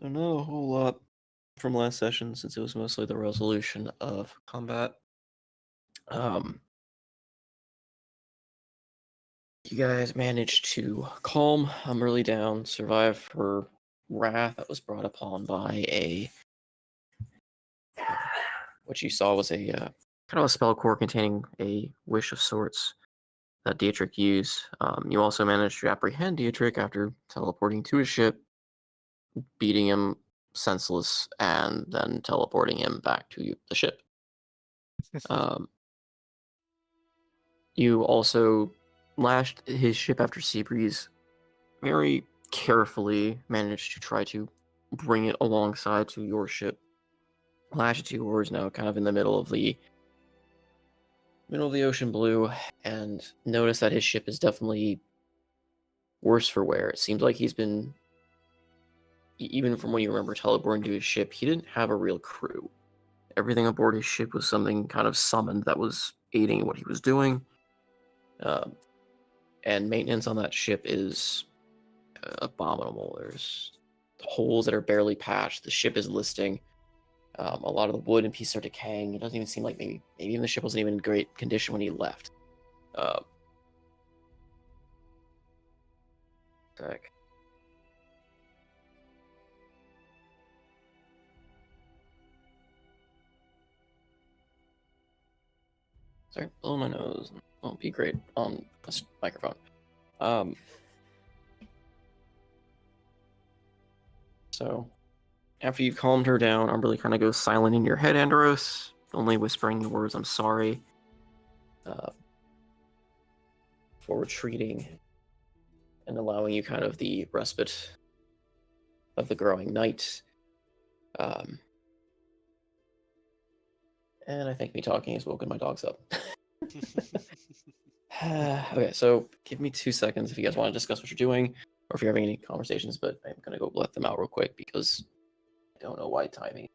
So not a whole lot from last session since it was mostly the resolution of combat. Um, you guys managed to calm Umberly down, survive her wrath that was brought upon by what you saw was a kind of a spell core containing a wish of sorts that Dietrich used. You also managed to apprehend Dietrich after teleporting to his ship, beating him senseless, and then teleporting him back to the ship. Um, you also lashed his ship after Seabreeze, very carefully managed to try to bring it alongside to your ship. Lash it to yours now, kind of in the middle of the ocean blue, and notice that his ship is definitely worse for wear. It seems like he's been, even from when you remember teleporting to his ship, he didn't have a real crew. Everything aboard his ship was something kind of summoned that was aiding what he was doing. And maintenance on that ship is abominable. There's holes that are barely patched. The ship is listing. A lot of the wood and pieces are decaying. It doesn't even seem like maybe even the ship wasn't even in great condition when he left. Sec. Sorry, blow my nose. Won't be great on this microphone. So, after you calmed her down, Umberly kind of goes silent in your head, Andros, only whispering the words, "I'm sorry," for retreating and allowing you kind of the respite of the growing night. And I think me talking has woken my dogs up. Okay, so give me 2 seconds if you guys want to discuss what you're doing, or if you're having any conversations, but I'm going to go let them out real quick because I don't know why timing.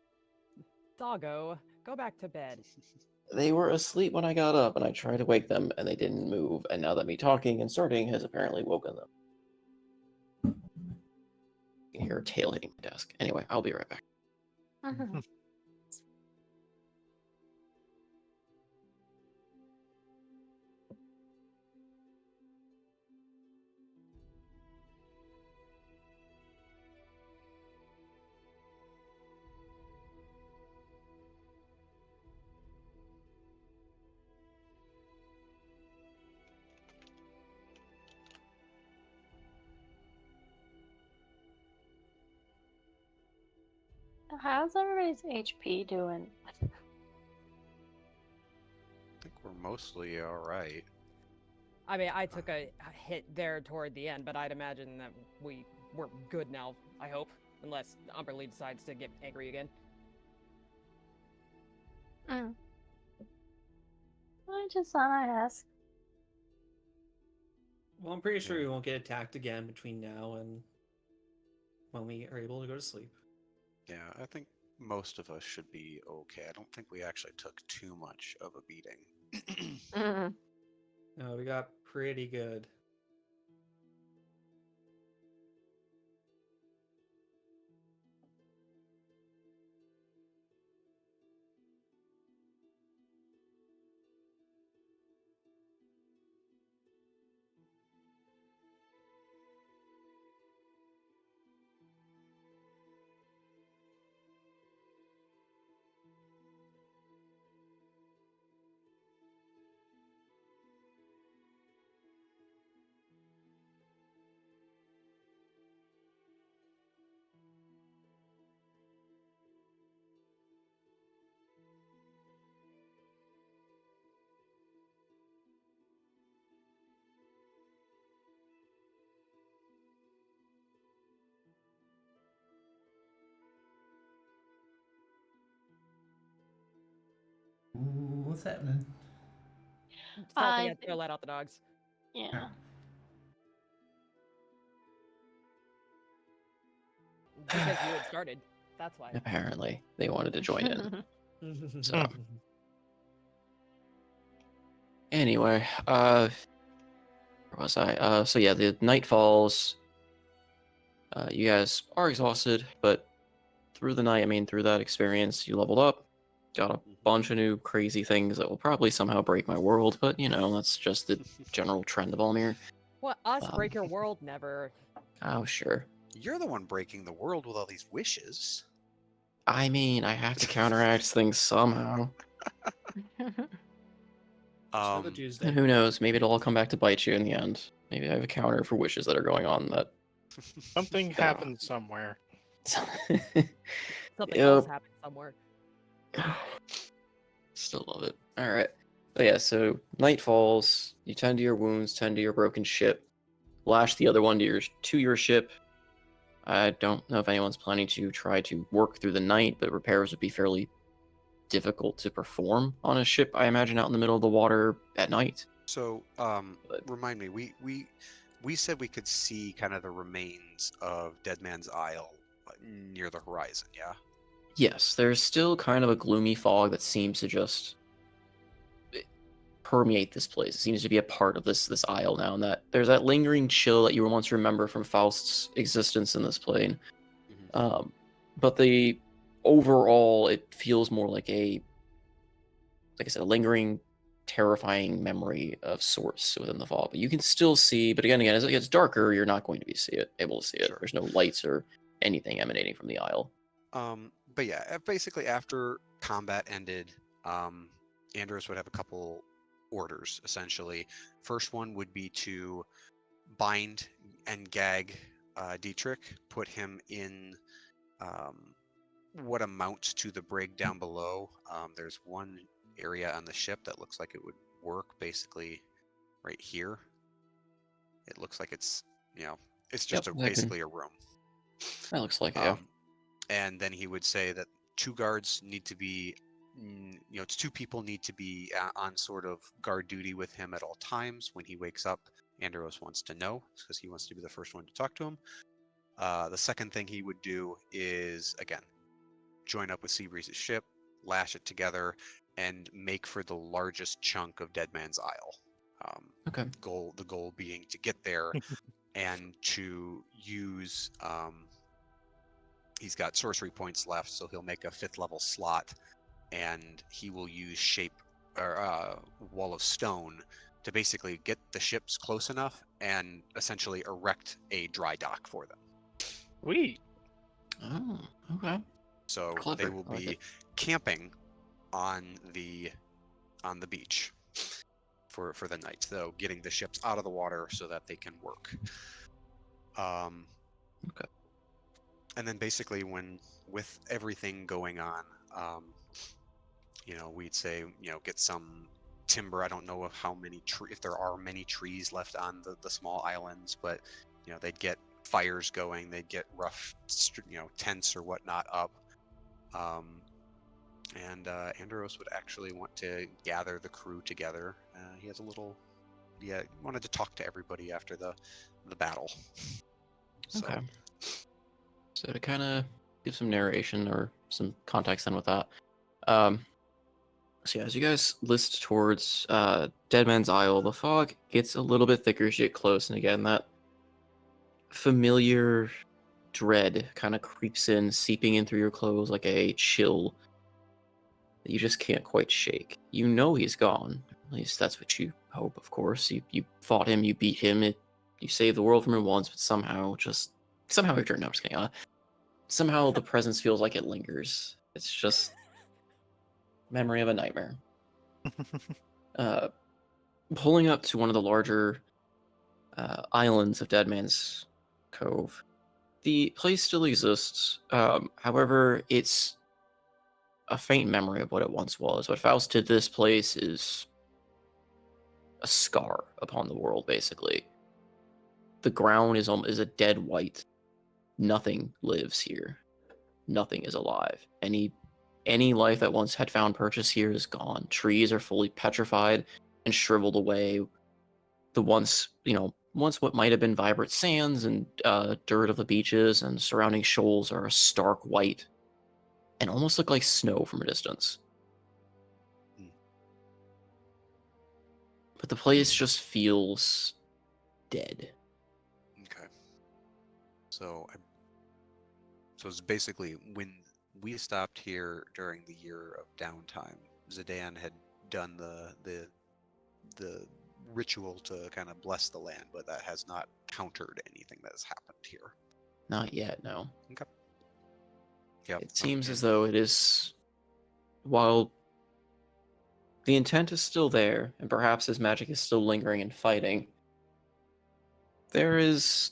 Doggo, go back to bed. They were asleep when I got up, and I tried to wake them, and they didn't move, and now that me talking and starting has apparently woken them. You can hear a tail hitting my desk. Anyway, I'll be right back. How's everybody's HP doing? I think we're mostly alright. I mean, I took a hit there toward the end, but I'd imagine that we're good now, I hope. Unless Umberly decides to get angry again. I just thought I'd ask. Well, I'm pretty sure we won't get attacked again between now and when we are able to go to sleep. Yeah, I think most of us should be okay. I don't think we actually took too much of a beating. No, we got pretty good. What's happening? Salty has to go let out the dogs. Yeah. Because you had started. That's why. Apparently, they wanted to join in. So, anyway, where was I? So yeah, the night falls. You guys are exhausted, but through the night, I mean, through that experience, you leveled up, got a bunch of new crazy things that will probably somehow break my world, but you know, that's just the general trend of Almir. What, us break your world? Never. Oh, sure. You're the one breaking the world with all these wishes. I mean, I have to counteract things somehow. Just another Um, Tuesday. And who knows, maybe it'll all come back to bite you in the end. Maybe I have a counter for wishes that are going on that... Something happened somewhere. Something Yep. else happened somewhere. Still love it. Alright. But yeah, so night falls, you tend to your wounds, tend to your broken ship, lash the other one to your ship. I don't know if anyone's planning to try to work through the night, but repairs would be fairly difficult to perform on a ship, I imagine, out in the middle of the water at night. so, But- remind me, we said we could see kind of the remains of Deadman's Isle near the horizon, yeah? Yes, there's still kind of a gloomy fog that seems to just permeate this place. It seems to be a part of this isle now, and that there's that lingering chill that you will once remember from Faust's existence in this plane. Mhm. But the overall, it feels more like like I said, a lingering, terrifying memory of sorts within the fog. But you can still see. But again, as it gets darker, you're not going to be able to see it. Sure. There's no lights or anything emanating from the isle. But yeah, basically after combat ended, Andros would have a couple orders, essentially. First one would be to bind and gag Dietrich, put him in what amounts to the brig down below. There's one area on the ship that looks like it would work, basically right here. It looks like it's, it's just basically a room. That looks like it, yeah. And then he would say that two guards need to be, it's two people need to be on sort of guard duty with him at all times. When he wakes up, Andros wants to know because he wants to be the first one to talk to him. The second thing he would do is, again, join up with Seabreeze's ship, lash it together, and make for the largest chunk of Deadman's Isle. Okay. The goal being to get there and to use... he's got sorcery points left, so he'll make a 5th level slot, and he will use shape or wall of stone to basically get the ships close enough and essentially erect a dry dock for them. Sweet. Oh, okay. So Clever. they will I like be it. camping on the beach for the night, though, getting the ships out of the water so that they can work. Okay. And then basically, with everything going on, we'd say, get some timber. I don't know if there are many trees left on the small islands, but they'd get fires going, they'd get rough, tents or whatnot up. And Andros would actually want to gather the crew together. He has wanted to talk to everybody after the battle. So, Okay. So to kind of give some narration or some context then with that. So yeah, as you guys list towards Deadman's Isle, the fog gets a little bit thicker as you get close, and again, that familiar dread kind of creeps in, seeping in through your clothes like a chill that you just can't quite shake. You know he's gone. At least that's what you hope, of course. You fought him, you beat him, you saved the world from him once, but somehow he turned. No, I'm just kidding. Somehow the presence feels like it lingers. It's just memory of a nightmare. Pulling up to one of the larger islands of Deadman's Cove, the place still exists. However, it's a faint memory of what it once was. What Faust did to this place is a scar upon the world, basically. The ground is a dead white. Nothing lives here. Nothing is alive. Any life that once had found purchase here is gone. Trees are fully petrified and shriveled away. The once what might have been vibrant sands and dirt of the beaches and surrounding shoals are a stark white and almost look like snow from a distance. But the place just feels dead. Okay. So it's basically when we stopped here during the year of downtime. Zidane had done the ritual to kind of bless the land, but that has not countered anything that has happened here. Not yet, no. Okay. Yep. It seems as though it is, while the intent is still there, and perhaps his magic is still lingering and fighting, there is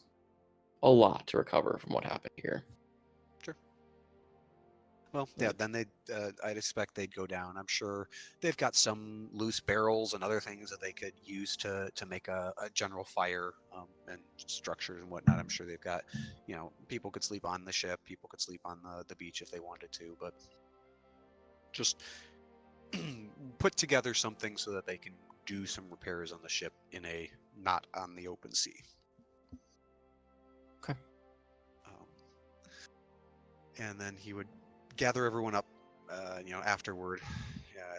a lot to recover from what happened here. Well, yeah, then I'd expect they'd go down. I'm sure they've got some loose barrels and other things that they could use to make a general fire, and structures and whatnot. I'm sure they've got, people could sleep on the ship, people could sleep on the beach if they wanted to, but just put together something so that they can do some repairs on the ship in a not on the open sea. Okay. And then he would gather everyone up, afterward,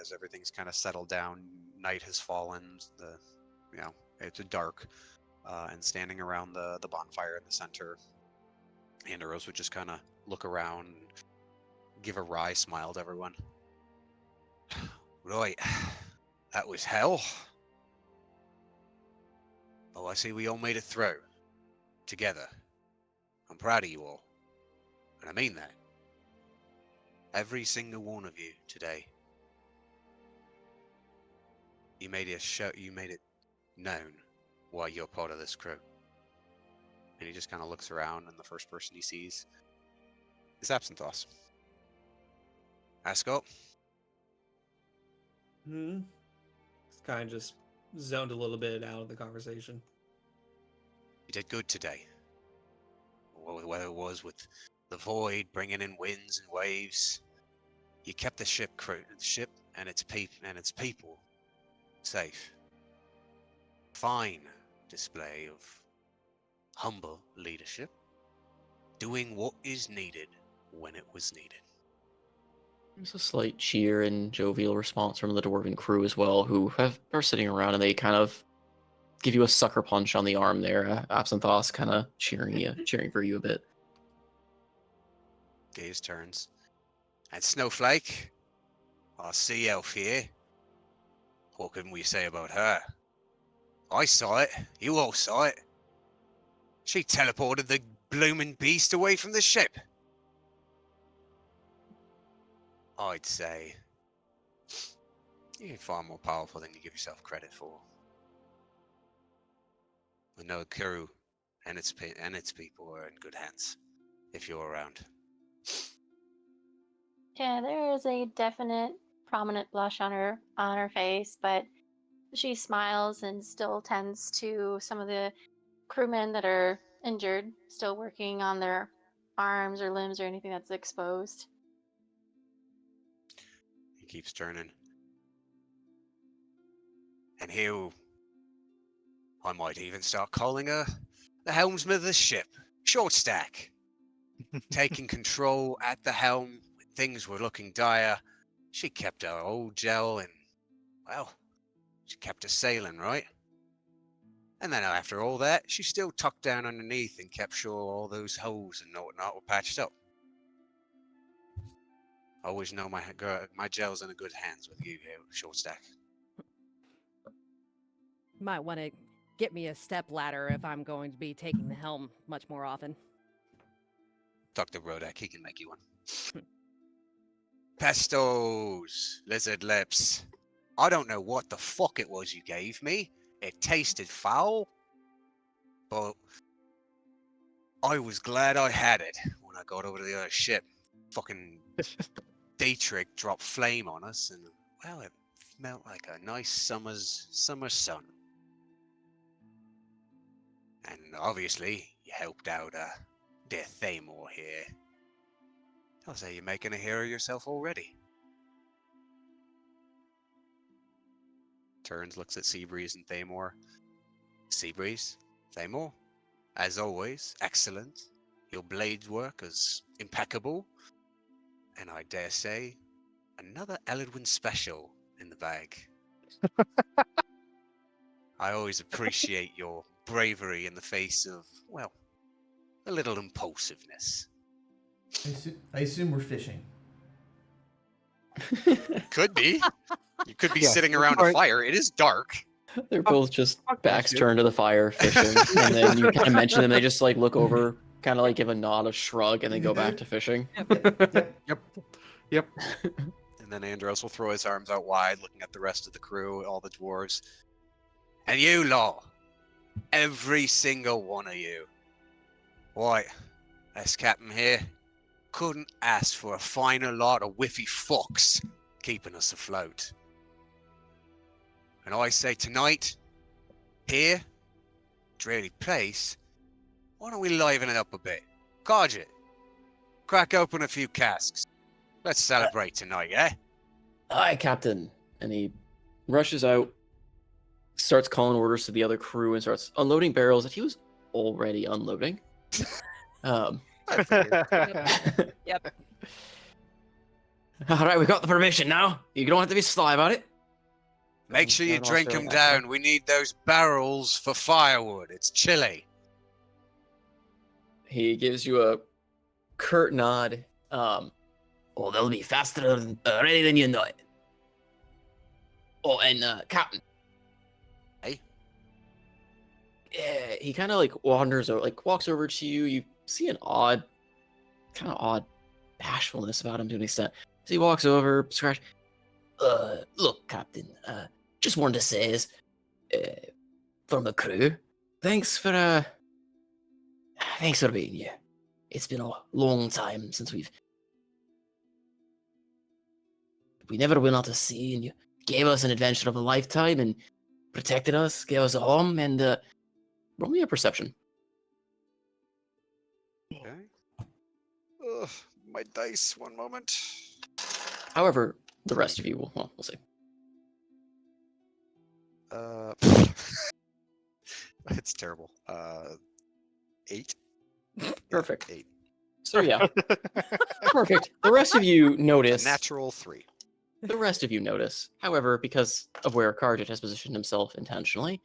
as everything's kind of settled down. Night has fallen. It's dark, and standing around the bonfire in the center, Anderos would just kind of look around, and give a wry smile to everyone. Right, that was hell. Oh, I see we all made it through together. I'm proud of you all, and I mean that. Every single one of you today. You made it known why you're part of this crew. And he just kind of looks around, and the first person he sees is Absinthoss. Ascot? It's kind of just zoned a little bit out of the conversation. You did good today. Whether it was with the void bringing in winds and waves, you kept the ship and its people safe. Fine display of humble leadership, doing what is needed when it was needed. There's a slight cheer and jovial response from the dwarven crew as well, who are sitting around and they kind of give you a sucker punch on the arm there. Absinthoss kind of cheering for you a bit. Gaze turns. And Snowflake, our sea elf here. What can we say about her? I saw it. You all saw it. She teleported the blooming beast away from the ship. I'd say you're far more powerful than you give yourself credit for. I know the crew and its people are in good hands if you're around. Yeah, there is a definite prominent blush on her face, but she smiles and still tends to some of the crewmen that are injured, still working on their arms or limbs or anything that's exposed. He keeps turning. And here, I might even start calling her the helmsman of the ship, Short Stack. Taking control at the helm when things were looking dire. She kept her old gel and, well, she kept us sailing, right? And then after all that, she still tucked down underneath and kept sure all those holes and whatnot were patched up. I always know my gel's in a good hands with you here, Short Stack. Might want to get me a step ladder if I'm going to be taking the helm much more often. Talk to Rodak, he can make you one. Pestos, lizard lips. I don't know what the fuck it was you gave me. It tasted foul, but I was glad I had it when I got over to the other ship. Fucking Dietrich dropped flame on us, and well, it smelled like a nice summer sun. And obviously, you helped out dear Thamor here. I'll say you're making a hero of yourself already. Turns, looks at Seabreeze and Thamor. Seabreeze, Thamor, as always, excellent. Your blade work is impeccable. And I dare say, another Eladwin special in the bag. I always appreciate your bravery in the face of, well, a little impulsiveness. I assume we're fishing. Could be. You could be Yeah, sitting we're around a trying- fire. It is dark. They're both just fuck that backs shit. turned to the fire fishing, and then you kind of mention them. They just like look over, kind of like give a nod, a shrug, and then go back to fishing. Yep. And then Andros will throw his arms out wide, looking at the rest of the crew, all the dwarves. And you lot, every single one of you. Why, this captain here couldn't ask for a finer lot of whiffy fucks keeping us afloat. And I say tonight, here, dreary place, why don't we liven it up a bit? Codge it. Crack open a few casks. Let's celebrate tonight, eh? Hi, Captain. And he rushes out, starts calling orders to the other crew, and starts unloading barrels that he was already unloading. I figured. Yep. All right, we got the permission now. You don't have to be sly about it. Make sure you Yeah, no, drink I'll them say that. down. We need those barrels for firewood. It's chilly. He gives you a curt nod. Oh, they'll be faster and ready than you know it. Oh, and Captain. Hey? Yeah, he kind of like wanders over, like walks over to you. You see an odd bashfulness about him to an extent. So he walks over, scratch. Look, Captain. Just wanted to say is, from the crew, thanks for being here. It's been a long time since we never went out to sea, and you gave us an adventure of a lifetime and protected us, gave us a home, and roll me a perception. Okay. Ugh, my dice. One moment. However, the rest of you will, well, we'll see. It's terrible. 8. Perfect. 8. So yeah, perfect. The rest of you A notice. natural 3. The rest of you notice. However, because of where Karjit has positioned himself intentionally,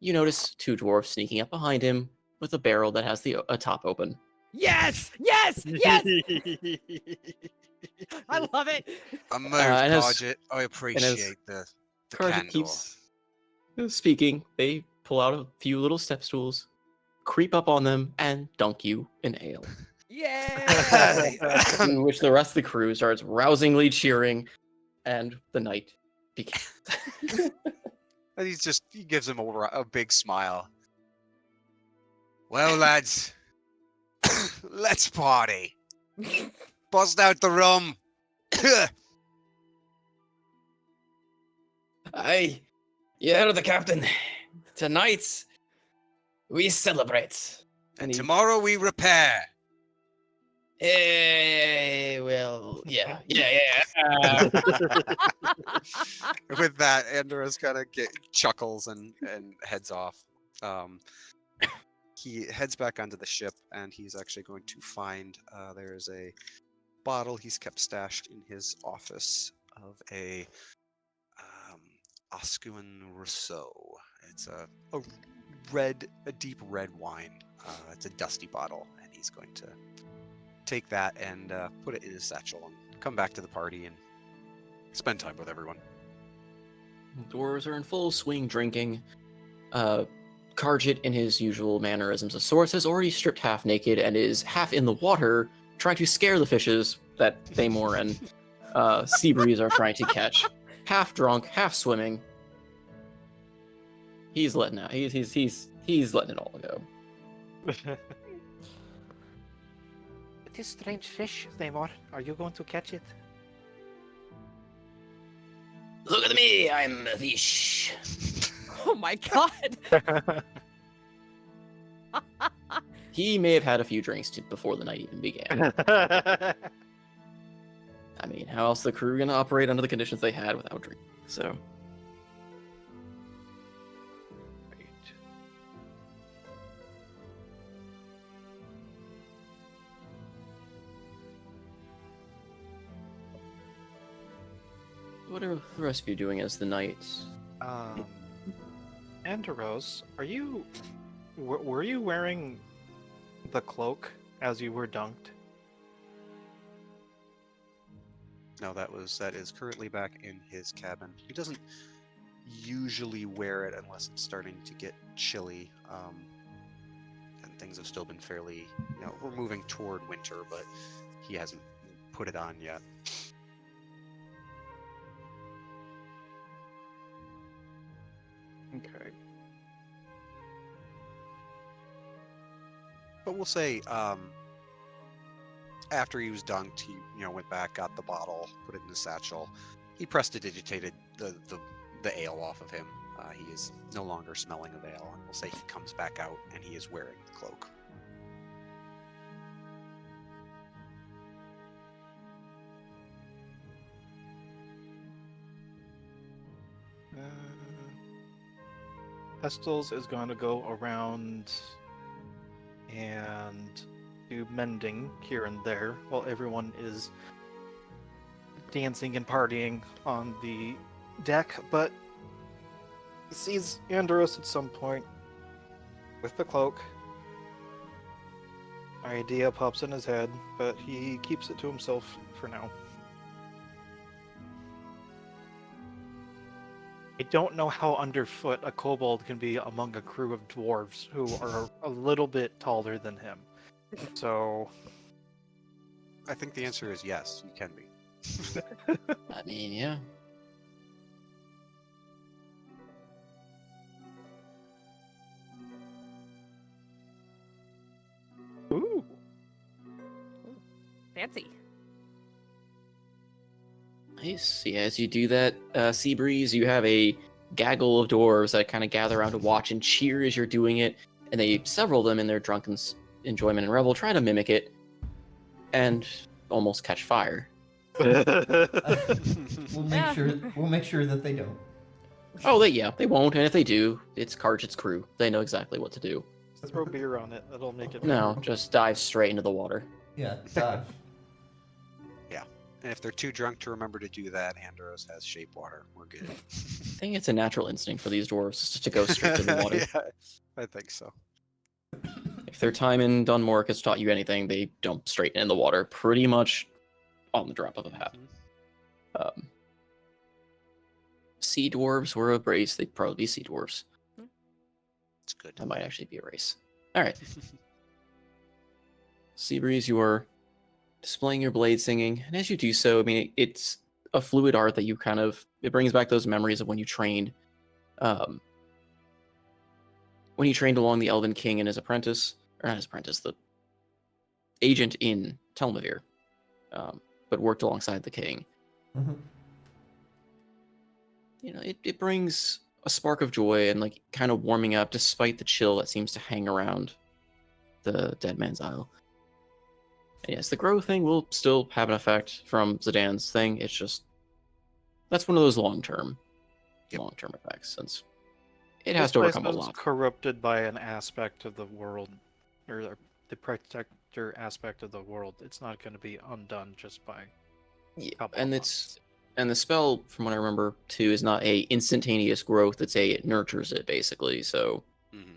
you notice 2 dwarves sneaking up behind him with a barrel that has a top open. Yes! Yes! Yes! I love it. A move, and as- Carget. I appreciate the Karjit candor. keeps speaking. They pull out a few little step stools, creep up on them, and dunk you in ale. Yeah! In which the rest of the crew starts rousingly cheering, and the night begins. And he gives him a big smile. Well, lads, let's party. Bust out the rum. Aye, you heard the captain. Tonight, we celebrate. And tomorrow we repair. Well, yeah. With that, Andros kind of chuckles and heads off. He heads back onto the ship, and he's actually going to find there is a bottle he's kept stashed in his office of a Oscuan Rousseau. It's a deep red wine. It's a dusty bottle, and he's going to take that and put it in his satchel and come back to the party and spend time with everyone. Dwarves are in full swing drinking. Karjit, in his usual mannerisms of sorts, has already stripped half naked and is half in the water, trying to scare the fishes that Thamor and Seabreeze are trying to catch. Half drunk, half swimming. He's letting out. He's letting it all go. It is strange fish, Thamor. Are you going to catch it? Look at me, I'm a fish. Oh my god! He may have had a few drinks before the night even began. I mean, how else the crew gonna operate under the conditions they had without drinking? So. What are the rest of you doing as the night? Andros, were you wearing the cloak as you were dunked? No, that is currently back in his cabin. He doesn't usually wear it unless it's starting to get chilly. And things have still been fairly, we're moving toward winter, but he hasn't put it on yet. Okay. But we'll say, after he was dunked, he went back, got the bottle, put it in the satchel. He prestidigitated the ale off of him. He is no longer smelling of ale, and we'll say he comes back out and he is wearing the cloak. Pestles is going to go around and do mending here and there while everyone is dancing and partying on the deck, but he sees Andros at some point with the cloak. Idea pops in his head, but he keeps it to himself for now. I don't know how underfoot a kobold can be among a crew of dwarves who are a little bit taller than him. So I think the answer is yes, you can be. I mean, yeah. ooh. Fancy. Nice. Yeah, as you do that, Sea Breeze, you have a gaggle of dwarves that kind of gather around to watch and cheer as you're doing it, and several of them in their drunken enjoyment and revel try to mimic it, and almost catch fire. We'll Yeah. make sure that they don't. Oh, they won't, and if they do, it's Karchit's crew. They know exactly what to do. Throw beer on it. That'll make it. No, just dive straight into the water. Yeah, dive. And if they're too drunk to remember to do that, Andros has shape water. We're good. I think it's a natural instinct for these dwarves just to go straight to the water. Yeah, I think so. If their time in Dunmork has taught you anything, they jump straight in the water pretty much on the drop of a hat. Sea dwarves were a race. They'd probably be sea dwarves. It's good. That might actually be a race. All right. Seabreeze, you are displaying your blade singing, and as you do so, I mean, it's a fluid art that it brings back those memories of when you trained, along the Elven King and his apprentice, or not his apprentice, the agent in Telmavir, but worked alongside the king. Mm-hmm. It brings a spark of joy and kind of warming up despite the chill that seems to hang around the Deadman's Isle. And yes, the grow thing will still have an effect from Zidane's thing. It's just that's one of those long-term effects, since it has to overcome a lot. Corrupted by an aspect of the world, or the protector aspect of the world. It's not going to be undone just by. And the spell, from what I remember too, is not a instantaneous growth. It nurtures it basically. So. Mm-hmm.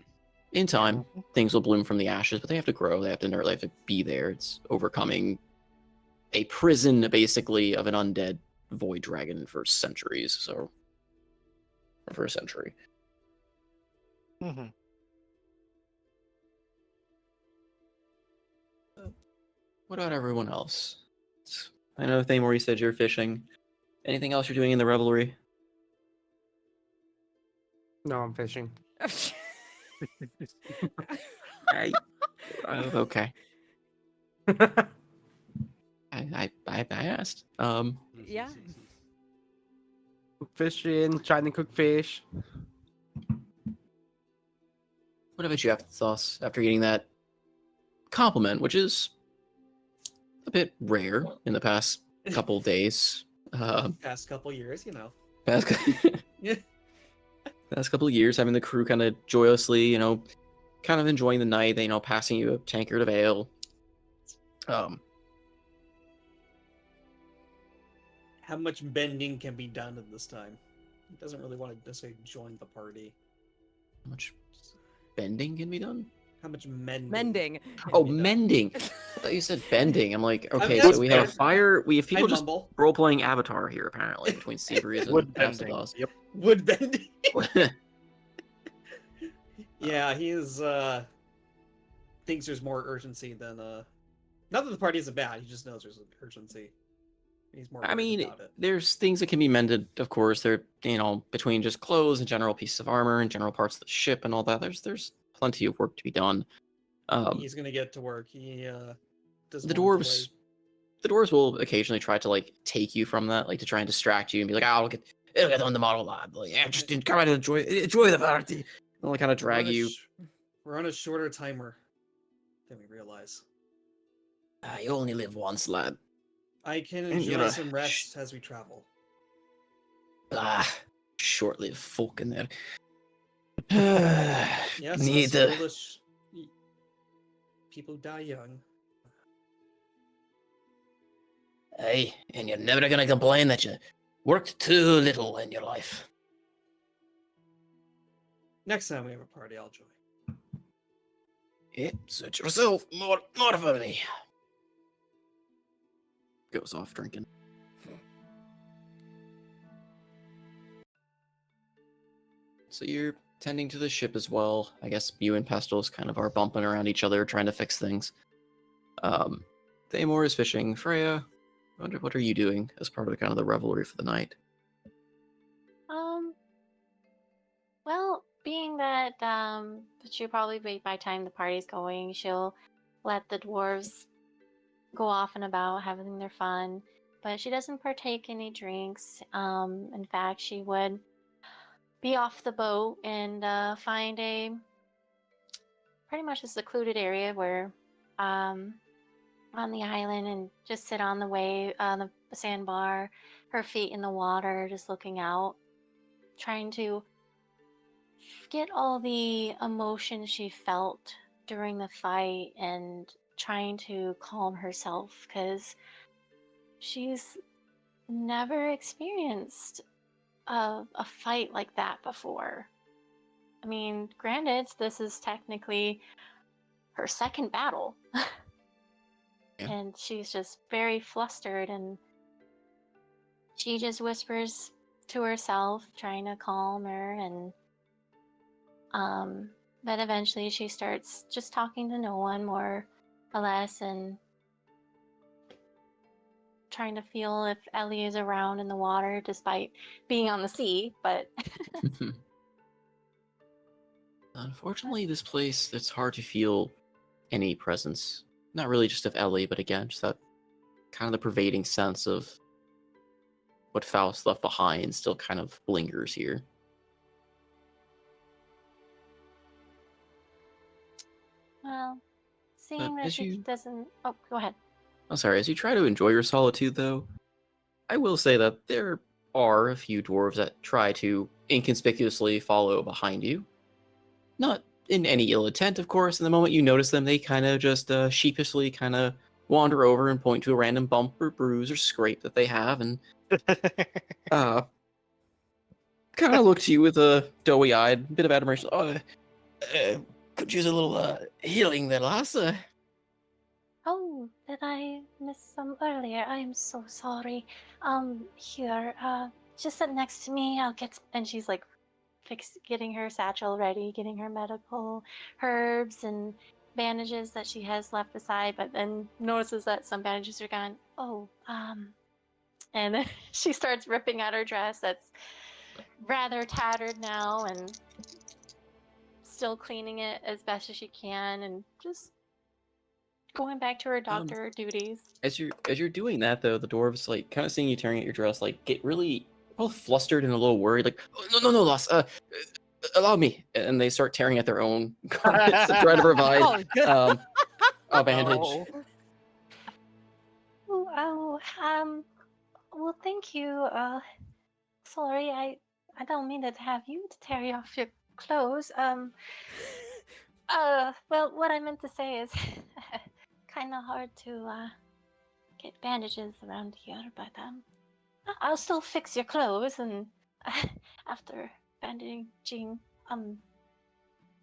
In time, things will bloom from the ashes, but they have to grow. They have to be there. It's overcoming a prison, basically, of an undead void dragon for centuries. So, or for a century. Mm-hmm. What about everyone else? I know, Thamor, you said you're fishing. Anything else you're doing in the revelry? No, I'm fishing. Okay. I asked. Yeah. Fishing, trying to cook fish. What about you, Sauce, after getting that compliment, which is a bit rare in the past couple days? Past couple years, Past couple of years, having the crew kind of joyously, kind of enjoying the night, passing you a tankard of ale. How much bending can be done at this time? He doesn't really want to necessarily join the party. How much bending can be done? How much mending? Mending. Oh, be done? mending. I thought you said bending. I'm like, okay, that's so we have a fair. fire. We have people I just mumble. role playing Avatar here, apparently, between Seabreeze and Wood bending. Astados. Yep. Wood bending. Yeah, he is. Thinks there's more urgency than. Not that the party isn't bad. He just knows there's an urgency. He's more. I worried mean, about it. there's things that can be mended, of course. They're, between just clothes and general pieces of armor and general parts of the ship and all that. There's plenty of work to be done. He's gonna get to work. He doesn't. The want to dwarves, the dwarves will occasionally try to like take you from that, like to try and distract you and be like, "Oh, it'll get on the model lab. Like, yeah, just come and enjoy the party." They'll kind of drag you. We're on a shorter timer than we realize. You only live once, lad. I can And enjoy you're a some rest as we travel. Short-lived folk in there. Yes, Need us to. foolish people die young. Hey, and you're never gonna complain that you worked too little in your life. Next time we have a party, I'll join. Yeah, suit yourself. More for me. Goes off drinking. So you're tending to the ship as well. I guess you and Pestles kind of are bumping around each other, trying to fix things. Thamor is fishing. Freya, I wonder what are you doing as part of kind of the revelry for the night? Well, being that she'll probably wait by the time the party's going, she'll let the dwarves go off and about having their fun, but she doesn't partake any drinks. In fact, she would be off the boat and find a pretty much a secluded area where on the island and just sit on the wave on the sandbar, her feet in the water, just looking out, trying to get all the emotion she felt during the fight and trying to calm herself because she's never experienced a fight like that before. I mean, granted, this is technically her second battle. Yeah. And she's just very flustered and she just whispers to herself, trying to calm her, and but eventually she starts just talking to no one more or less and trying to feel if Ellie is around in the water despite being on the sea, but Unfortunately, this place, it's hard to feel any presence. Not really just of Ellie, but again, just that kind of the pervading sense of what Faust left behind still kind of lingers here. well, seeing that as she you- doesn't. Oh, go ahead. I'm sorry, as you try to enjoy your solitude, though, I will say that there are a few dwarves that try to inconspicuously follow behind you. Not in any ill intent, of course. And the moment you notice them, they kind of just sheepishly kind of wander over and point to a random bump or bruise or scrape that they have, and kind of look to you with a doughy-eyed bit of admiration. Could use a little healing there, lass. Oh, did I miss some earlier? I am so sorry. Here, just sit next to me. I'll get. And she's like, getting her satchel ready, getting her medical herbs and bandages that she has left beside, but then notices that some bandages are gone. Oh, and then she starts ripping out her dress that's rather tattered now and still cleaning it as best as she can and just going back to her doctor duties. As you're doing that, though, the dwarves, like, kind of seeing you tearing at your dress, like, get really both flustered and a little worried, like, oh, no, lass, allow me, and they start tearing at their own garments to try to provide a bandage. Oh. Well, thank you. Sorry, I don't mean to have you to tear off your clothes. Well, what I meant to say is kind of hard to get bandages around here, but I'll still fix your clothes and after bandaging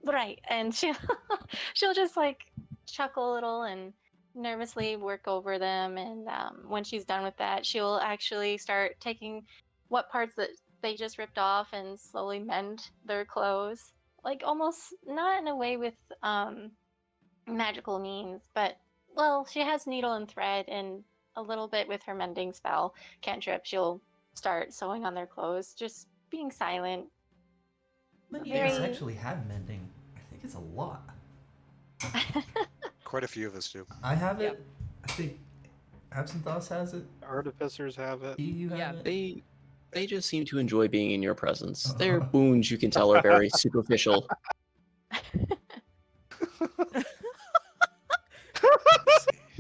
Right, and she'll just like chuckle a little and nervously work over them, and when she's done with that, she'll actually start taking what parts that they just ripped off and slowly mend their clothes, like almost not in a way with magical means, but well, she has needle and thread, and a little bit with her mending spell cantrip, she'll start sewing on their clothes, just being silent. Many of us Very. actually have mending. I think it's a lot. Quite a few of us do. I have Yep. it. I think Absinthoss has it. Artificers have it. You have Yeah. it. They just seem to enjoy being in your presence. Their wounds, you can tell, are very superficial.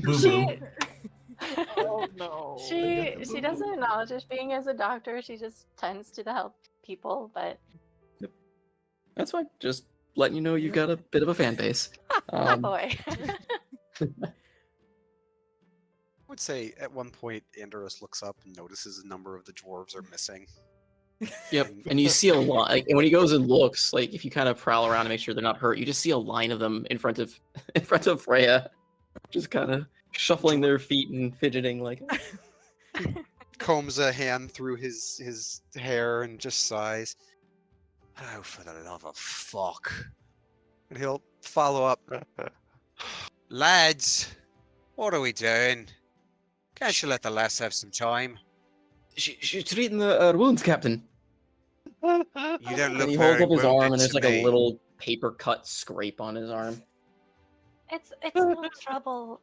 Boo She boo. Oh no. she doesn't acknowledge it being as a doctor. She just tends to help people, but That's fine. Just letting you know you've got a bit of a fan base. oh boy. I would say at one point Andros looks up and notices a number of the dwarves are missing. Yep, and you see a lot. Like, and when he goes and looks, like if you kind of prowl around to make sure they're not hurt, you just see a line of them in front of Freya, just kind of shuffling their feet and fidgeting like. Combs a hand through his hair and just sighs. Oh, for the love of fuck. And he'll follow up. Lads, what are we doing? Can't you let the lass have some time? She's treating the wounds, Captain. You don't And look he very holds up his wounded arm, and there's to like me. a little paper cut scrape on his arm. It's no trouble.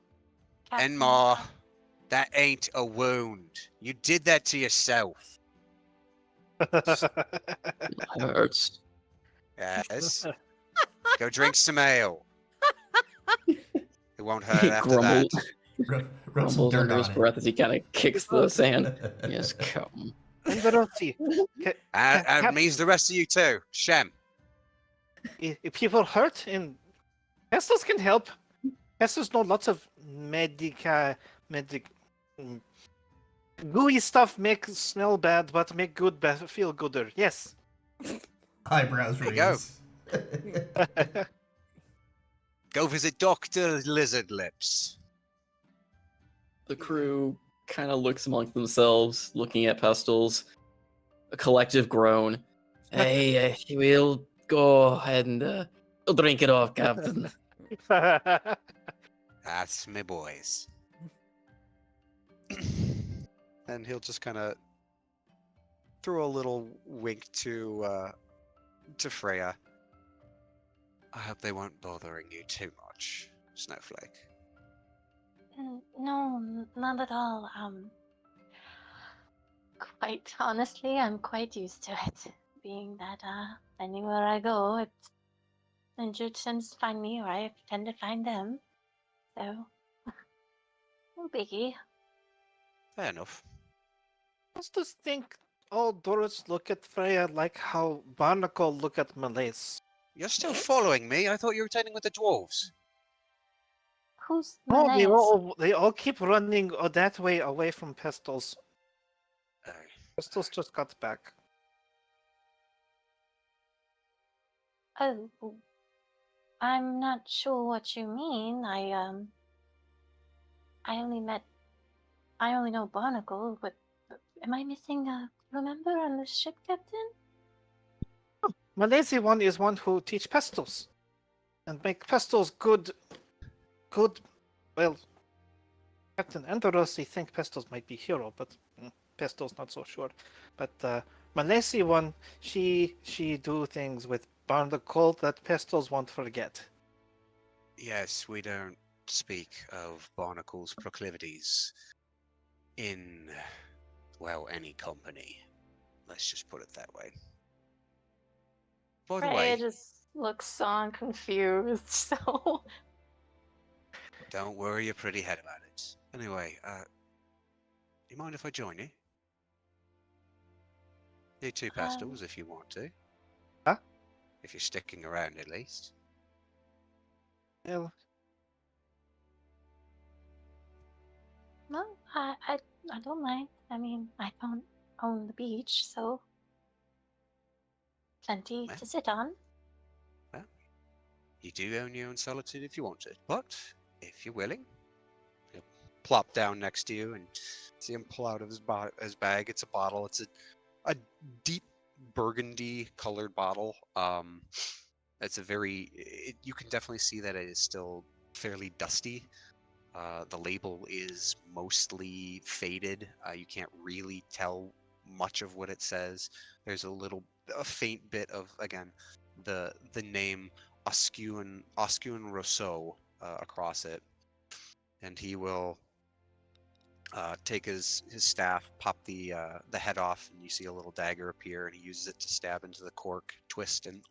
Captain. Enmar, that ain't a wound. You did that to yourself. Hurts. Yes. Go drink some ale. It won't hurt He after that. Rub some grumbles dirt under his on breath as he kind of kicks the sand. Yes, come. Enderosi, And it means the rest of you too. Shem. if people hurt, and Pestos can help. Pestos know lots of medic gooey stuff make smell bad, but make feel gooder. Yes. Eyebrows There you go. raised. Go visit Dr. Lizard Lips. The crew kind of looks amongst themselves, looking at Pestles. A collective groan. Hey, we'll go ahead and we'll drink it off, Captain. That's me boys. And he'll just kind of throw a little wink to Freya. I hope they won't bothering you too much, Snowflake. No, not at all. Quite honestly, I'm quite used to it. Being that anywhere I go, it's injured tends to find me, or I tend to find them. So, no biggie. Fair enough. Pestos think all dwarves look at Freya like how Barnacle look at Malays. You're still following me? I thought you were turning with the dwarves. Who's No, Malays? they all keep running that way away from Pestos. Oh. Pestos just got back. Oh, I'm not sure what you mean. I only know Barnacle, but am I missing a crew member on the ship, Captain? Malaysia one is one who teach Pestos and make Pestos good. Well, Captain Enderosi think Pestos might be hero, but Pestos not so sure. But Malaysia one, she do things with Barnacle that Pestos won't forget. Yes, we don't speak of Barnacle's proclivities in, well, any company. Let's just put it that way. By the Freya way, just looks so confused. So don't worry your pretty head about it. Anyway, you mind if I join you? You two pastels, if you want to. Huh? If you're sticking around, at least. Well, no, I don't mind. I mean, I don't own the beach, so plenty Well. to sit on. You do own your own solitude if you want it, but if you're willing, he'll plop down next to you and see him pull out of his bag. It's a bottle. It's a deep burgundy colored bottle. It's a you can definitely see that it is still fairly dusty. The label is mostly faded. You can't really tell much of what it says. There's a faint bit of, again, the name Oscuin Rousseau across it, and he will take his staff, pop the head off, and you see a little dagger appear, and he uses it to stab into the cork, twist, and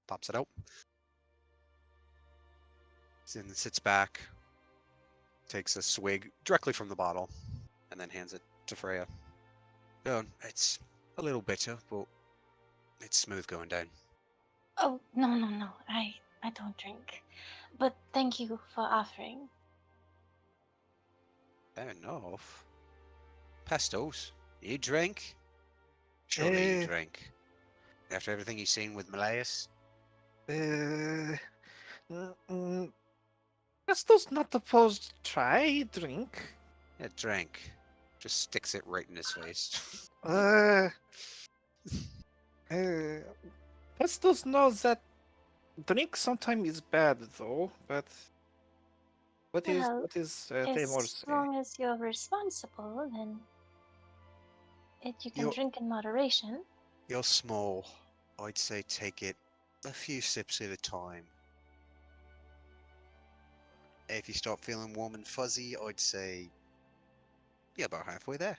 pops it out. Then sits back, takes a swig directly from the bottle, and then hands it to Freya. Oh, it's a little bitter, but it's smooth going down. Oh, no. I don't drink. But thank you for offering. Fair enough. Pestos, you drink? Surely you drink. After everything you've seen with Malaeus? Pestos not opposed to try drink. Yeah, drink. Just sticks it right in his face. Pestos knows that drink sometimes is bad though, but Well, what is Tamor as say? long as you're responsible, then you can You're- drink in moderation. You're small. I'd say take it a few sips at a time. If you start feeling warm and fuzzy, I'd say you're about halfway there.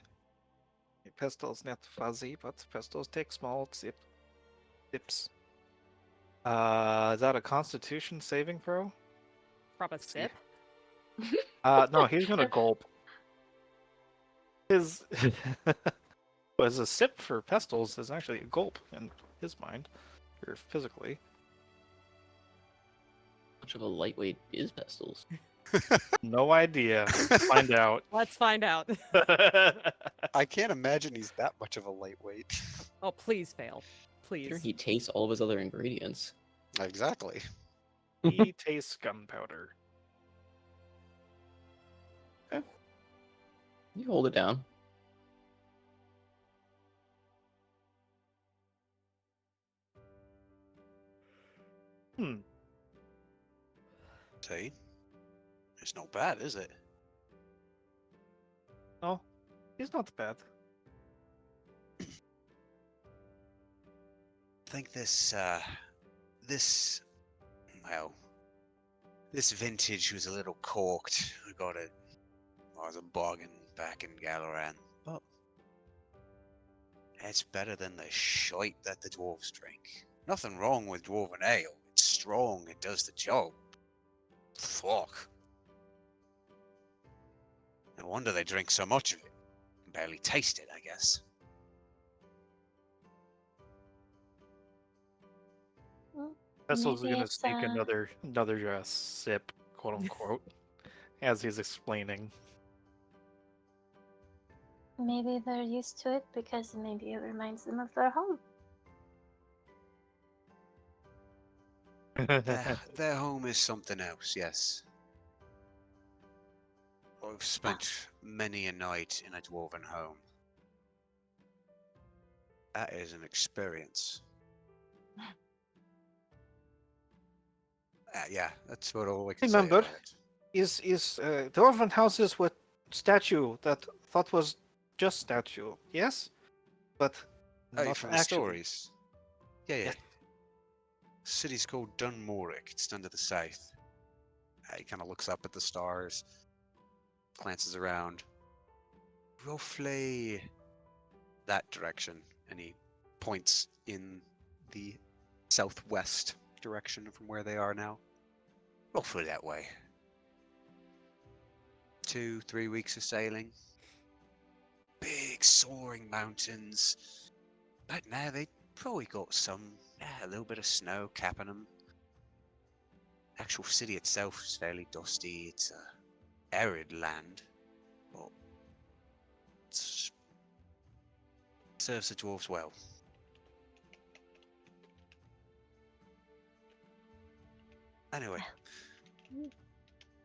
Pestos not fuzzy, but Pestos take small sips. Is that a Constitution saving throw? From a Let's see. sip? No, he's gonna gulp. His was a sip for Pestos is actually a gulp in his mind, or physically. How much of a lightweight is Pestles? No idea. Let's find out. Let's find out. I can't imagine he's that much of a lightweight. Oh, please fail. Please. Sure, he tastes all of his other ingredients. Exactly. He tastes gunpowder. You hold it down. See? It's not bad, is it? No, he's not bad. I think this vintage was a little corked. I got it. I was a bargain back in Galaran, but it's better than the shite that the dwarves drink. Nothing wrong with dwarven ale. It's strong. It does the job. Fuck. No wonder they drink so much of it. Can barely taste it, I guess. Pestos is Maybe gonna it's, sneak another sip, quote unquote, as he's explaining. Maybe they're used to it because maybe it reminds them of their home. Their home is something else, yes. I've spent many a night in a dwarven home. That is an experience. Yeah, that's what all I can say Remember, about it. is dwarven houses with statue that thought was just statue, yes, but Oh, not from actually. the stories? Yeah. Yes. City's called Dunmoric. It's down to the south. He kind of looks up at the stars, glances around. Roughly that direction, and he points in the southwest direction from where they are now. Roughly that way. 2-3 weeks of sailing. Big soaring mountains. But now they probably got a little bit of snow capping them. Actual city itself is fairly dusty. It's a arid land, but it serves the dwarves well. Anyway,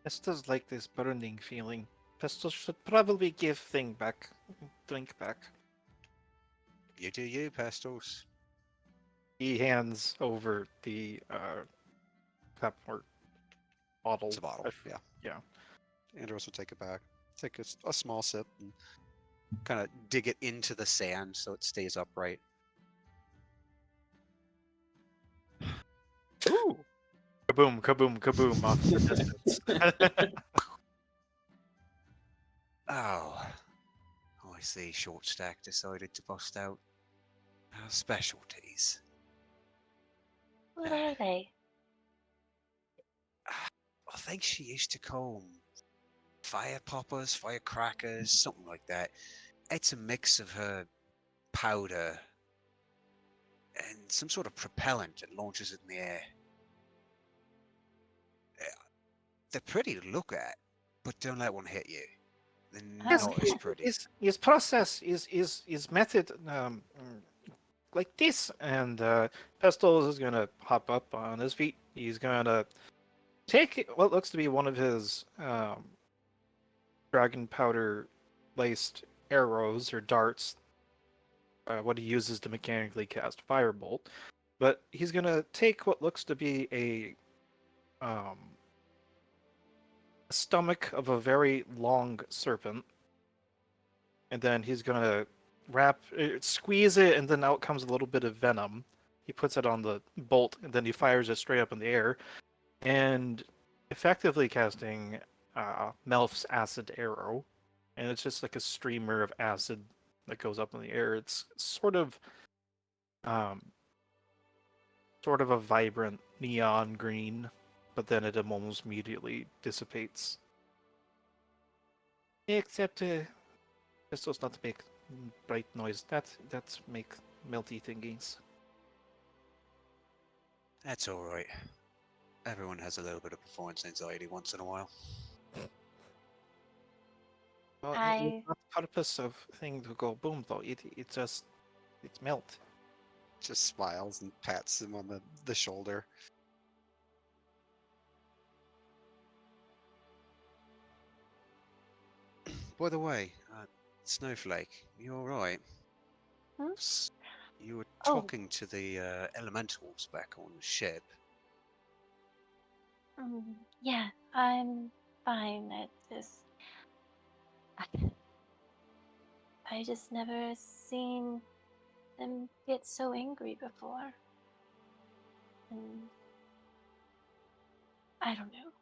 Pestos like this burning feeling. Pestos should probably give drink back. you do you, Pestos. He hands over the cup or bottle. It's a bottle, yeah. Yeah. Andros will take it back, take a small sip, and kind of dig it into the sand so it stays upright. Ooh. Kaboom! Kaboom! Kaboom! Off in the distance. Oh, I see. Short Stack decided to bust out our specialties. What are they? I think she used to call them fire poppers, firecrackers, something like that. It's a mix of her powder and some sort of propellant that launches it in the air. They're pretty to look at, but don't let one hit you. They're Yes, not as pretty. His process is method like this, and Pestos is gonna hop up on his feet. He's gonna take what looks to be one of his dragon powder laced arrows or darts, what he uses to mechanically cast Firebolt. But he's gonna take what looks to be a stomach of a very long serpent, and then he's gonna squeeze it, and then out comes a little bit of venom. He puts it on the bolt, and then he fires it straight up in the air, and effectively casting Melf's acid arrow, and it's just like a streamer of acid that goes up in the air. It's sort of a vibrant neon green, but then it almost immediately dissipates. Except it's supposed not to make bright noise. That's make melty thingies. That's all right. Everyone has a little bit of performance anxiety once in a while. Well, I- it's not the purpose of thing to go boom though. It's melt. Just smiles and pats him on the shoulder. By the way, Snowflake, you all right? Hmm? You were Oh. talking to the elementals back on the ship. Yeah, I'm fine. I just never seen them get so angry before. And I don't know.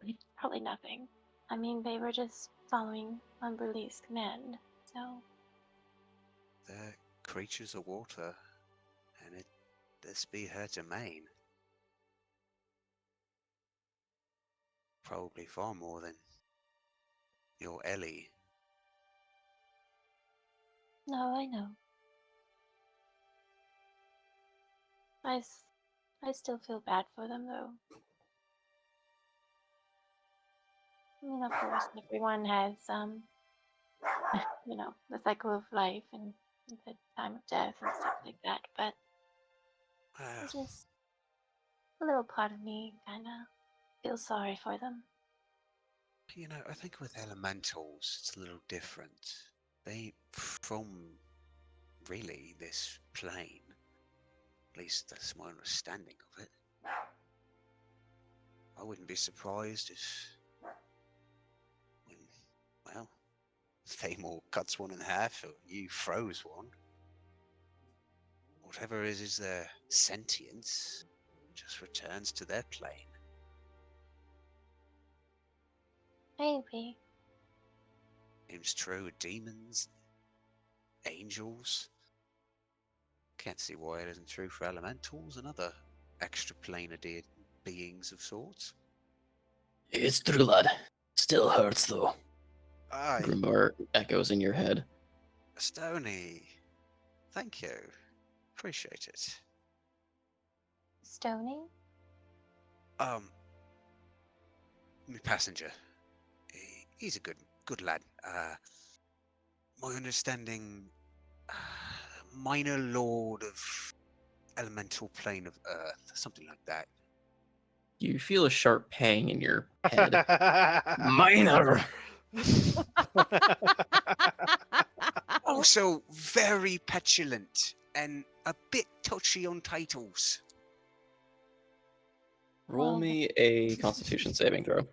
It's probably nothing. I mean, they were just following Umberlee's command, so They're creatures of water, and this be her domain. Probably far more than your Ellie. no, I know. I still feel bad for them, though. I mean, of course, everyone has, the cycle of life and the time of death and stuff like that, but it's just a little part of me kind of feels sorry for them. I think with elementals, it's a little different. They from really this plane. At least that's my understanding of it. I wouldn't be surprised if, well, Thamor cuts one in half or you froze one. Whatever is their sentience just returns to their plane. Maybe. Seems true with demons, angels. Can't see why it isn't true for elementals and other extraplanar beings of sorts. It's true, lad. Still hurts, though. Aye, Grimbar echoes in your head. Stony. Thank you. Appreciate it. Stony? My passenger. He's a good lad. My understanding, minor lord of elemental plane of earth, something like that. You feel a sharp pang in your head. Minor. Also very petulant and a bit touchy on titles. Roll Well, me a Constitution saving throw.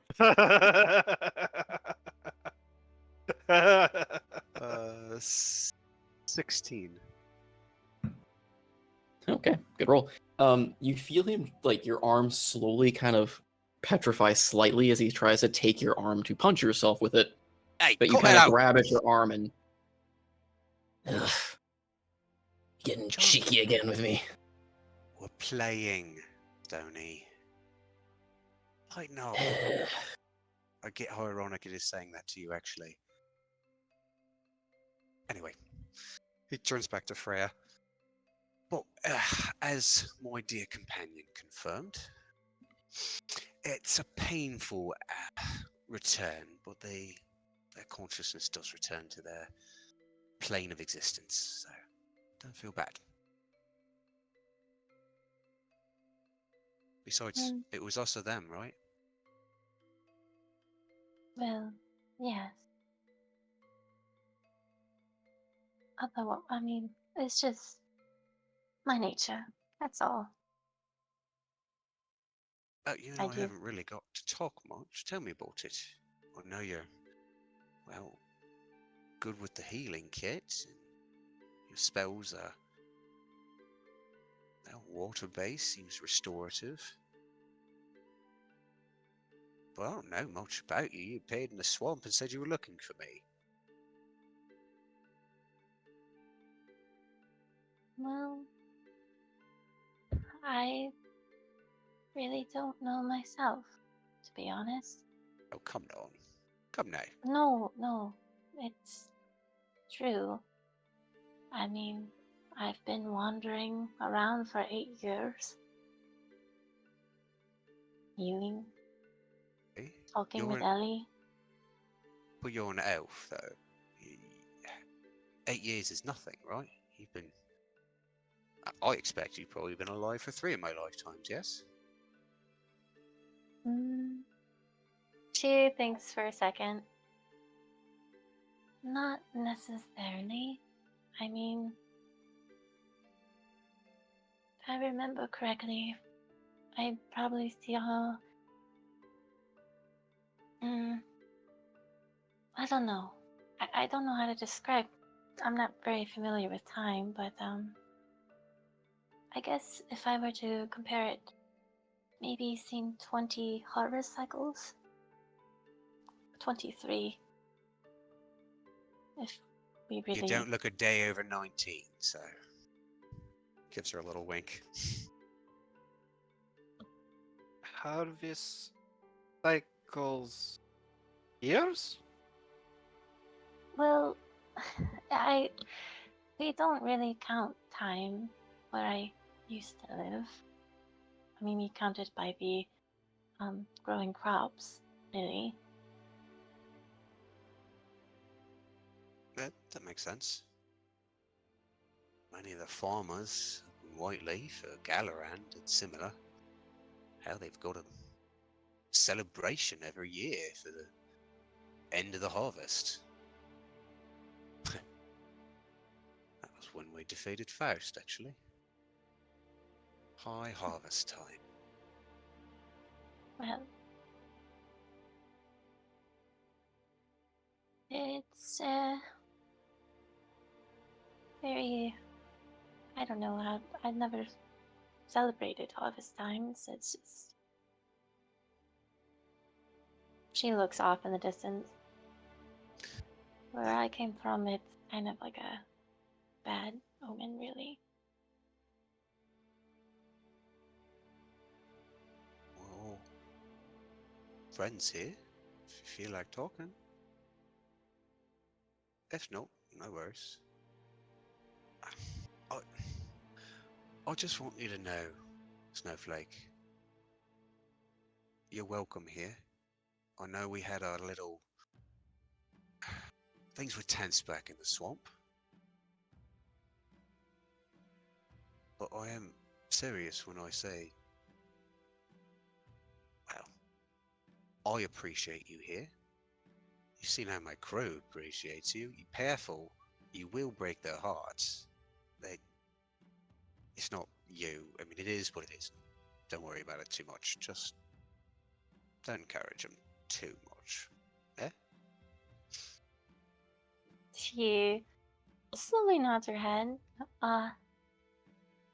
16. Okay, good roll. You feel him, like, your arm slowly kind of petrify slightly as he tries to take your arm to punch yourself with it, Hey, but you cut kind it of out. grab at your arm and... Ugh. Getting John. cheeky again with me. We're playing, Stoney. I know. I get how ironic it is saying that to you, actually. Anyway, he turns back to Freya. Well, as my dear companion confirmed, it's a painful return, but their consciousness does return to their plane of existence, so don't feel bad. Besides, it was us or them, right? well, yes. Otherwise, I mean, it's just my nature. That's all. You I know, I do. haven't really got to talk much. Tell me about it. I know you're, well, good with the healing kit. And your spells are, well, water-based, seems restorative. But I don't know much about you. You appeared in the swamp and said you were looking for me. Well, I really don't know myself, to be honest. Oh, come on. Come now. No, it's true. I mean, I've been wandering around for 8 years. Healing, Eh? talking You're with an, Ellie. but you're an elf, though. 8 years is nothing, right? You've been... I expect you've probably been alive for 3 of my lifetimes, yes? Mm, she thinks for a second. Not necessarily. I mean, if I remember correctly, I probably saw. I don't know. I don't know how to describe. I'm not very familiar with time, but I guess if I were to compare it, maybe seen 20 harvest cycles. 23. If we You really. don't look a day over 19, so... Gives her a little wink. Harvest cycles years? Well, we don't really count time where I used to live. I mean, we count it by the growing crops, really. That makes sense. Many of the farmers in Whiteleaf or Gallarand and similar, hell, they've got a celebration every year for the end of the harvest. That was when we defeated Faust, actually. High harvest time. Well, it's very. I don't know how. I never celebrated harvest times. It's just. She looks off in the distance. Where I came from, it's kind of like a bad omen, really. Well, friends here, if you feel like talking. If not, no worries. I just want you to know, Snowflake, you're welcome here. I know we had our little... Things were tense back in the swamp. But I am serious when I say I appreciate you here. You've seen how my crew appreciates you. You're careful. You will break their hearts. It's not you. I mean, it is what it is. Don't worry about it too much. Just don't encourage them too much. Eh? She slowly nods her head.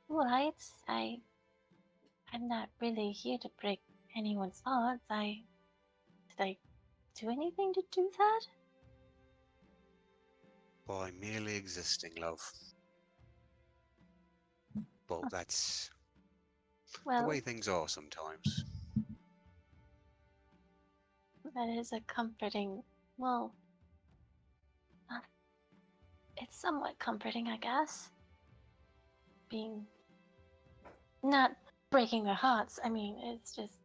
Right. I'm not really here to break anyone's hearts. Did I do anything to do that? By merely existing, love. Well, that's the Well, way things are sometimes. that is a comforting. Well, it's somewhat comforting, I guess. Being not breaking their hearts. I mean, it's just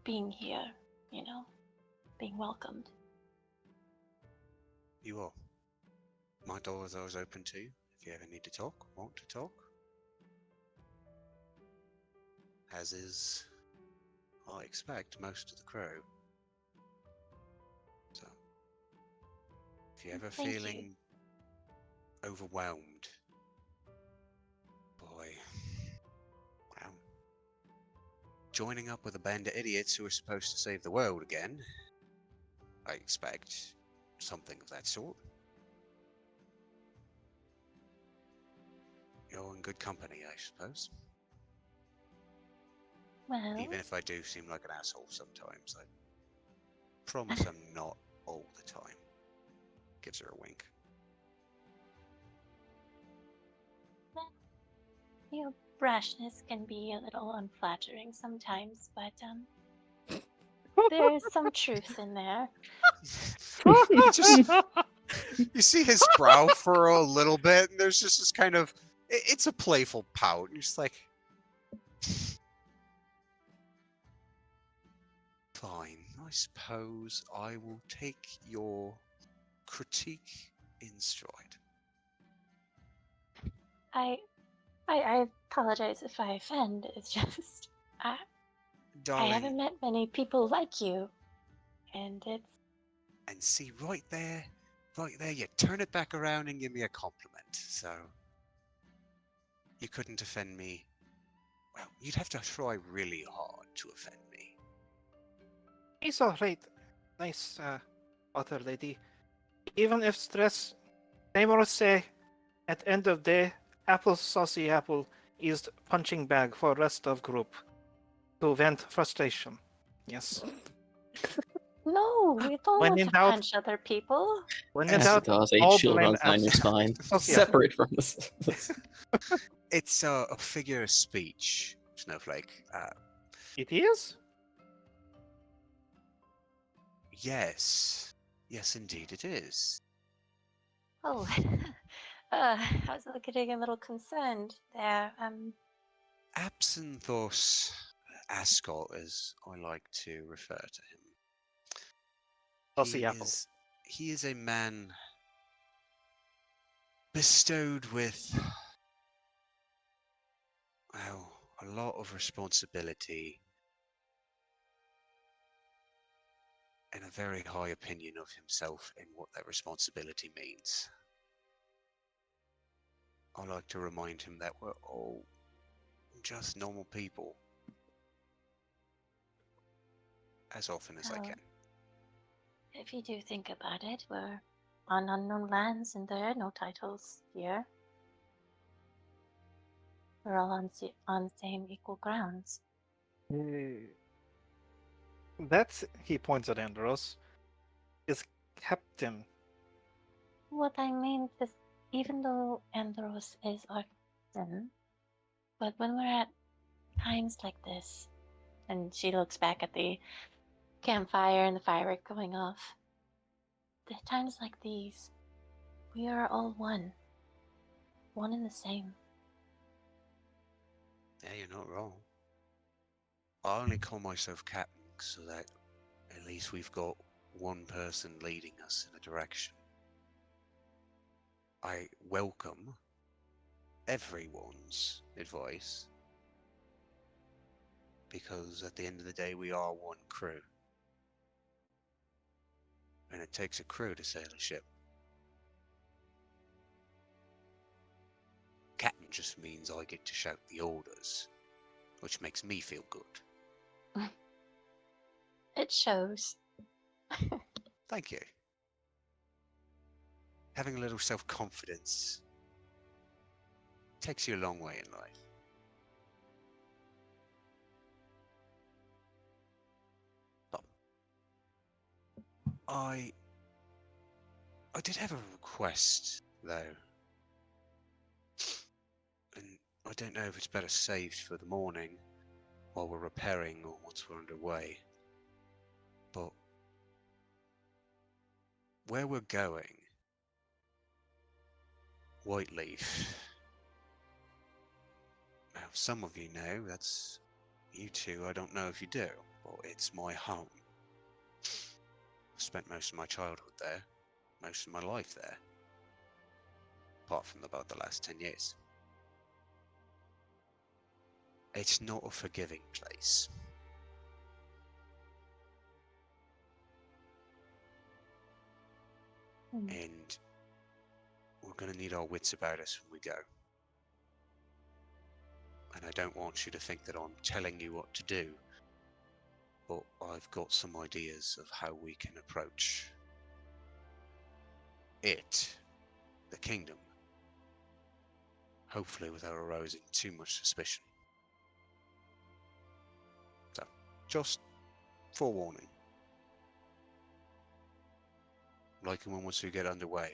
being here, you know, being welcomed. You are. My door is always open to you if you ever need to talk, want to talk. As is, I expect, most of the crew. So, if you're ever Thank you. feeling overwhelmed by, well, joining up with a band of idiots who are supposed to save the world again, I expect something of that sort. You're in good company, I suppose. Well, Even if I do seem like an asshole sometimes, I promise I'm not all the time. Gives her a wink. your brashness can be a little unflattering sometimes, but there's some truth in there. You see his brow furrow a little bit, and there's just this kind of, it's a playful pout. You're just like, fine, I suppose I will take your critique in stride. I apologize if I offend. It's just I Darling, haven't met many people like you, and it's and see right there, you turn it back around and give me a compliment. So, you couldn't offend me. Well, you'd have to try really hard to offend me. It's alright. Nice, other lady. Even if stress, I must say, at end of day, apple saucy apple is punching bag for rest of group to vent frustration. Yes. no, we don't When want in to doubt- punch other people. When in Yes, doubt, Acid a all shield blame runs down your acid. spine, Saucy separate from this. It's a figure of speech, Snowflake. It is? Yes. Yes, indeed it is. Oh, I was getting a little concerned there. Absynthos Ascot, as I like to refer to him. Saucy apple. He is a man bestowed with, well, a lot of responsibility and a very high opinion of himself and what that responsibility means. I like to remind him that we're all just normal people as often as I Well, can. if you do think about it, we're on unknown lands and there are no titles here. We're all on the same equal grounds. That's, he points at Andros, is captain. What I mean is, even though Andros is our captain, but when we're at times like this, and she looks back at the campfire and the firework going off, the times like these, we are all one and the same. Yeah, you're not wrong. I only call myself captain so that at least we've got one person leading us in a direction. I welcome everyone's advice because at the end of the day we are one crew. And it takes a crew to sail a ship. Captain just means I get to shout the orders, which makes me feel good. It shows. Thank you. Having a little self-confidence takes you a long way in life. But I did have a request, though. And I don't know if it's better saved for the morning while we're repairing or once we're underway. But where we're going, Whiteleaf. Now, some of you know, that's you two, I don't know if you do, but it's my home. I spent most of my childhood there, most of my life there, apart from about the last 10 years. It's not a forgiving place. And we're going to need our wits about us when we go. And I don't want you to think that I'm telling you what to do, but I've got some ideas of how we can approach it, the kingdom, hopefully without arousing too much suspicion. So, just forewarning. Like when once we get underway,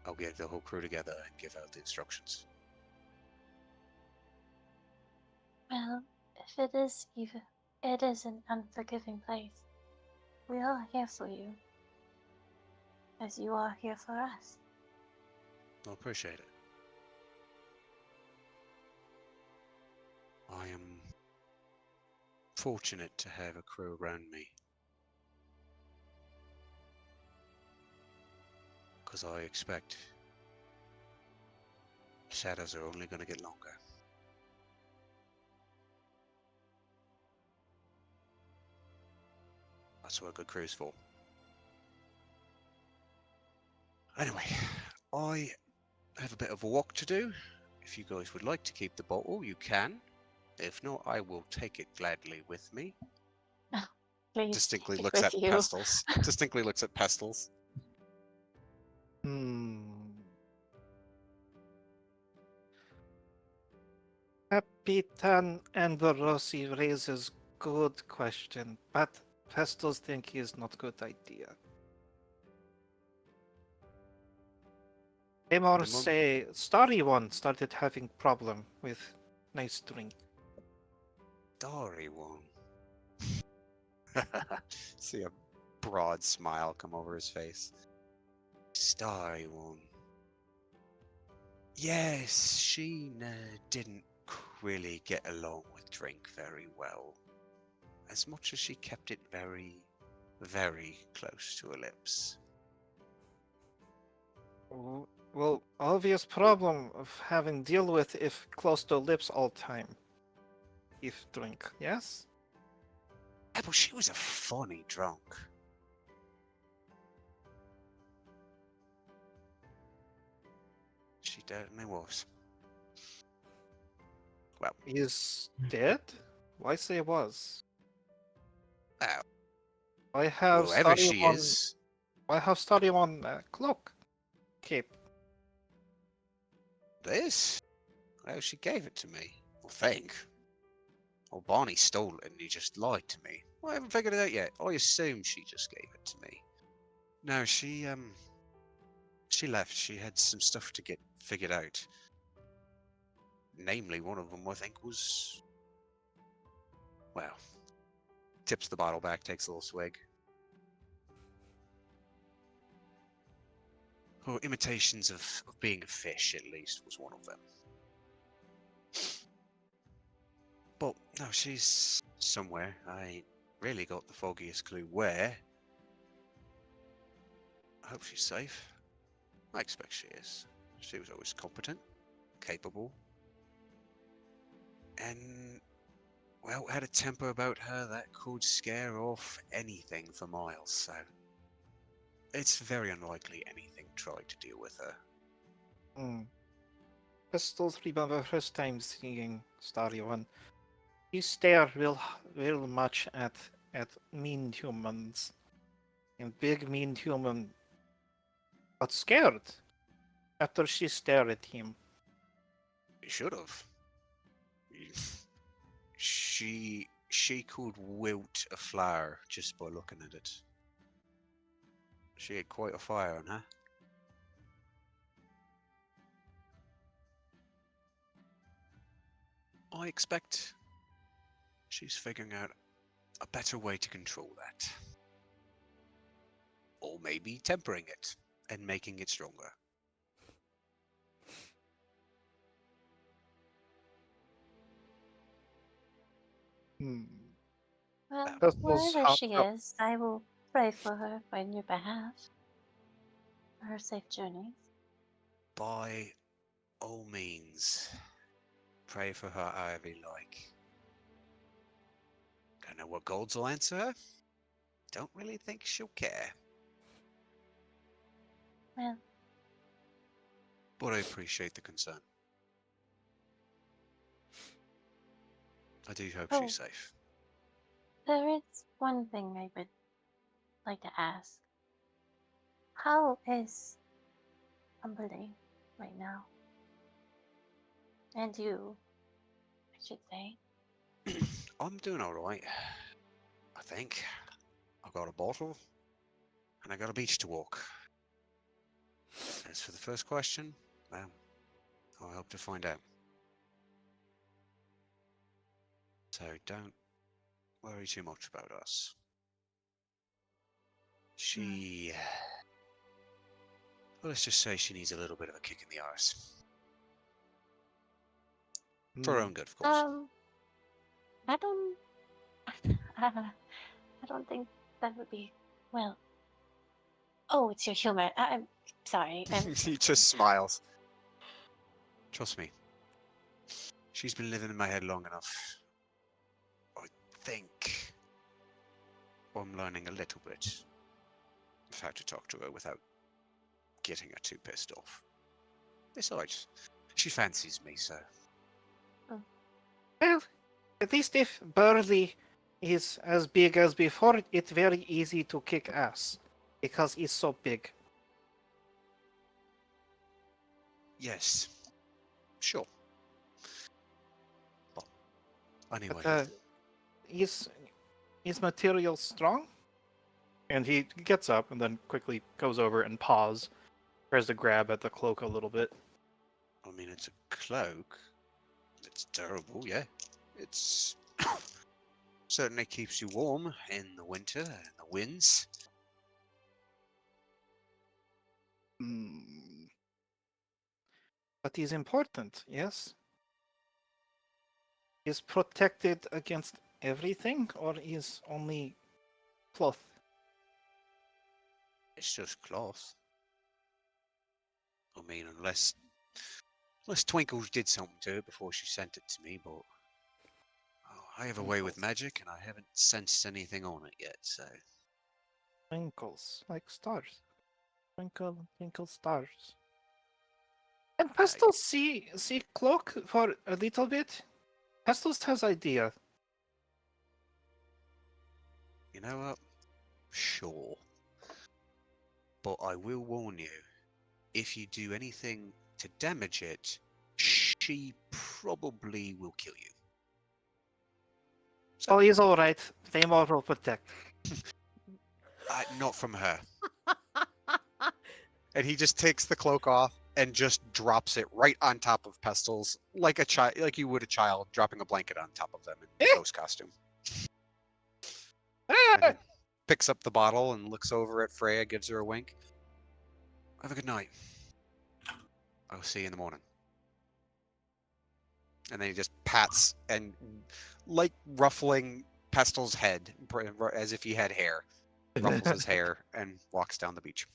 I'll get the whole crew together and give out the instructions. Well, if it is an unforgiving place. We are here for you, as you are here for us. I appreciate it. I am fortunate to have a crew around me. Because I expect shadows are only going to get longer. That's what a good crew's for. Anyway, I have a bit of a walk to do. If you guys would like to keep the bottle, you can. If not, I will take it gladly with me. Please Distinctly take it looks with at you. Pestles. Distinctly looks at Pestles. Capitan Andorosi raises good question, but Pestles think he is not good idea. Amor The say Starry One started having problem with nice drink. Starry one. See a broad smile come over his face. Starry one. Yes, she didn't really get along with drink very well. As much as she kept it very, very close to her lips. Well, obvious problem of having deal with if close to lips all time. If drink, yes? Yeah, but she was a funny drunk. She definitely was. Well, Is dead? Why say was? well, I have whoever Starry she One. is, I have Starry One cloak, cape. this? Well, she gave it to me. I think. Or Barney stole it and he just lied to me. Well, I haven't figured it out yet. I assume she just gave it to me. No, she left. She had some stuff to get figured out. Namely, one of them I think was, well, tips the bottle back, takes a little swig. Or imitations of being a fish, at least, was one of them. But no, she's somewhere. I ain't really got the foggiest clue where. I hope she's safe. I expect she is. She was always competent, capable. And well, had a temper about her that could scare off anything for miles, so it's very unlikely anything tried to deal with her. Hmm. Pistols remember first time seeing Starry One. He stared real much at mean humans. And big mean human got scared after she stared at him. It should have. She could wilt a flower just by looking at it. She had quite a fire on her. I expect she's figuring out a better way to control that. Or maybe tempering it and making it stronger. Hmm. Well, Pistols wherever hopped she up. is, I will pray for her on your behalf. For her safe journeys. By all means, pray for her however you like. Don't know what gods will answer her. Don't really think she'll care. Well, But I appreciate the concern. I do hope oh, she's safe. there is one thing I would like to ask. How is Umberly right now? And you, I should say. I'm doing alright. I think. I got a bottle and I got a beach to walk. As for the first question, well, I hope to find out. So don't worry too much about us. She. Well, let's just say she needs a little bit of a kick in the arse. For her own good, of course. I don't. I don't think that would be well. Oh, it's your humor. I'm sorry. He just smiles. Trust me. She's been living in my head long enough. I think I'm learning a little bit of how to talk to her without getting her too pissed off. Besides, she fancies me, so. Well, at least if Burley is as big as before, it's very easy to kick ass. Because he's so big. Yes. Sure. Well, anyway. But is material strong? And he gets up and then quickly goes over and paws. Tries to grab at the cloak a little bit. I mean, it's a cloak. It's durable, yeah. It's certainly keeps you warm in the winter and the winds. Hmm. But he's important, yes? Is protected against everything, or is only cloth? It's just cloth. I mean, unless Twinkles did something to it before she sent it to me, but I have a way with Twinkles. magic, and I haven't sensed anything on it yet. So Twinkles, like stars. Twinkle, twinkle stars. And Pestos see cloak for a little bit? Pestos has idea. you know what? Sure, but I will warn you: if you do anything to damage it, she probably will kill you. So, Oh, he's alright. Claymore will protect. not from her. And he just takes the cloak off and just drops it right on top of Pestles, like a child, like you would a child dropping a blanket on top of them in ghost costume. And then picks up the bottle and looks over at Freya, gives her a wink. Have a good night. I'll see you in the morning. And then he just pats and, like ruffling Pestil's head, as if he had hair, ruffles his hair and walks down the beach.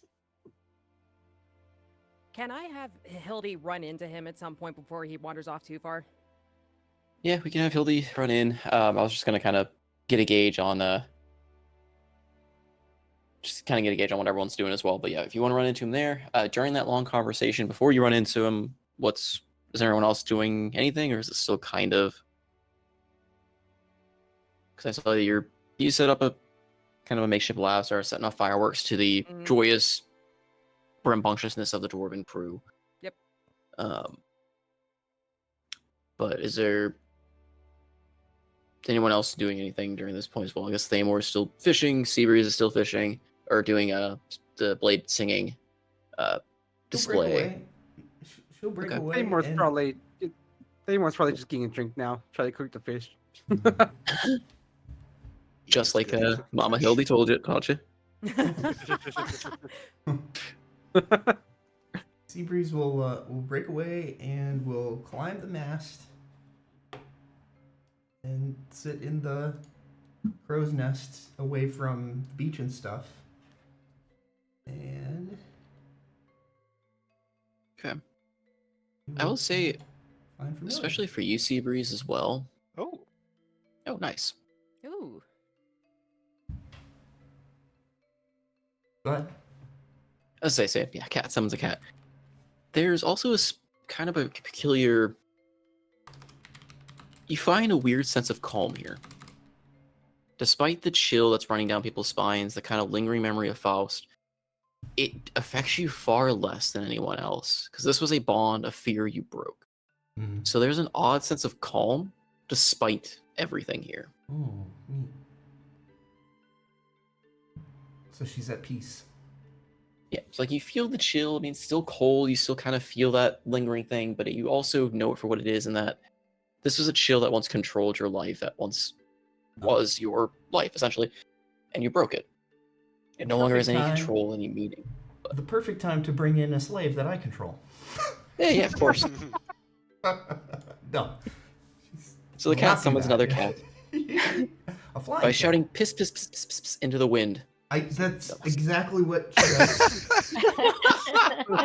Can I have Hildy run into him at some point before he wanders off too far? Yeah, we can have Hildy run in. I was just gonna kind of get a gauge on what everyone's doing as well. But yeah, if you want to run into him there during that long conversation before you run into him, is everyone else doing anything, or is it still kind of? Because I saw that you set up a kind of a makeshift lab, started setting off fireworks to the joyous rambunctiousness of the dwarven crew. Yep. But is anyone else doing anything during this point as well? I guess Thamor is still fishing, Seabreeze is still fishing, or doing the blade singing display. She'll break Okay. away. Thaymor's and... probably just getting a drink now. Try to cook the fish. Just He's like good at cooking Mama fish. Hildy told you. Seabreeze will break away and will climb the mast and sit in the crow's nest away from the beach and stuff. And Okay. I will say, find familiar. especially for you, Seabreeze, as well. Oh. Oh, nice. Ooh. Go ahead. As I say, yeah, cat summons a cat. There's also kind of a peculiar. You find a weird sense of calm here. Despite the chill that's running down people's spines, the kind of lingering memory of Faust, it affects you far less than anyone else, because this was a bond of fear you broke. Mm. So there's an odd sense of calm despite everything here. Oh, neat. So she's at peace. Yeah, it's like you feel the chill. I mean, it's still cold. You still kind of feel that lingering thing, but you also know it for what it is, and that this was a chill that once controlled your life, that once was your life, essentially, and you broke it. It no longer has any control, any meaning. But... The perfect time to bring in a slave that I control. Yeah, of course. No. So the cat summons another cat. A flying by cat. shouting piss, piss, piss, piss, piss, piss into the wind. That's exactly what she does.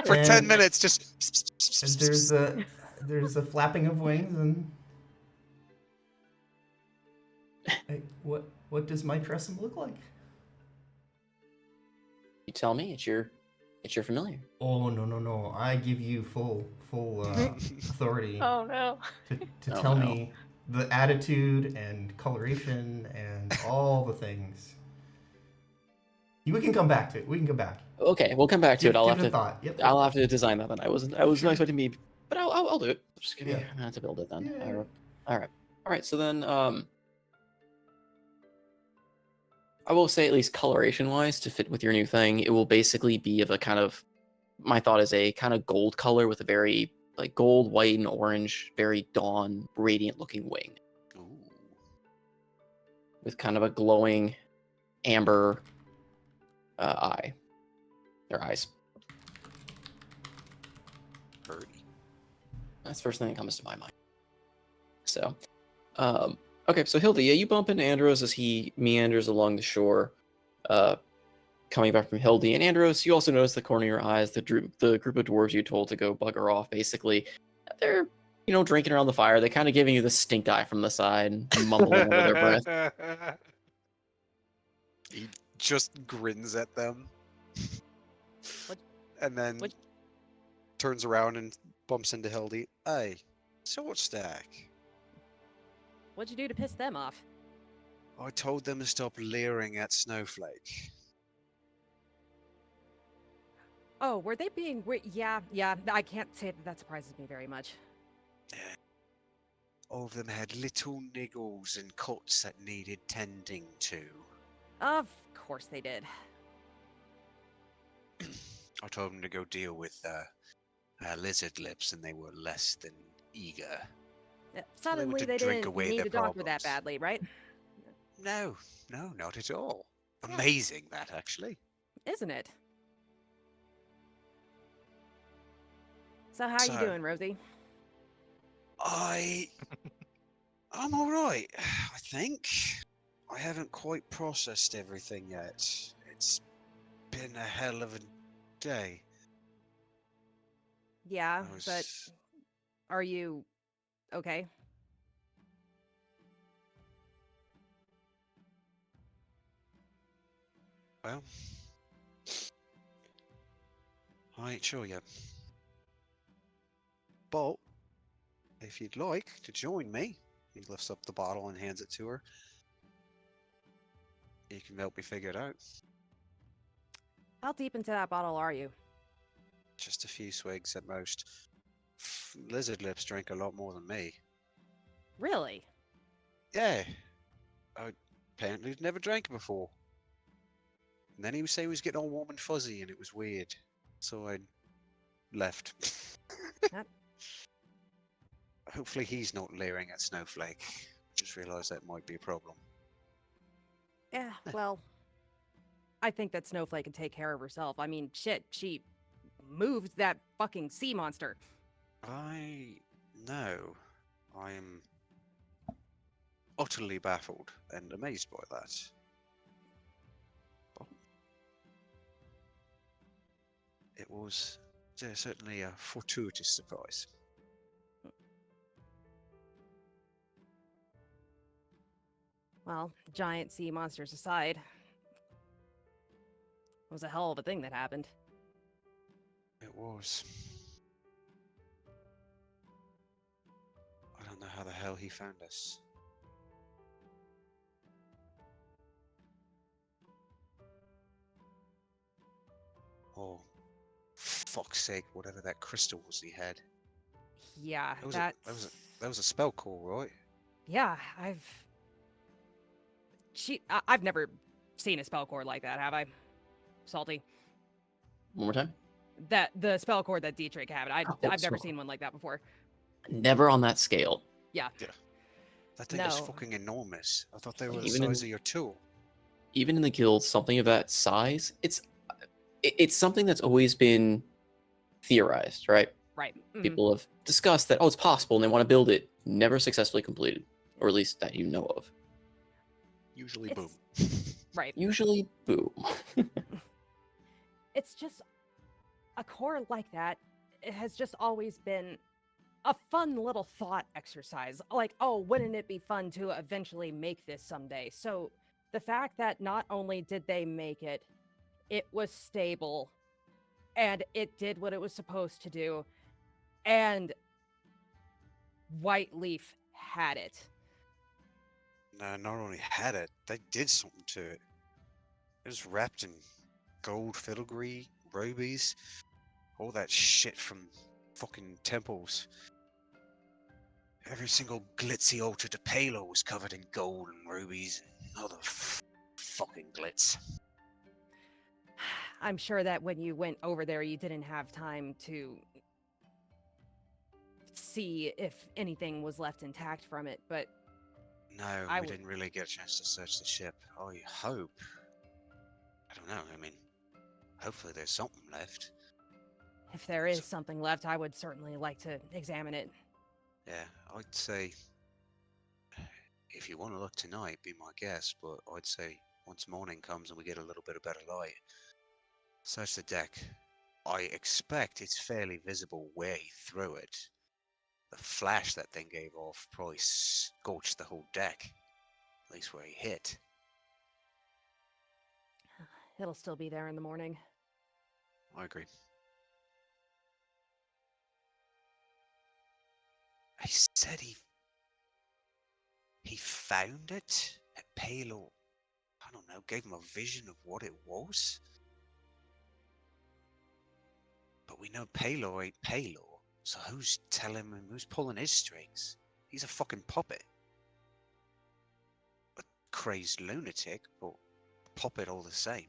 For 10 minutes, just. And there's a flapping of wings and. Hey, what does my trestle look like? You tell me. It's your familiar. Oh no! I give you full authority. Oh no. To tell me the attitude and coloration and all the things. We can come back to it. We can go back. Okay, we'll come back to it. I'll Give have it a to. thought. Yep. I'll have to design that then. I was not expecting me, but I'll do it. Just give me Yeah. a minute to build it then. Yeah. All right. So then, I will say, at least coloration wise, to fit with your new thing, it will basically be of a kind of. My thought is a kind of gold color with a very like gold, white, and orange, very dawn, radiant looking wing. Ooh. With kind of a glowing amber eye. Their eyes. Birdie. That's the first thing that comes to my mind. So, okay, so Hilda, yeah, you bump into Andros as he meanders along the shore, coming back from Hildy. And Andros, you also notice the corner of your eyes, the group of dwarves you told to go bugger off, basically. They're, drinking around the fire. They're kind of giving you the stink eye from the side, mumbling under their breath. He just grins at them. And then turns around and bumps into Hildy. Hey, sword stack. What'd you do to piss them off? I told them to stop leering at Snowflake. Oh, were they being Yeah, I can't say that surprises me very much. All of them had little niggles and cuts that needed tending to. Of course they did. I told them to go deal with lizard lips, and they were less than eager. Suddenly to they drink didn't away need their a doctor that problems. badly, right? No, not at all. Amazing, that, actually. Isn't it? So how you doing, Rosie? I'm all right, I think. I haven't quite processed everything yet. It's been a hell of a day. Yeah, I was- but are you okay? Well, I ain't sure yet. But if you'd like to join me, he lifts up the bottle and hands it to her. You can help me figure it out. How deep into that bottle are you? Just a few swigs at most. Lizard Lips drank a lot more than me. Really? Yeah. I apparently had never drank it before. And then he would say he was getting all warm and fuzzy and it was weird. So I left. That- Hopefully he's not leering at Snowflake. Just realised that might be a problem. Yeah, well, I think that Snowflake can take care of herself. I mean, shit, she moved that fucking sea monster. I know. I am utterly baffled and amazed by that. But it was certainly a fortuitous surprise. Well, giant sea monsters aside, it was a hell of a thing that happened. It was. I don't know how the hell he found us. Oh, fuck's sake! Whatever that crystal was he had. Yeah, That was that's... that was a spell call, right? Yeah, I've never seen a spell cord like that, have I? Salty. One more time. That the spell cord that Dietrich had, I've Oh, never spell seen one like that before. Never on that scale. Yeah. Yeah. That thing is No. fucking enormous. I thought they were the Even size in- of your tool. Even in the guild, something of that size, it's something that's always been theorized, right? Right. Mhm. People have discussed that, oh, it's possible, and they want to build it. Never successfully completed, or at least that you know of. Usually It's- boom. Right. Usually, boom. It's just a core like that. It has just always been a fun little thought exercise. Like, oh, wouldn't it be fun to eventually make this someday? So the fact that not only did they make it, it was stable and it did what it was supposed to do, and White Leaf had it. No, not only had it, they did something to it. It was wrapped in gold filigree, rubies, all that shit from fucking temples. Every single glitzy altar to Palo was covered in gold and rubies and other fucking glitz. I'm sure that when you went over there, you didn't have time to see if anything was left intact from it, but No, I we would- didn't really get a chance to search the ship. I hope. I don't know, I mean, hopefully there's something left. if there is something left, I would certainly like to examine it. Yeah, I'd say if you want to look tonight, be my guest, but I'd say once morning comes and we get a little bit of better light, search the deck. I expect it's fairly visible where he threw it. The flash that thing gave off probably scorched the whole deck, at least where he hit. It'll still be there in the morning. I agree. He said he found it at Palo. I don't know, gave him a vision of what it was. But we know Palo ain't Palo, so who's telling him, who's pulling his strings? He's a fucking puppet. A crazed lunatic, but a puppet all the same.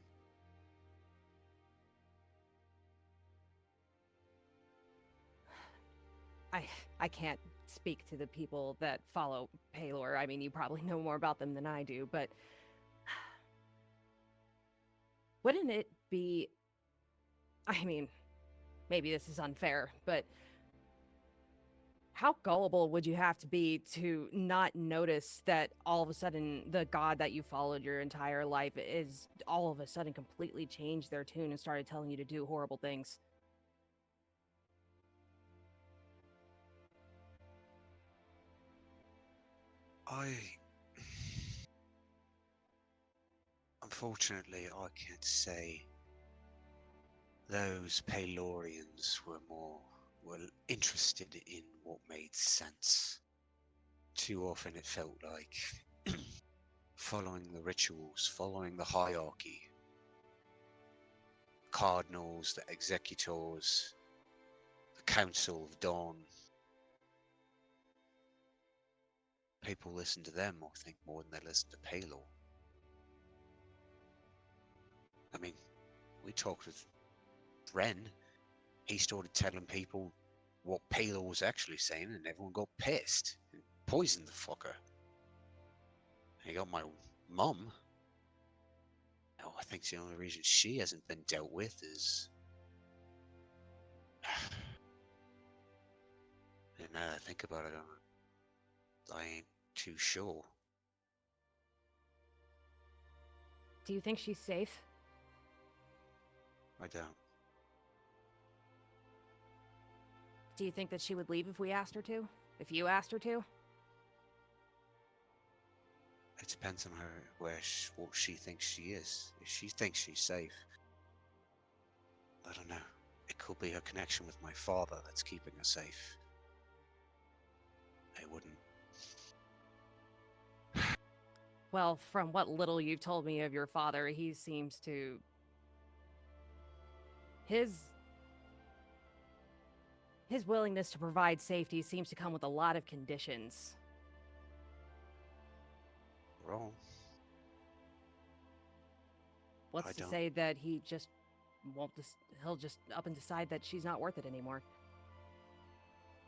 I can't speak to the people that follow Palor. I mean, you probably know more about them than I do, but wouldn't it be... I mean, maybe this is unfair, but how gullible would you have to be to not notice that all of a sudden the god that you followed your entire life is all of a sudden completely changed their tune and started telling you to do horrible things? I'm Unfortunately, I can't say. Those Palorians were interested in what made sense. Too often it felt like following the rituals, following the hierarchy. Cardinals, the executors, the Council of Dawn. People listen to them, I think, more than they listen to Palor. I mean, we talked with Ren. He started telling people what Palor was actually saying, and everyone got pissed and poisoned the fucker. He got my mum. Oh, I think the only reason she hasn't been dealt with is. And now that I think about it, I ain't too sure. Do you think she's safe? I don't. Do you think that she would leave if we asked her to? If you asked her to? It depends on her, what she thinks she is. If she thinks she's safe, I don't know. It could be her connection with my father that's keeping her safe. I wouldn't. Well, from what little you've told me of your father, he seems to... His willingness to provide safety seems to come with a lot of conditions. Wrong. What's I to don't. say that he just won't he'll just up and decide that she's not worth it anymore?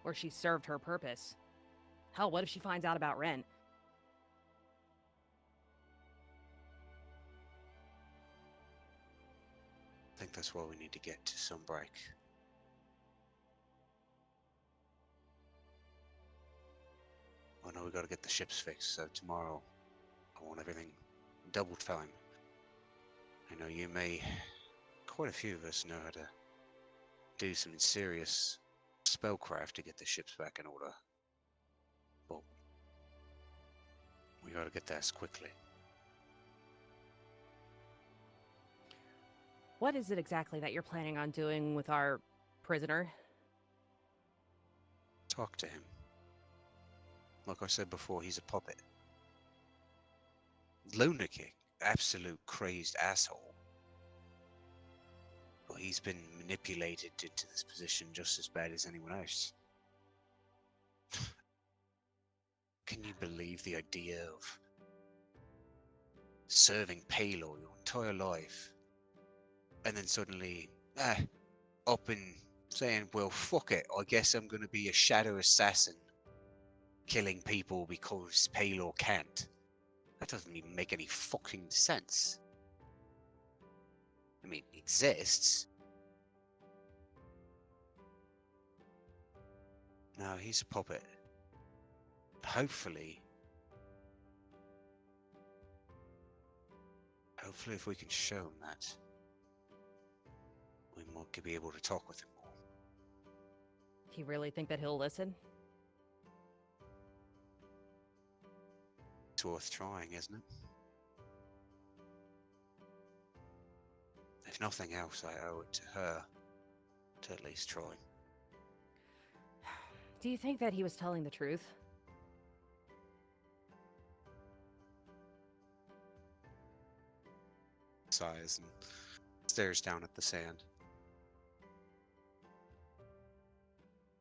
Or she served her purpose? Hell, what if she finds out about Ren? I think that's why we need to get to some break. I know we gotta get the ships fixed, so tomorrow I want everything double time. I know you may, quite a few of us know how to do some serious spellcraft to get the ships back in order. But we gotta get this quickly. What is it exactly that you're planning on doing with our prisoner? Talk to him. Like I said before, he's a puppet. Lunatic, absolute crazed asshole. But he's been manipulated into this position just as bad as anyone else. Can you believe the idea of serving Palor your entire life and then suddenly up and saying, well, fuck it, I guess I'm gonna be a shadow assassin killing people because Palor can't? That doesn't even make any fucking sense. I mean, it exists. No, he's a puppet. Hopefully, if we can show him that, we might be able to talk with him more. Do you really think that he'll listen? It's worth trying, isn't it? If nothing else, I owe it to her to at least try. Do you think that he was telling the truth? Sighs and stares down at the sand.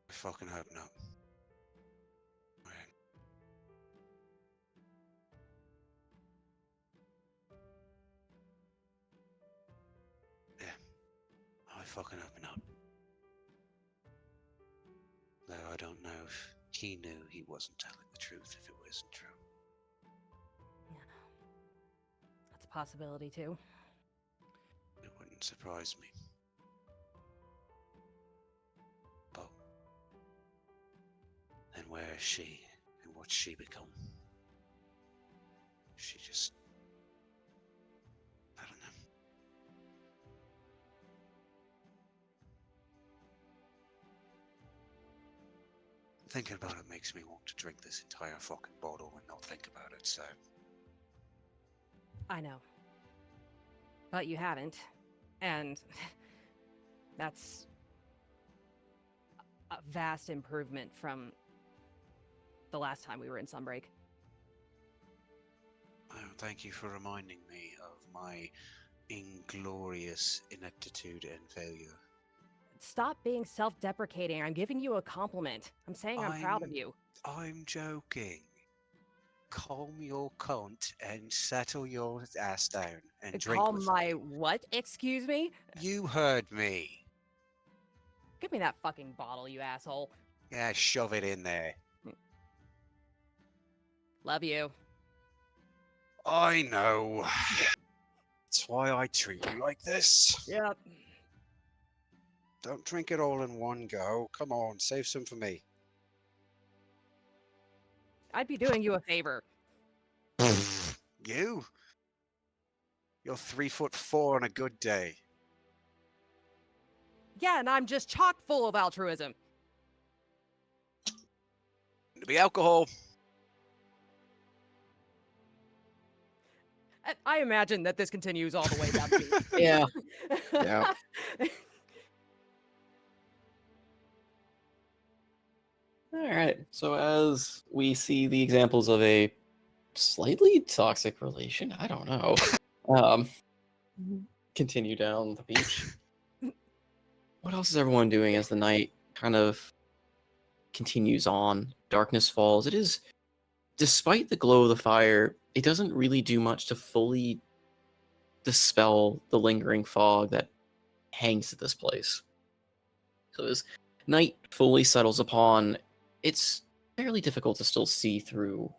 I fucking hope not. Yeah, I fucking hope not. Though I don't know if he knew he wasn't telling the truth if it wasn't true. Yeah. That's a possibility, too. It wouldn't surprise me. But then where is she and what's she become? She just... I don't know. Thinking about it makes me want to drink this entire fucking bottle and not think about it, so... I know. But you haven't. And that's a vast improvement from the last time we were in Sunbreak. Oh, thank you for reminding me of my inglorious ineptitude and failure. Stop being self-deprecating. I'm giving you a compliment. I'm saying I'm proud of you. I'm joking. Calm your cunt and settle your ass down and drink Call with my me. what? Excuse me? You heard me. Give me that fucking bottle, you asshole. Yeah, shove it in there. Love you. I know. That's why I treat you like this. Yep. Don't drink it all in one go. Come on, save some for me. I'd be doing you a favor. You? You're 3'4" on a good day. Yeah, and I'm just chock full of altruism. It'll be alcohol. I imagine that this continues all the way down the beach. Yeah. Yeah. All right. So as we see the examples of a slightly toxic relation, I don't know, continue down the beach. What else is everyone doing as the night kind of continues on? Darkness falls. It is, despite the glow of the fire, it doesn't really do much to fully dispel the lingering fog that hangs at this place. So as night fully settles upon, it's fairly difficult to still see through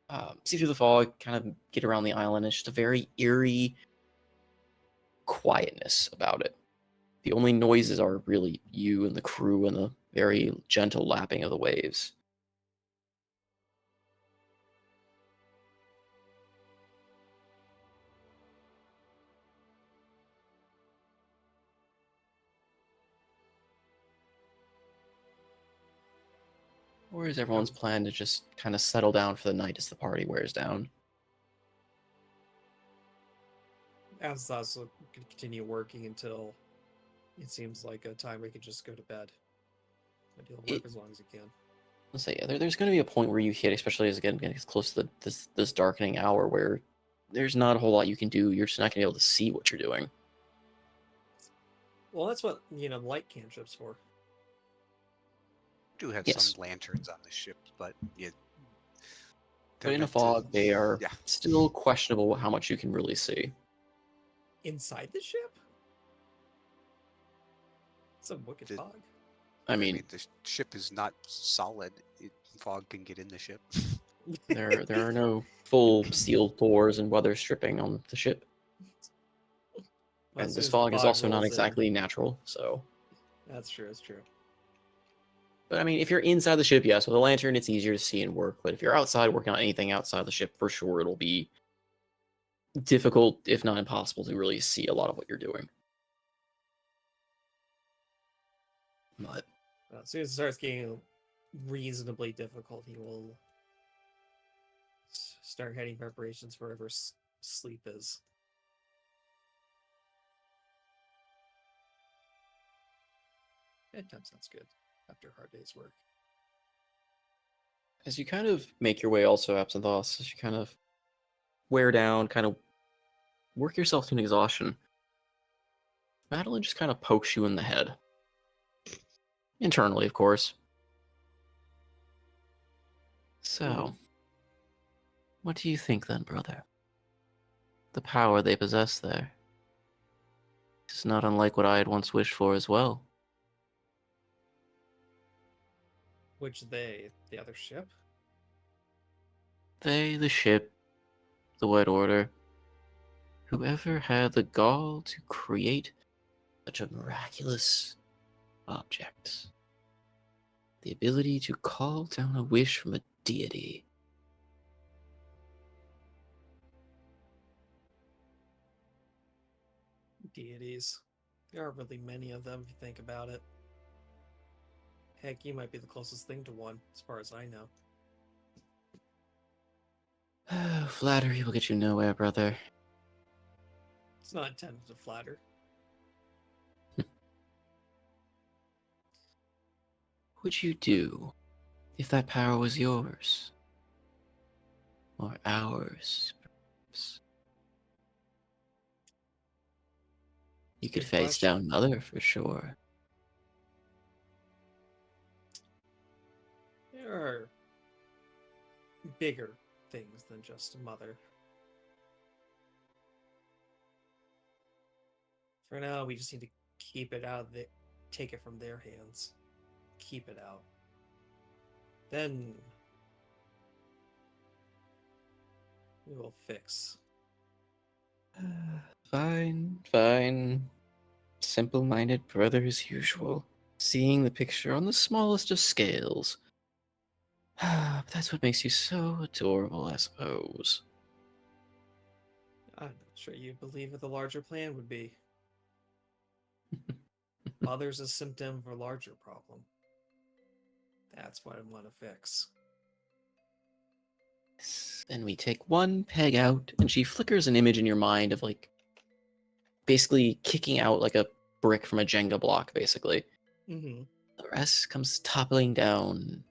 the fog, kind of get around the island. It's just a very eerie quietness about it. The only noises are really you and the crew and the very gentle lapping of the waves. Or is everyone's plan to just kind of settle down for the night as the party wears down? As also can continue working until it seems like a time we could just go to bed. And he'll work as long as he can. Let's say, yeah, there's going to be a point where you hit, especially as again gets close to this darkening hour, where there's not a whole lot you can do. You're just not going to be able to see what you're doing. Well, that's what light cantrips for. Do have Yes. some lanterns on the ship, but yeah. But in a fog, they are still questionable how much you can really see. Inside the ship? It's a wicked fog. I mean, the ship is not solid. Fog can get in the ship. there are no full steel doors and weather stripping on the ship. Well, And as this soon as fog the is also not rolls in. exactly natural, so. That's true, that's true. But I mean, if you're inside the ship, yes, with a lantern, it's easier to see and work. But if you're outside working on anything outside the ship, for sure, it'll be difficult, if not impossible, to really see a lot of what you're doing. But As soon as it starts getting reasonably difficult, he will start heading preparations for wherever sleep is. Bedtime sounds good after a hard day's work. as you kind of make your way also, Absinthoss, as you kind of wear down, kind of work yourself to an exhaustion, Madeline just kind of pokes you in the head. Internally, of course. So, what do you think then, brother? The power they possess there is not unlike what I had once wished for as well. Which they? The other ship? They, the ship, the White Order, whoever had the gall to create such a miraculous object. The ability to call down a wish from a deity. Deities. There aren't really many of them if you think about it. Heck, you might be the closest thing to one, as far as I know. Flattery will get you nowhere, brother. It's not intended to flatter. What would you do if that power was yours? Or ours, perhaps? You could Good face question. down Mother for sure. There are bigger things than just a mother. For now, we just need to keep it out of the, take it from their hands. Keep it out. Then we will fix. Fine, fine. Simple-minded brother as usual, seeing the picture on the smallest of scales. But that's what makes you so adorable, I suppose. I'm not sure you believe what the larger plan would be. Mother's a symptom of a larger problem. That's what I want to fix. Then we take one peg out, and she flickers an image in your mind of, like, basically kicking out like a brick from a Jenga block, basically. Mm-hmm. The rest comes toppling down,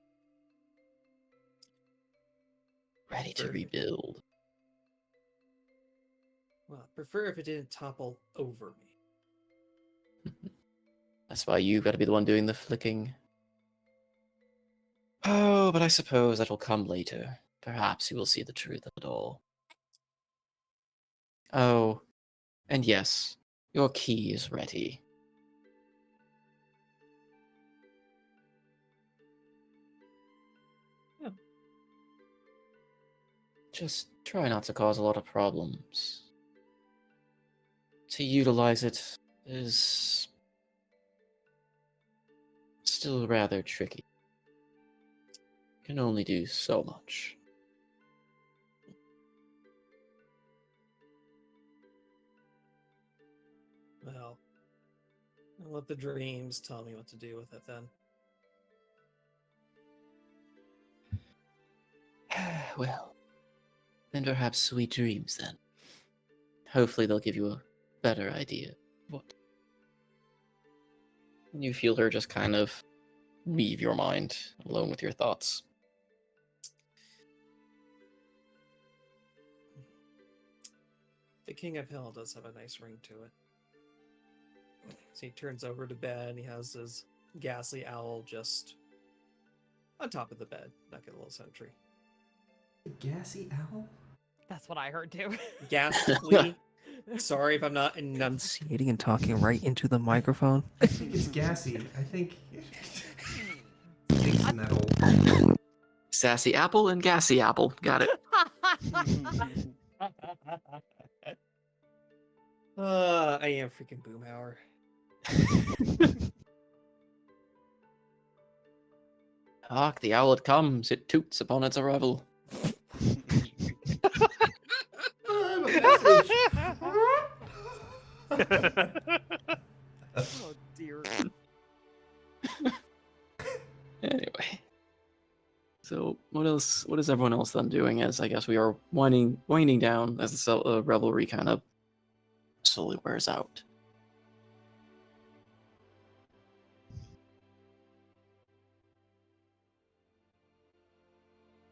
ready to rebuild. Well, I prefer if it didn't topple over me. That's why you've got to be the one doing the flicking. Oh, but I suppose that will come later. Perhaps you will see the truth of it all. Oh, and yes, your key is ready. Yeah. Just try not to cause a lot of problems. To utilize it is still rather tricky. Can only do so much. Well, I'll let the dreams tell me what to do with it then. Well, then perhaps sweet dreams then. Hopefully they'll give you a better idea of what. And you feel her just kind of leave your mind alone with your thoughts. The King of Hell does have a nice ring to it. So he turns over to bed and he has his ghastly owl just on top of the bed, like a little sentry. A gassy owl? That's what I heard too. Ghastly. Sorry if I'm not enunciating and talking right into the microphone. I think it's gassy. I think stinks in that hole. Sassy apple and gassy apple. Got it. I am freaking Boomhauer. Hark, the owlet comes, it toots upon its arrival. I have a message. Oh dear. Anyway. So, what else? What is everyone else then doing? As I guess we are winding down as the revelry kind of slowly wears out.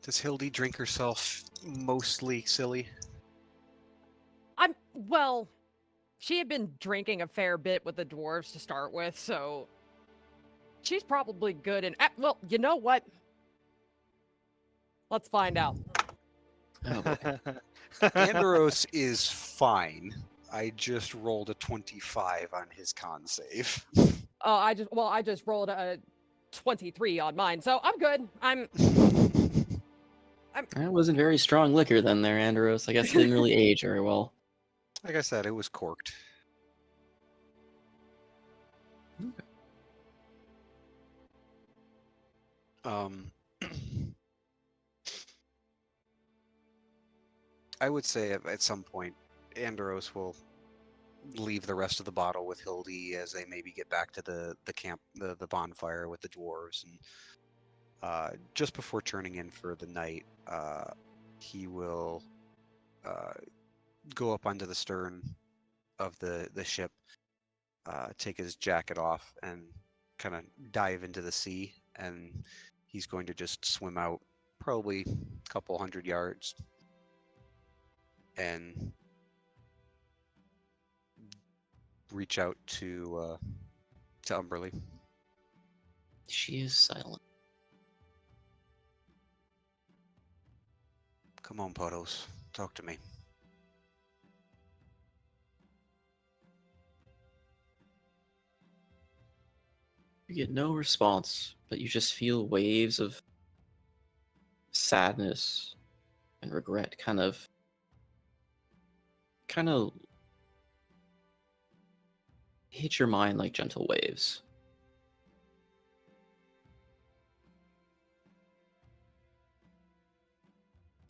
Does Hildy drink herself mostly silly? Well, she had been drinking a fair bit with the dwarves to start with, so she's probably good. And well, you know what? Let's find out. Oh boy. Andros is fine. I just rolled a 25 on his con save. Oh, I just rolled a 23 on mine, so I'm good. That wasn't very strong liquor then there, Andros. I guess it didn't really age very well. Like I said, it was corked. I would say at some point, Andros will leave the rest of the bottle with Hildy as they maybe get back to the camp, the bonfire with the dwarves, and just before turning in for the night, he will go up onto the stern of the ship, take his jacket off and kind of dive into the sea, and he's going to just swim out probably a couple 100 yards and reach out to Umberly. She is silent. Come on, Puddles, talk to me. You get no response, but you just feel waves of sadness and regret kind of hit your mind like gentle waves.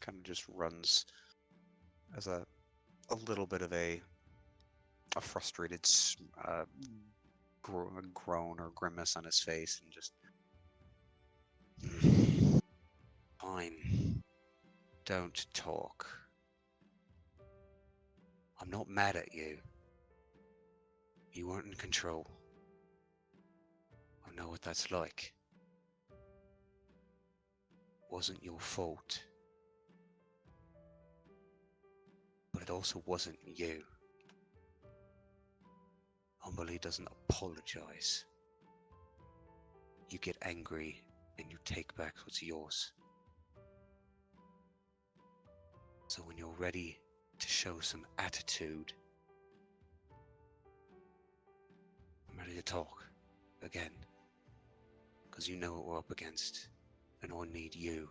Kind of just runs as a little bit of a frustrated groan or grimace on his face, and just fine, don't talk. I'm not mad at you. You weren't in control. I know what that's like. Wasn't your fault. But it also wasn't you. Umberly doesn't apologize. You get angry and you take back what's yours. So when you're ready to show some attitude, I'm ready to talk again. Because you know what we're up against, and I need you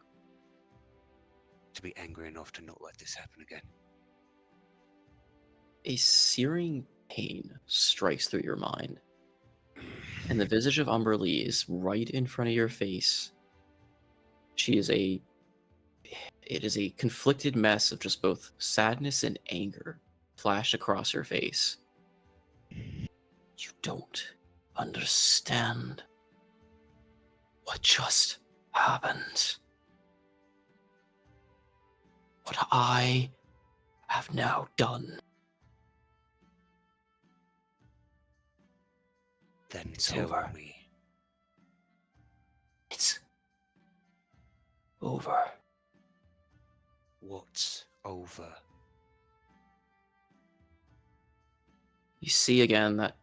to be angry enough to not let this happen again. A searing pain strikes through your mind, and the visage of Umberly is right in front of your face. It is a conflicted mess of just both sadness and anger flashed across her face. You don't understand what just happened. What I have now done. Then It's tell over. me. It's over. What's over? You see again that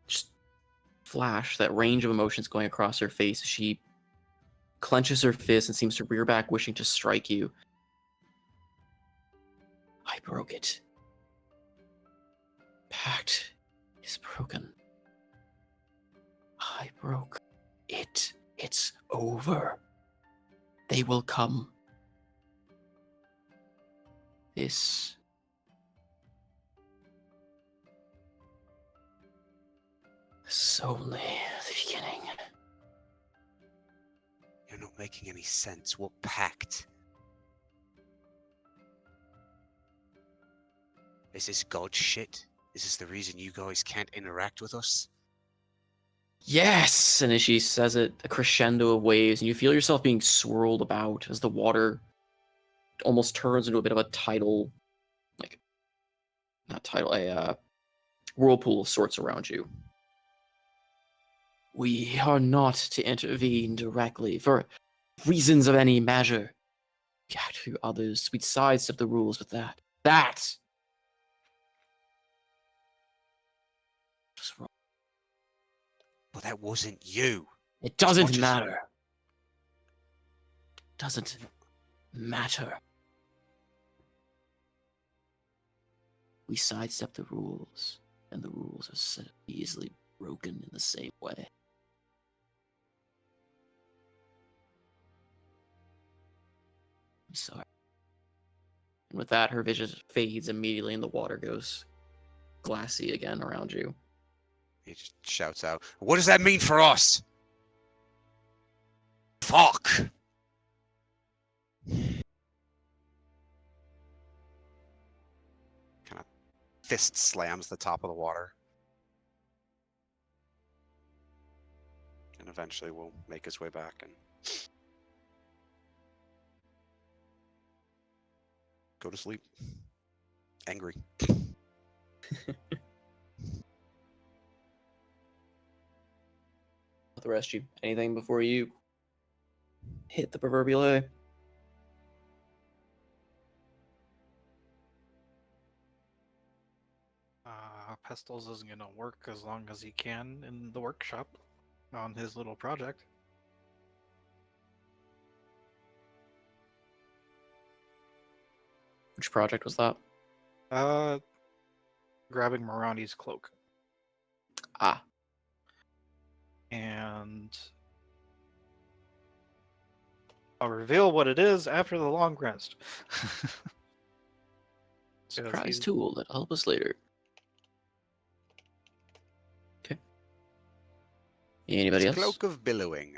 just flash, that range of emotions going across her face. She clenches her fist and seems to rear back, wishing to strike you. I broke it. Pact is broken. I broke it. It's over. They will come. This is only the beginning. You're not making any sense. What pact? Is this God shit? Is this the reason you guys can't interact with us? Yes! And as she says it, a crescendo of waves, and you feel yourself being swirled about as the water almost turns into a bit of a tidal, a whirlpool of sorts around you. We are not to intervene directly for reasons of any measure. We act through others. We'd sidestep the rules with that. That was wrong. But that wasn't you. It As doesn't much as- matter. Doesn't matter. We sidestep the rules, and the rules are so easily broken in the same way. I'm sorry. And with that, her vision fades immediately, and the water goes glassy again around you. He just shouts out, "What does that mean for us?" Fuck! Kind of fist slams the top of the water. And eventually will make his way back and go to sleep. Angry. The rest of you, anything before you hit the proverbial A? Pestles isn't gonna work as long as he can in the workshop on his little project. Which project was that? Grabbing Morani's cloak. Ah, And I'll reveal what it is after the long rest. surprise he's- tool that'll help us later. Okay. Anybody It's else? Cloak of Billowing.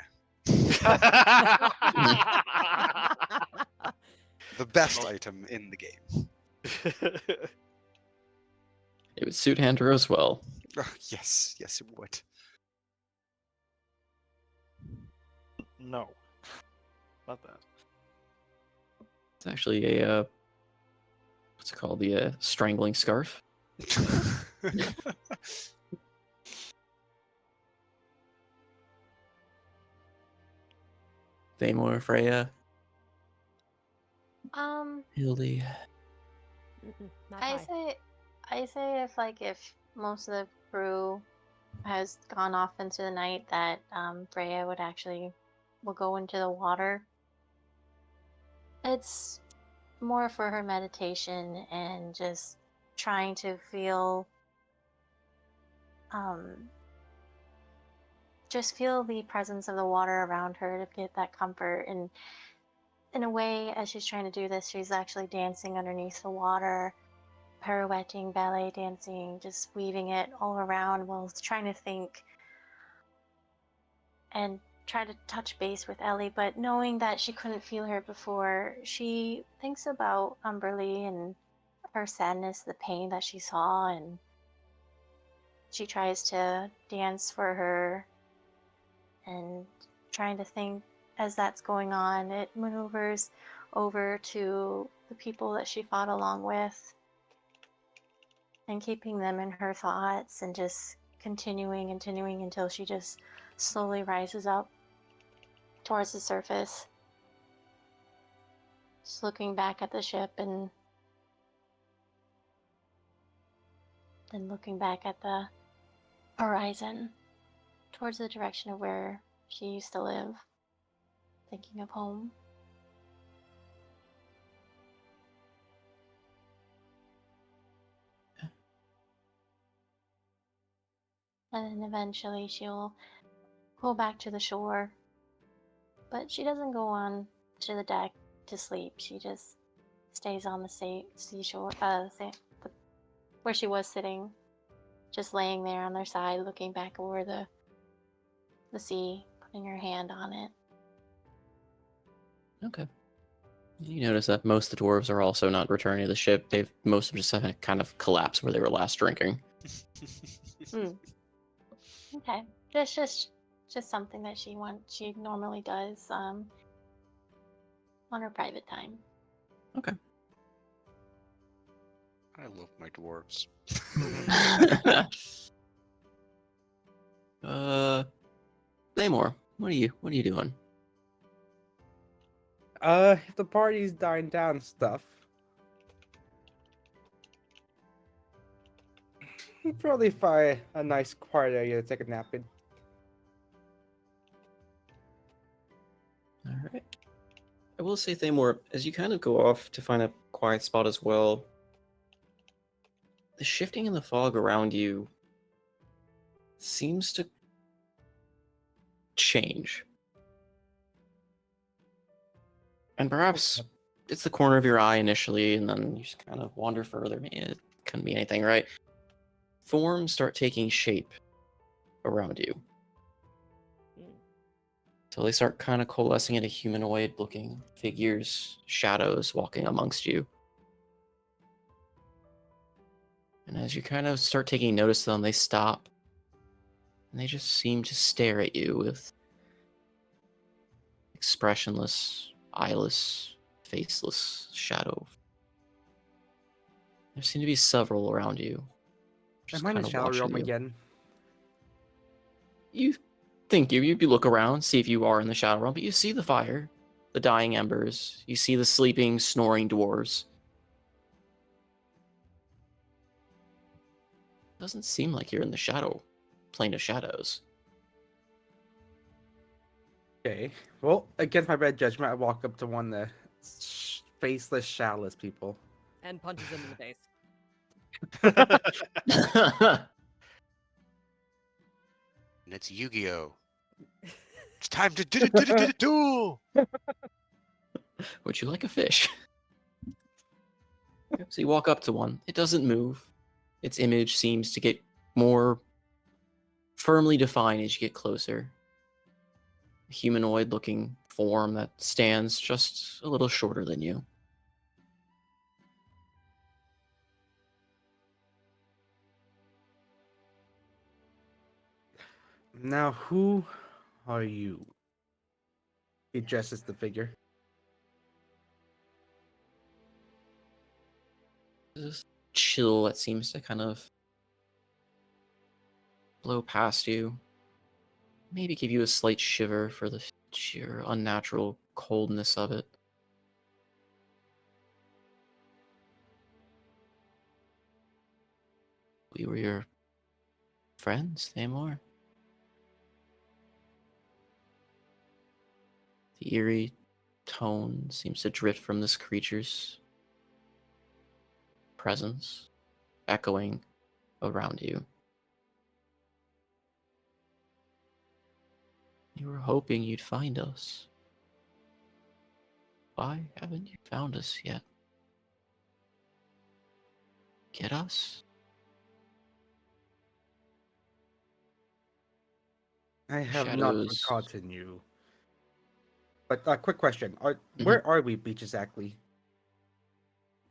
The best item in the game. It would suit Handro as well. Oh, yes, yes, it would. No, not that. It's actually a what's it called? The strangling scarf. Thamor, Freya, Hildy. Not I high. say if most of the crew has gone off into the night, that Freya will go into the water. It's more for her meditation and just trying to feel just feel the presence of the water around her to get that comfort. And in a way, as she's trying to do this, she's actually dancing underneath the water, pirouetting, ballet dancing, just weaving it all around while trying to think and try to touch base with Ellie. But knowing that she couldn't feel her before, she thinks about Umberly and her sadness, the pain that she saw, and she tries to dance for her. And trying to think as that's going on, it maneuvers over to the people that she fought along with and keeping them in her thoughts and just continuing until she just slowly rises up towards the surface, just looking back at the ship and then looking back at the horizon towards the direction of where she used to live, thinking of home. And then eventually she'll go back to the shore, but she doesn't go on to the deck to sleep. She just stays on the seashore, where she was sitting, just laying there on their side, looking back over the sea, putting her hand on it. Okay. You notice that most of the dwarves are also not returning to the ship. Most of them just kind of collapsed where they were last drinking. Okay, that's just something that she normally does on her private time. Okay. I love my dwarves. Thamor, what are you doing? If the party's dying down and stuff, probably find a nice quiet area to take a nap in. All right. I will say, Thamor, as you kind of go off to find a quiet spot as well, the shifting in the fog around you seems to change. And perhaps it's the corner of your eye initially, and then you just kind of wander further. It couldn't be anything, right? Forms start taking shape around you. So they start kind of coalescing into humanoid-looking figures, shadows walking amongst you. And as you kind of start taking notice of them, they stop. And they just seem to stare at you with expressionless, eyeless, faceless shadow. There seem to be several around you, Just Am I in the kind of shower watching realm you. again? You think you look around, see if you are in the shadow realm, but you see the fire, the dying embers. You see the sleeping, snoring dwarves. Doesn't seem like you're in the shadow plane of shadows. Okay. Well, against my bad judgment, I walk up to one of the faceless, shadowless people. And punches him in the face. And it's Yu-Gi-Oh! It's time to duel! Would you like a fish? So you walk up to one. It doesn't move. Its image seems to get more firmly defined as you get closer. A humanoid-looking form that stands just a little shorter than you. Now, who are you? He addresses the figure. This chill that seems to kind of blow past you. Maybe give you a slight shiver for the sheer unnatural coldness of it. We were your friends, Namor. The eerie tone seems to drift from this creature's presence, echoing around you. You were hoping you'd find us. Why haven't you found us yet? Get us? I have not Shadows. forgotten you. But quick question: Mhm. where are we beach exactly?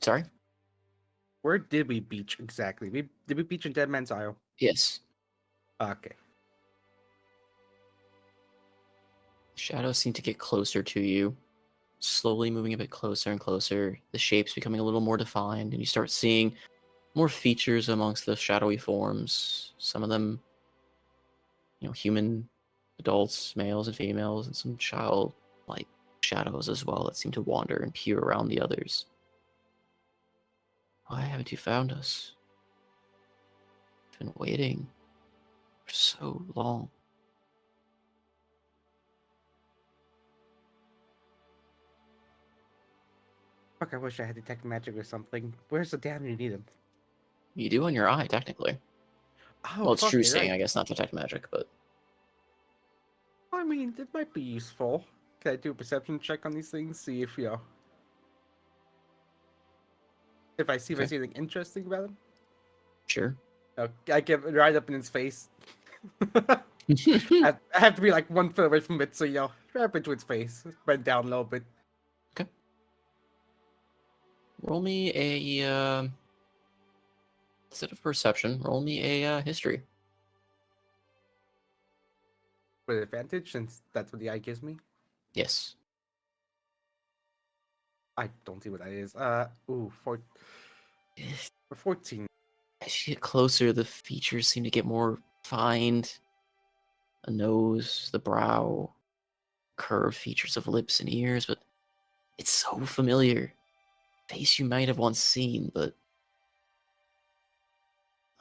Sorry? Where did we beach exactly? Did we beach in Deadman's Isle? Yes. Okay. Shadows seem to get closer to you, slowly moving a bit closer and closer. The shapes becoming a little more defined, and you start seeing more features amongst the shadowy forms. Some of them, human adults, males and females, and some child-like shadows as well that seem to wander and peer around the others. Why haven't you found us? I've been waiting for so long. Fuck! I wish I had detect magic or something. Where's the damn you need him? You do on your eye, technically. Oh, Well, it's fuck true it, seeing, right. I guess, not detect magic, but I mean, it might be useful. Can I do a perception check on these things? See if if I see Okay. anything interesting about them. sure. I give it right up in his face. I have to be like 1 foot away from it, so right up into its face, bend down a little bit. Roll me a instead of perception. Roll me a history. With advantage, since that's what the eye gives me. Yes. I don't see what that is. Ooh, 14. As you get closer, the features seem to get more refined. A nose, the brow, curved features of lips and ears, but it's so familiar. Face you might have once seen, but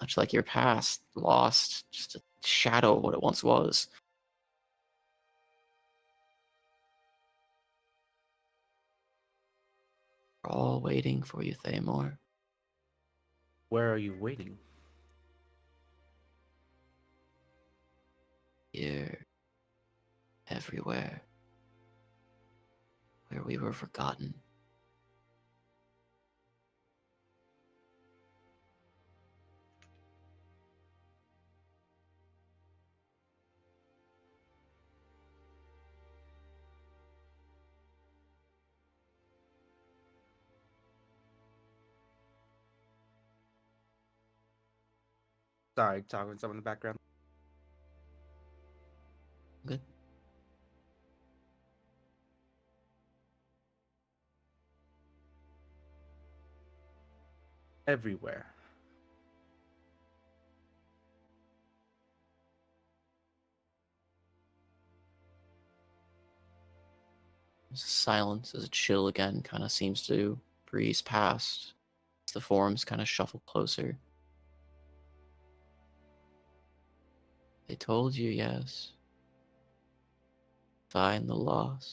much like your past, lost, just a shadow of what it once was. We're all waiting for you, Thamor. Where are you waiting? Here, everywhere, where we were forgotten. Sorry, talking with someone in the background. Good. Everywhere. There's a silence as a chill again kind of seems to breeze past as the forms kind of shuffle closer. They told you, yes. Find the lost.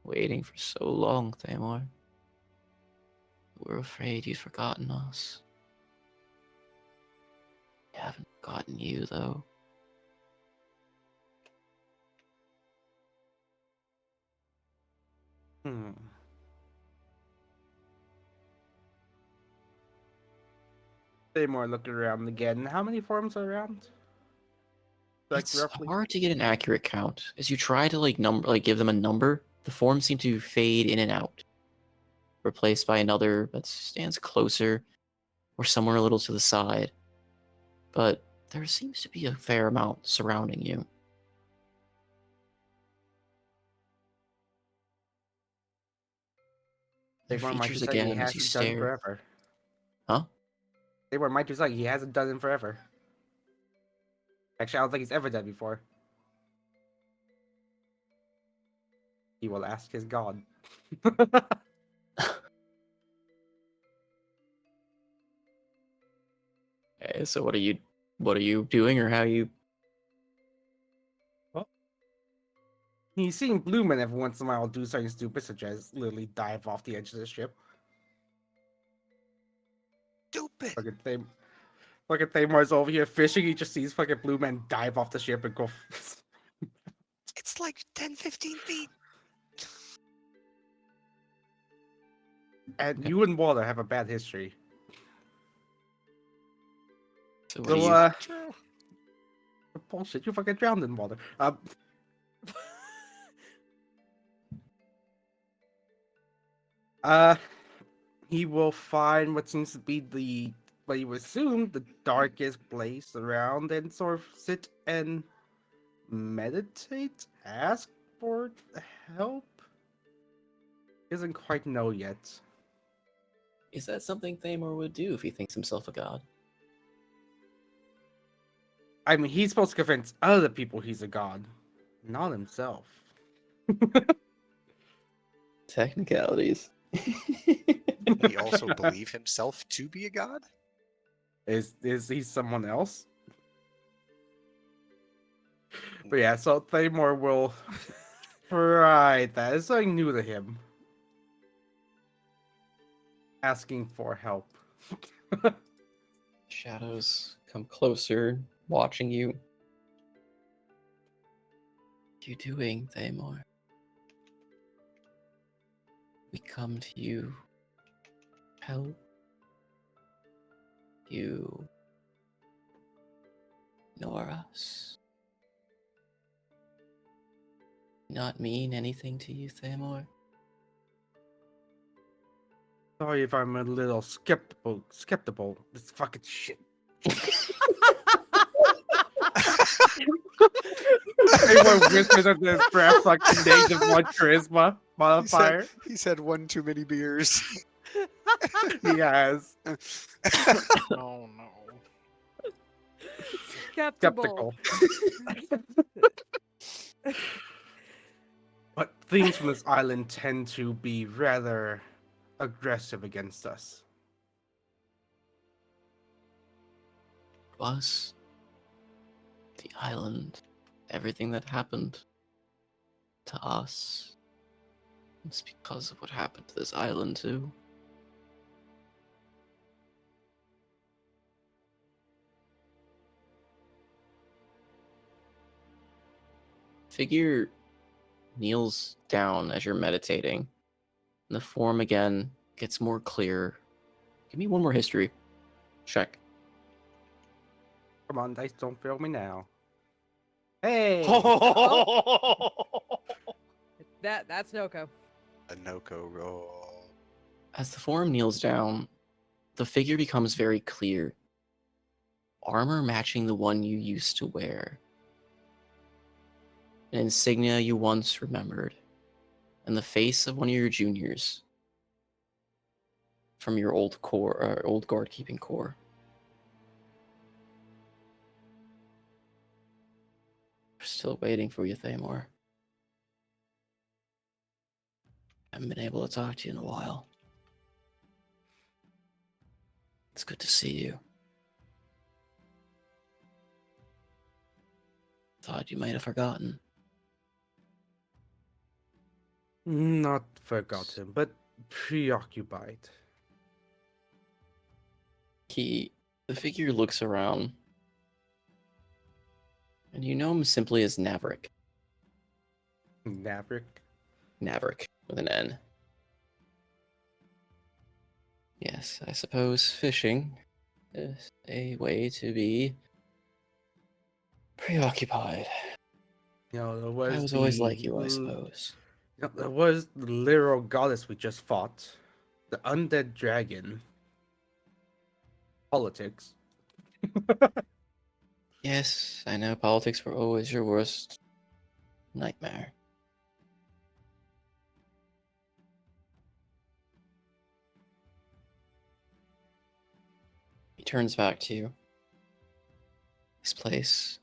Waiting for so long, Thamor. We're afraid you've forgotten us. We haven't forgotten you, though. Hmm. Seymour looking around again. How many forms are around? Like It's roughly. hard to get an accurate count. As you try to give them a number, the forms seem to fade in and out, replaced by another that stands closer or somewhere a little to the side. But there seems to be a fair amount surrounding you. Their Seymour might features just say he again as you hasn't done stare. forever. Huh? Seymour might just say he hasn't done it forever. Actually, I don't think he's ever done before. He will ask his god. Okay, so what are you doing, or how you? He's seen Blue Men every once in a while do something stupid, such as literally dive off the edge of the ship. Stupid. Look at Thamar's over here fishing. He just sees fucking Blue Men dive off the ship and go. It's like 10, 15 feet. And you and Water have a bad history. So what So, do you? True. bullshit, you fucking drowned in water. He will find what seems to be what you assume, the darkest place around and sort of sit and meditate, ask for help. He doesn't quite know yet. Is that something Thamor would do if he thinks himself a god? I mean, he's supposed to convince other people he's a god, not himself. Technicalities. He also believe himself to be a god? Is he someone else? But yeah, so Thamor will try that. It's something new to him. Asking for help. Shadows come closer, watching you. What are you doing, Thamor? We come to you. Help. You ignore us. Not mean anything to you, Thamor? Sorry if I'm a little skeptical. This fucking shit. Thamor whispers under his breath like -1 charisma modifier. He's had one too many beers. He has. Oh no. Skeptical. But things from this island tend to be rather aggressive against us. Us. The island. Everything that happened to us. It's because of what happened to this island, too. Figure kneels down as you're meditating. And the form again gets more clear. Give me one more history check. Come on, dice, don't fail me now. Hey! That's Noko. A no-go roll. As the form kneels down, the figure becomes very clear. Armor matching the one you used to wear. An insignia you once remembered. And the face of one of your juniors from your old guard keeping corps. We're still waiting for you, Thamor. Haven't been able to talk to you in a while. It's good to see you. Thought you might have forgotten. Not forgotten, but preoccupied. The figure looks around, and you know him simply as Navrik. Maverick. Navrik, with an N. Yes, I suppose fishing is a way to be preoccupied. There I was was always the like you, I suppose. there was the literal goddess we just fought, the undead dragon. Politics. Yes, I know politics were always your worst nightmare. He turns back to you. This place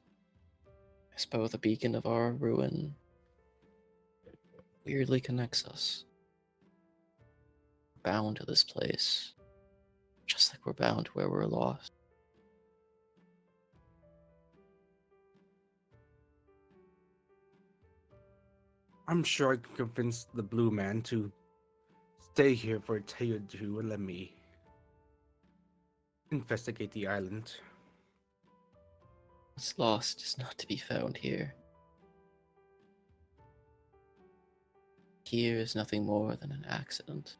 is both a beacon of our ruin, weirdly connects us. We're bound to this place, just like we're bound to where we're lost. I'm sure I can convince the blue man to stay here for a day or two and let me investigate the island. What's lost is not to be found here. Here is nothing more than an accident.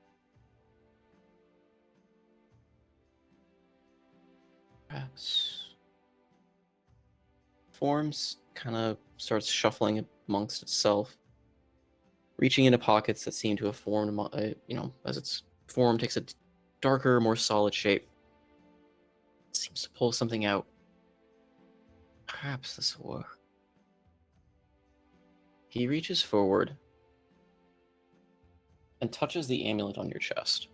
Perhaps. Forms kind of starts shuffling amongst itself, reaching into pockets that seem to have formed, as its form takes a darker, more solid shape. It seems to pull something out. Perhaps this will work. He reaches forward and touches the amulet on your chest.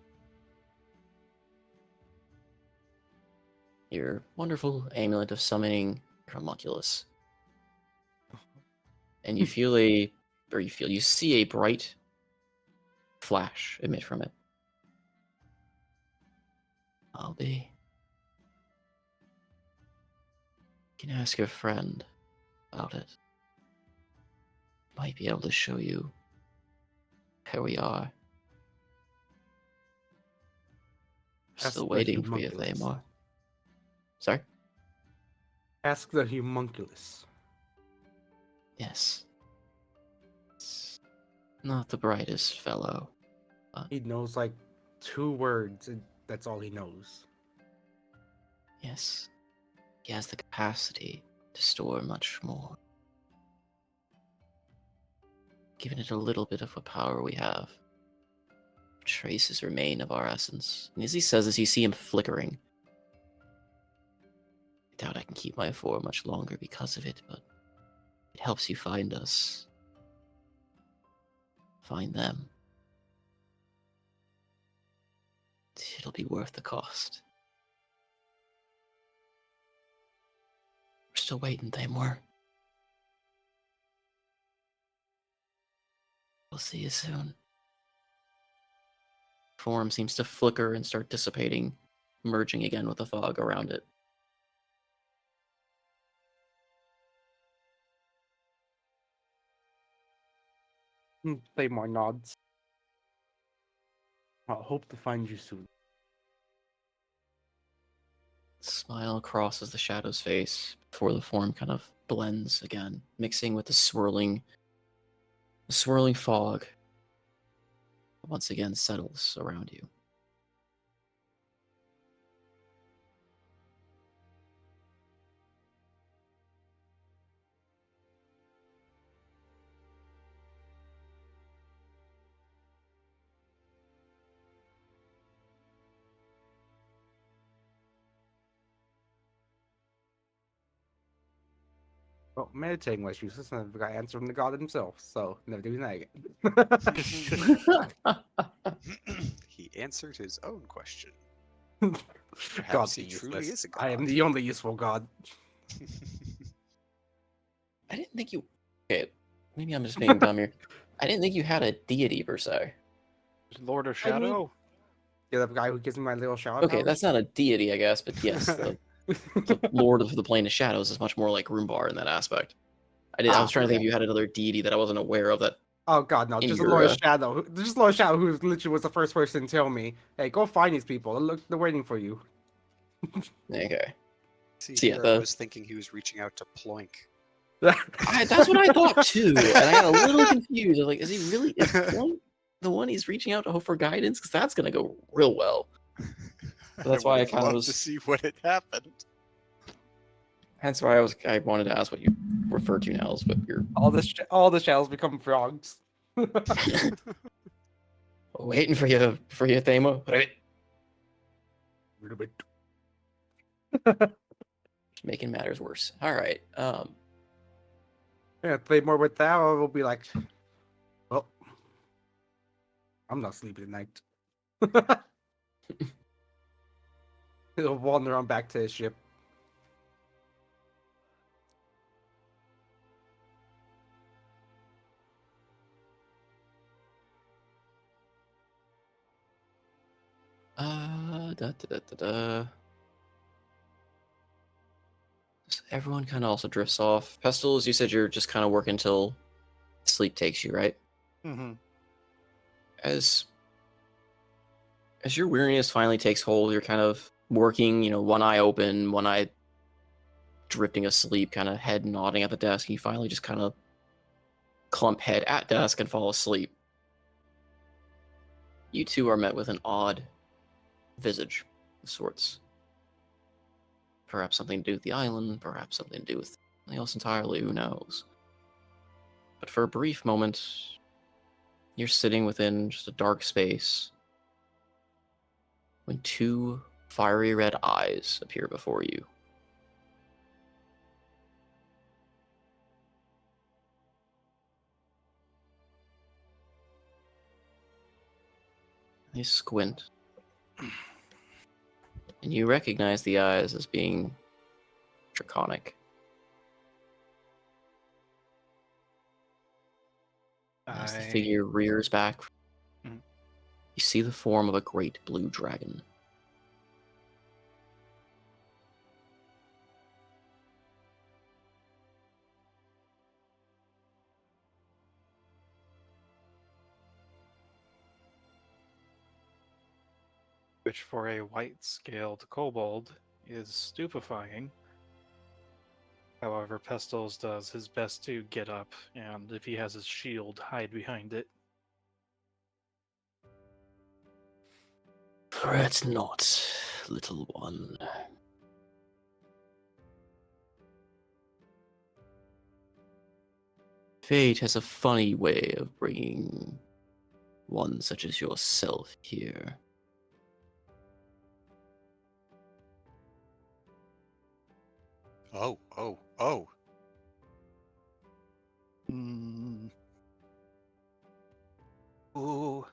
Your wonderful amulet of summoning homunculus. And you you see a bright flash emit from it. I'll be. You can ask your friend about it. Might be able to show you where we are. Still waiting for you, Thamar. Sorry? Ask the homunculus. Yes. It's not the brightest fellow. He knows like 2 words, and that's all he knows. Yes. He has the capacity to store much more. Given it a little bit of what power we have, traces remain of our essence. And as he says this, you see him flickering. I doubt I can keep my form much longer because of it, but it helps you find us. Find them. It'll be worth the cost. We're still waiting, Thamor. We'll see you soon. Form seems to flicker and start dissipating, merging again with the fog around it. Claymore nods. I'll hope to find you soon. Smile crosses the shadow's face before the form kind of blends again, mixing with the swirling fog. Once again settles around you. Well, meditating was useless, and I got answer from the god himself, so never doing that again. He answered his own question. God's Perhaps he truly useless. is a I am god. the only useful god. I didn't think you. Okay, maybe I'm just being dumb here. I didn't think you had a deity per se. Lord of I mean- Shadow? Yeah, the guy who gives me my little shower Okay, powers. that's not a deity, I guess, but yes, the Lord of the Plane of Shadows is much more like Roombar in that aspect. I was trying to think if you had another deity that I wasn't aware of that. Oh god, no! In Just your, Lord Shadow. Just Lord Shadow, who literally was the first person to tell me, "Hey, go find these people. They're waiting for you." Okay. See, So yeah, here I was thinking he was reaching out to Ploink. that's what I thought too, and I got a little confused. I was like, is he really is Plunk the one he's reaching out to hope for guidance? Because that's gonna go real well. That's why I would kind of love was. to see what had happened. That's why I wanted to ask what you refer to now as what your all the shells become frogs. waiting for you, Thema. Making matters worse. All right. Yeah, play more with that, or we'll be like, well, I'm not sleeping tonight. He'll wander on back to his ship. Everyone kind of also drifts off. Pestles, you said you're just kind of working until sleep takes you, right? Mm-hmm. As your weariness finally takes hold, you're kind of working, one eye open, one eye drifting asleep, kind of head nodding at the desk. You finally just kind of clump head at desk and fall asleep. You two are met with an odd visage of sorts. Perhaps something to do with the island, perhaps something to do with something else entirely, who knows. But for a brief moment, you're sitting within just a dark space when two fiery red eyes appear before you. They squint, and you recognize the eyes as being draconic. As the figure rears back, Mhm. you see the form of a great blue dragon. Which for a white-scaled kobold is stupefying. However, Pestles does his best to get up, and if he has his shield, hide behind it. Fret not, little one. Fate has a funny way of bringing one such as yourself here. Oh, oh, oh. Mm. Ooh.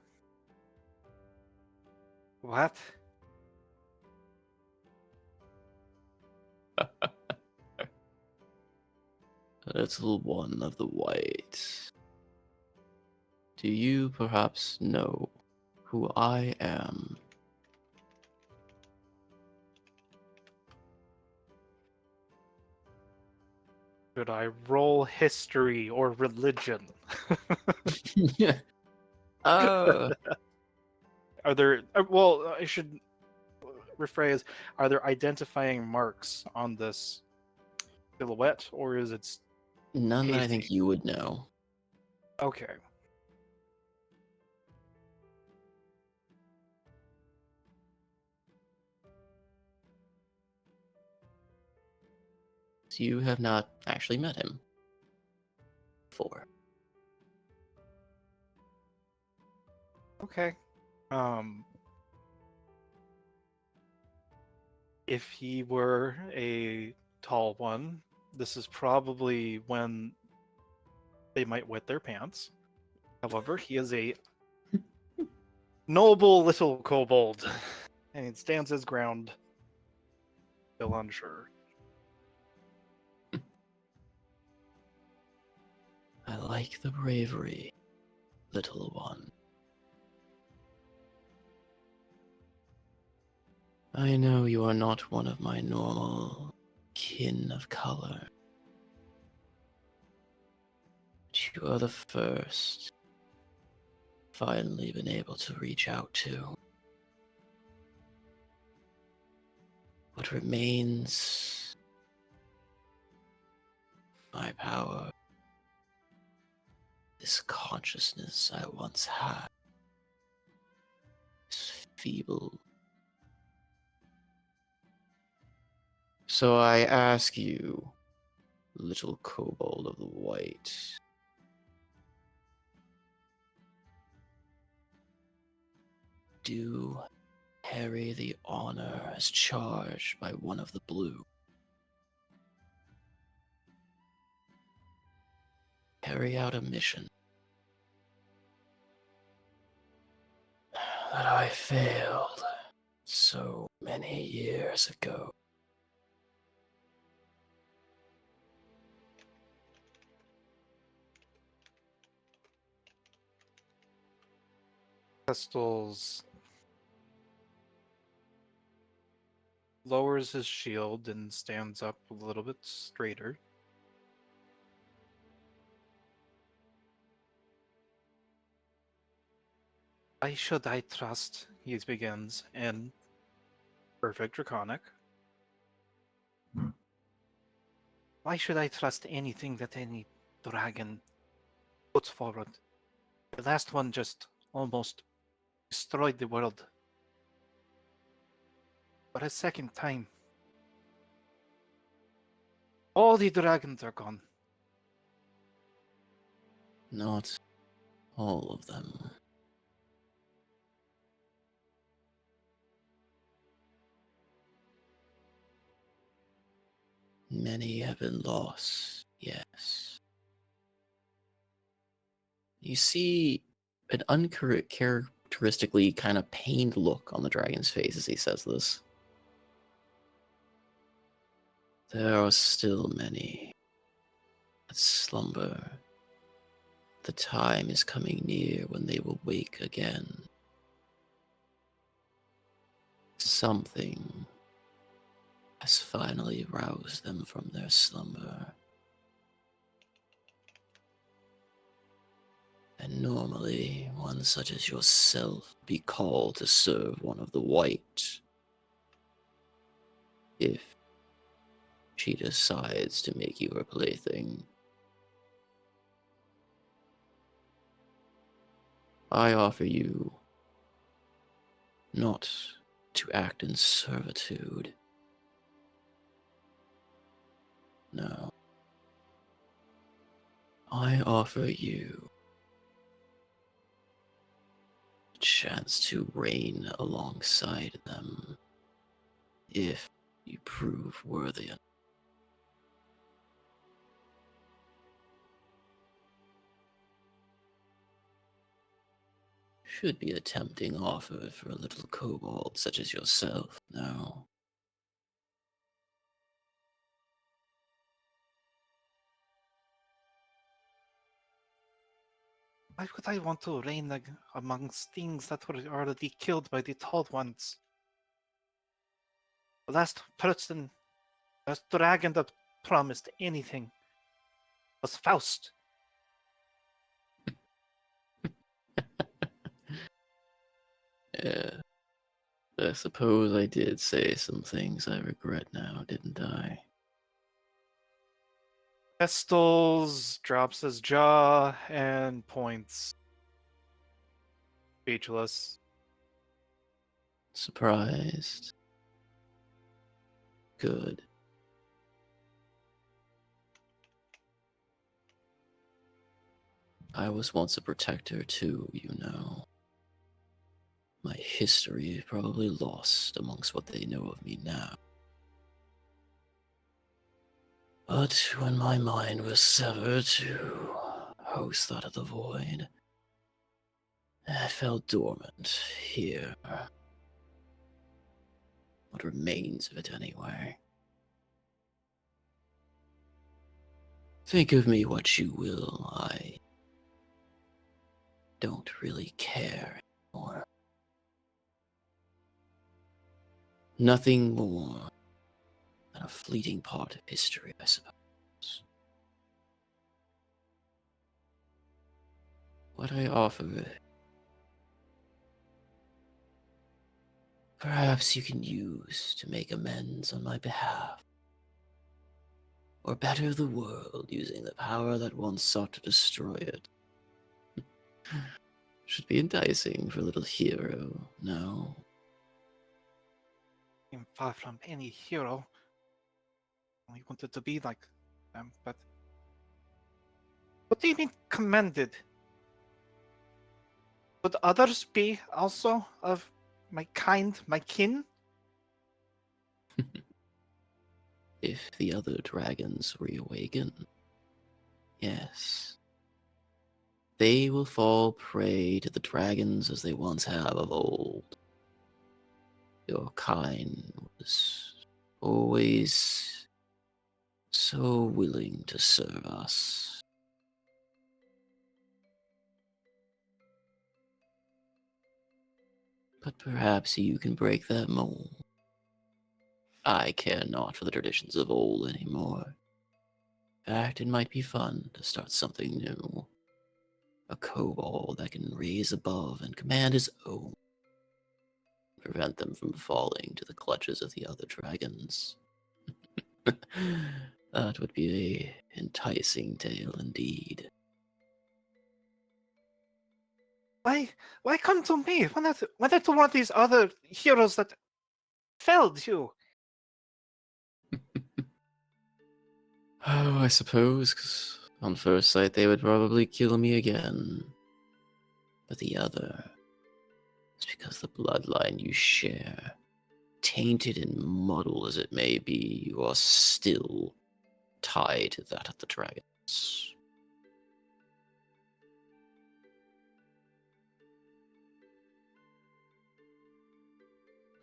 What? Little one of the white. Do you perhaps know who I am? Should I roll history or religion? uh, Are there... well, I should rephrase. Are there identifying marks on this silhouette, or is it none that I think hazy? you would know. Okay. You have not actually met him before. Okay. If he were a tall one, this is probably when they might wet their pants. However, he is a noble little kobold, and he stands his ground, still unsure. I like the bravery, little one. I know you are not one of my normal kin of color. But you are the first finally been able to reach out to. What remains my power, this consciousness I once had, is feeble. So I ask you, little kobold of the white, do Harry the honor as charged by one of the blue. Carry out a mission that I failed so many years ago. Pistols lowers his shield and stands up a little bit straighter. Why should I trust, he begins in perfect Draconic. Why should I trust anything that any dragon puts forward? The last one just almost destroyed the world. For a second time. All the dragons are gone. Not all of them. Many have been lost, yes. You see an uncharacteristically kind of pained look on the dragon's face as he says this. There are still many that slumber. The time is coming near when they will wake again. Something has finally roused them from their slumber. And normally, one such as yourself be called to serve one of the white. If she decides to make you her plaything. I offer you not to act in servitude. No. I offer you a chance to reign alongside them if you prove worthy. Should be a tempting offer for a little kobold such as yourself, no? Why would I want to reign amongst things that were already killed by the tall ones? The last person, last dragon that promised anything was Faust. Yeah. I suppose I did say some things I regret now, didn't I? Pistols drops his jaw and points. Speechless. Surprised. Good. I was once a protector too, you know. My history is probably lost amongst what they know of me now. But when my mind was severed to host that of the void, I fell dormant here. What remains of it anyway. Think of me what you will, I don't really care anymore. Nothing more than a fleeting part of history, I suppose. What I offer, perhaps you can use to make amends on my behalf, or better the world using the power that once sought to destroy it. Should be enticing for a little hero, no? I'm far from any hero. I wanted to be like them, but what do you mean commended? Would others be also of my kind, my kin? If the other dragons reawaken, yes. They will fall prey to the dragons as they once have of old. Your kind was always so willing to serve us. But perhaps you can break that mold. I care not for the traditions of old anymore. In fact, it might be fun to start something new. A kobold that can raise above and command his own. Prevent them from falling to the clutches of the other dragons. That would be a enticing tale indeed. Why come to me? Why not to one of these other heroes that felled you? Oh, I suppose, 'cause on first sight they would probably kill me again. But the other is because the bloodline you share, tainted and muddled as it may be, you are still tied to that of the dragons.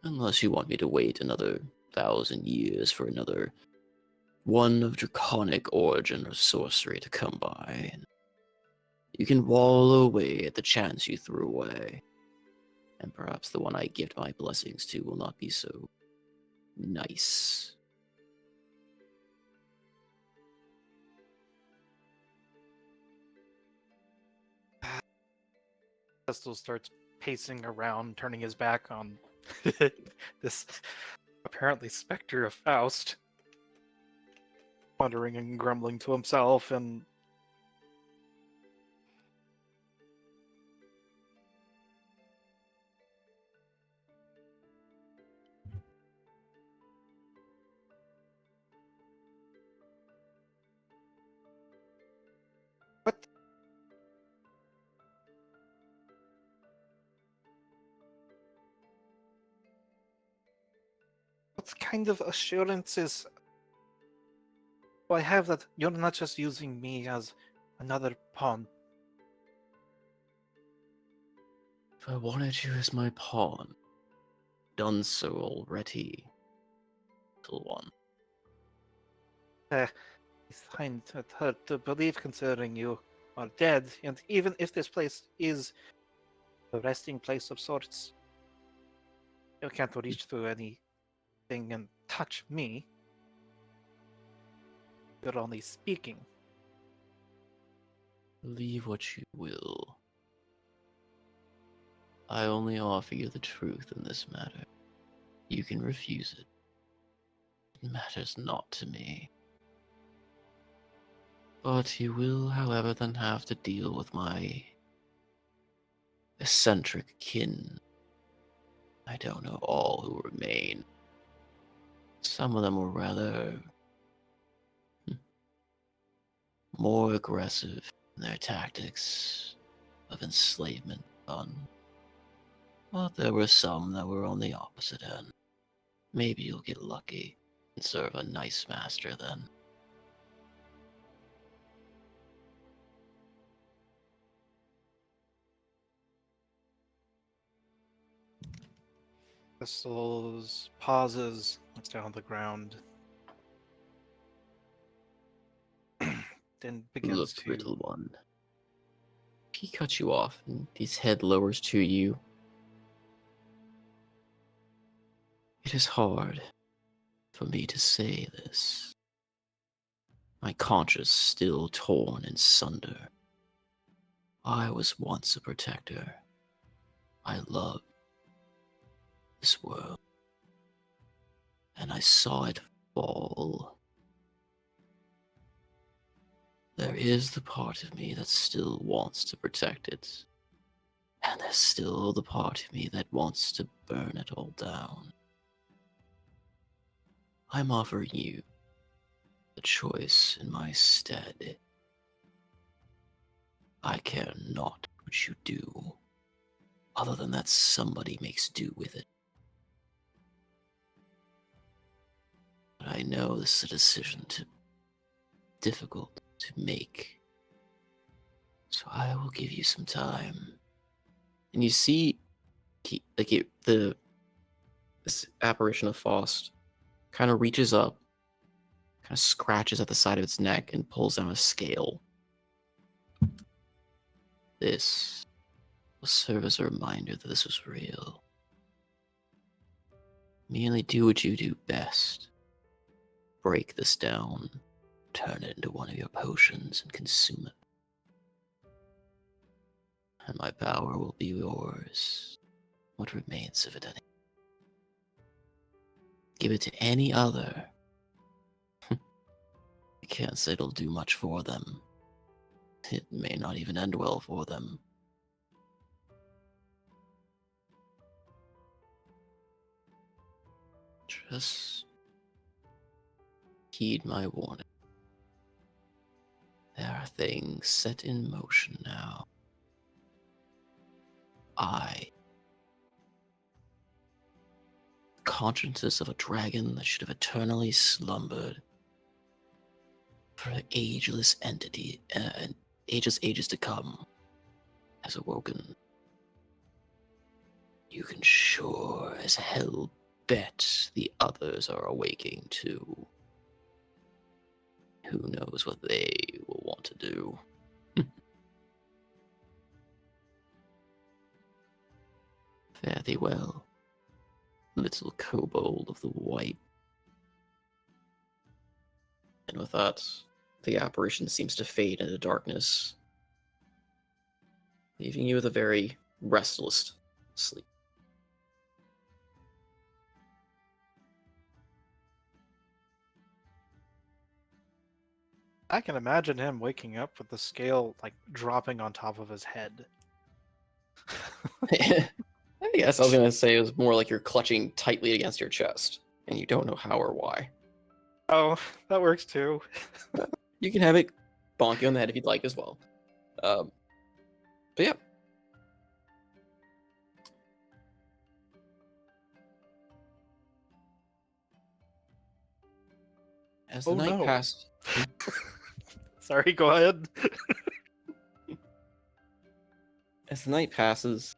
Unless you want me to wait another 1,000 years for another one of draconic origin or sorcery to come by. You can wallow away at the chance you threw away. And perhaps the one I gift my blessings to will not be so nice. Pestle starts pacing around, turning his back on this apparently specter of Faust, muttering and grumbling to himself, and what? What kind of assurances do I have that you're not just using me as another pawn? If I wanted you as my pawn, done so already, little one. It's kind of hard to believe considering you are dead, and even if this place is a resting place of sorts, you can't reach through anything and touch me. You're only speaking. Believe what you will. I only offer you the truth in this matter. You can refuse it. It matters not to me. But you will, however, then have to deal with my eccentric kin. I don't know all who remain. Some of them were rather more aggressive in their tactics of enslavement fun. But there were some that were on the opposite end. Maybe you'll get lucky and serve a nice master then. Crystals pauses, looks down on the ground, then begins Look, to. little one. He cuts you off, and his head lowers to you. It is hard for me to say this. My conscience still torn in sunder. I was once a protector. I loved this world. And I saw it fall. There is the part of me that still wants to protect it. And there's still the part of me that wants to burn it all down. I'm offering you the choice in my stead. I care not what you do, other than that somebody makes do with it. But I know this is a decision difficult to make. So I will give you some time. And you see, this apparition of Faust kind of reaches up, kind of scratches at the side of its neck, and pulls down a scale. This will serve as a reminder that this was real. Merely do what you do best. Break this down, turn it into one of your potions, and consume it. And my power will be yours. What remains of it anyway? Give it to any other. I can't say it'll do much for them. It may not even end well for them. Just heed my warning. There are things set in motion now. Consciences of a dragon that should have eternally slumbered for an ageless entity, and ages to come, has awoken. You can sure as hell bet the others are awaking too. Who knows what they will want to do? Fare thee well, little kobold of the white. And with that, the apparition seems to fade into darkness, leaving you with a very restless sleep. I can imagine him waking up with the scale like dropping on top of his head. I guess I was gonna say it was more like you're clutching tightly against your chest, and you don't know how or why. Oh, that works too. You can have it bonk you on the head if you'd like as well. But yeah. As the Oh, night no. passed, Sorry, go ahead. as the night passes,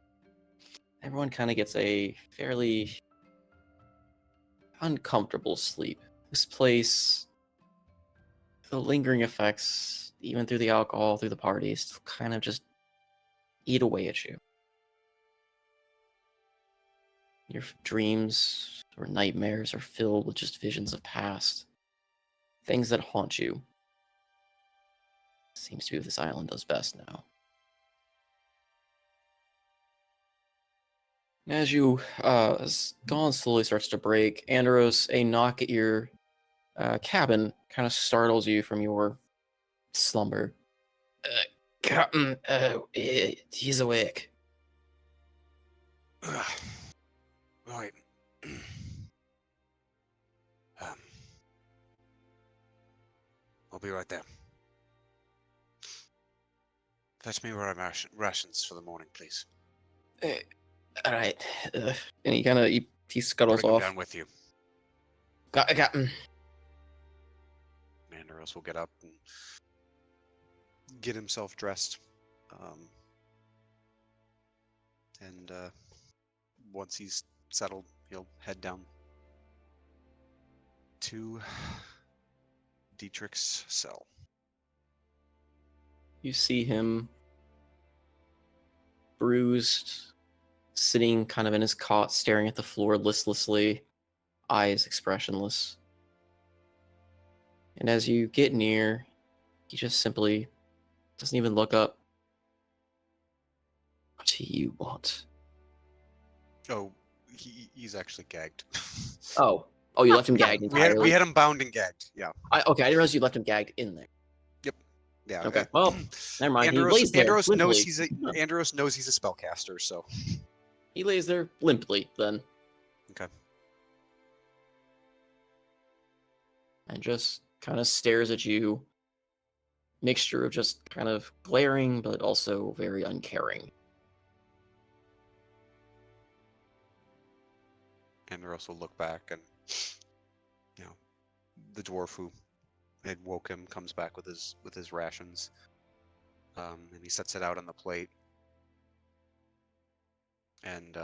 everyone kind of gets a fairly uncomfortable sleep. This place, the lingering effects, even through the alcohol, through the parties, kind of just eat away at you. Your dreams or nightmares are filled with just visions of past, things that haunt you. Seems to be what this island does best now. As dawn slowly starts to break, Andros, a knock at your cabin kind of startles you from your slumber. Captain, he's awake. Right. I'll be right there. Fetch me my rations for the morning, please. All right. And he kind of he scuttles Bring them off. down with you. Captain. Mandaros will get up and get himself dressed. And once he's settled, he'll head down to Dietrich's cell. You see him bruised, sitting kind of in his cot, staring at the floor listlessly. eyes expressionless. And as you get near, he just simply doesn't even look up. What do you want? Oh, he's actually gagged. Oh, you left him gagged we had entirely. him bound and gagged. Yeah. Okay, I didn't realize you left him gagged in there. Yeah. Okay, well, never mind. He Andros, lays there Andros knows limply. he's a Andros knows he's a spellcaster, so He lays there limply then, okay. and just kind of stares at you. Mixture of just kind of glaring, but also very uncaring. Andros will look back, and the dwarf who had woke him comes back with his rations, and he sets it out on the plate, and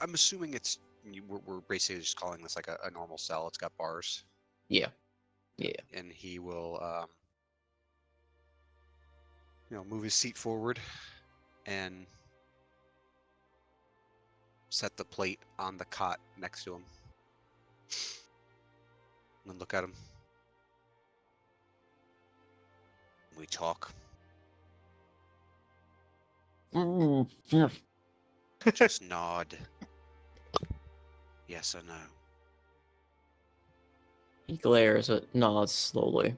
I'm assuming we're basically just calling this like a normal cell. It's got bars. Yeah. And he will move his seat forward and set the plate on the cot next to him, and then look at him. We talk. Just nod. Yes or no. He glares but nods slowly.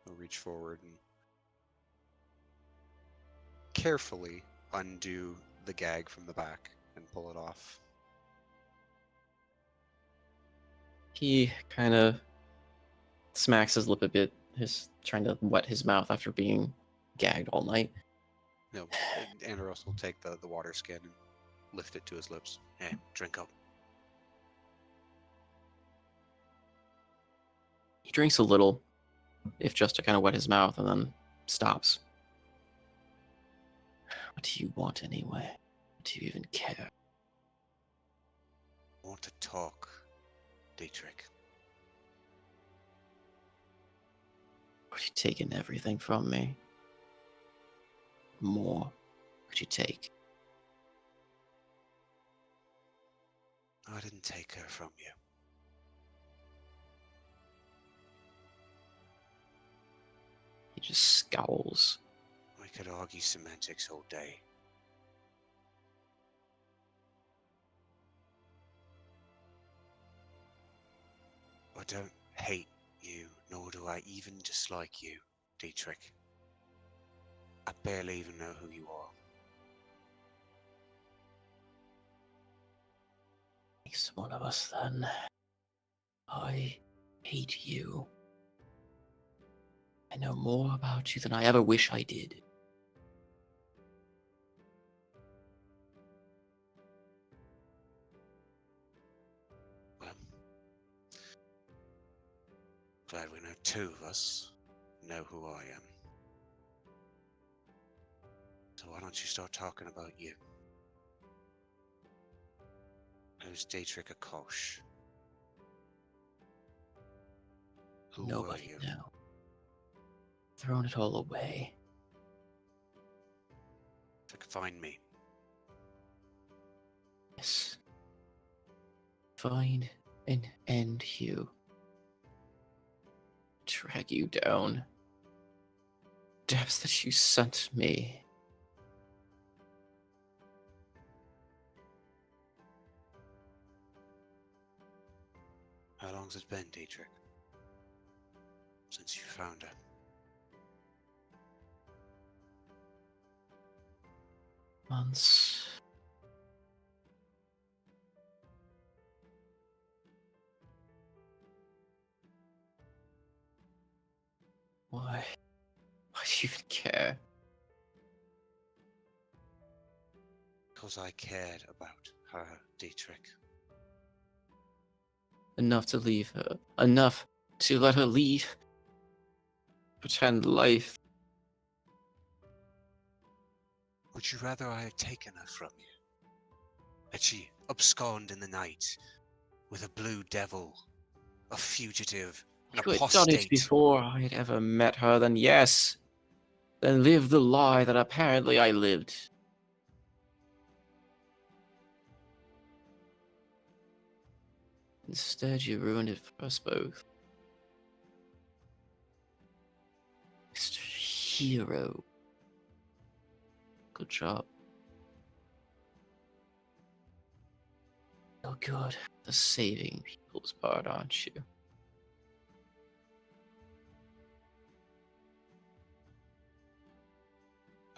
He'll reach forward and carefully undo the gag from the back and pull it off. He kind of smacks his lip a bit, trying to wet his mouth after being gagged all night. Andros will take the water skin and lift it to his lips. Hey, drink up. He drinks a little, if just to kind of wet his mouth, and then stops. What do you want anyway? Do you even care? I want to talk, Dietrich. What, you taken everything from me? More could you take? I didn't take her from you. He just scowls. We could argue semantics all day. I don't hate you, nor do I even dislike you, Dietrich. I barely even know who you are. Makes one of us then. I hate you. I know more about you than I ever wish I did. Well, glad we know two of us know who I am. So why don't you start talking about you? Who's Dietrich Akosh? Who were Nobody you? now. Thrown it all away. To find me. Yes. Find and end you. Drag you down. Depths that you sent me. How long's it been, Dietrich? Since you found her? Months. Why? Why do you even care? Because I cared about her, Dietrich. Enough to leave her. Enough to let her lead. Pretend life. Would you rather I had taken her from you? Had she absconded in the night with a blue devil, a fugitive, an If you had done it apostate? before I had ever met her, then yes. Then live the lie that apparently I lived. Instead, you ruined it for us both. Mr. Hero. Good job. Oh, good. The saving people's part, aren't you?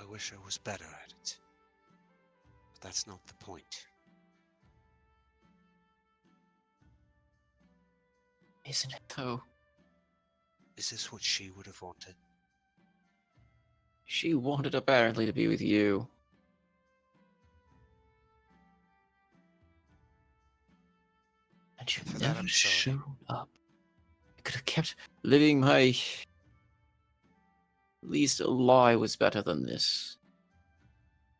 I wish I was better at it. But that's not the point. Isn't it, though? Is this what she would have wanted? She wanted apparently to be with you. And you For that, never I'm sorry. showed up. I could have kept living my... At least a lie was better than this.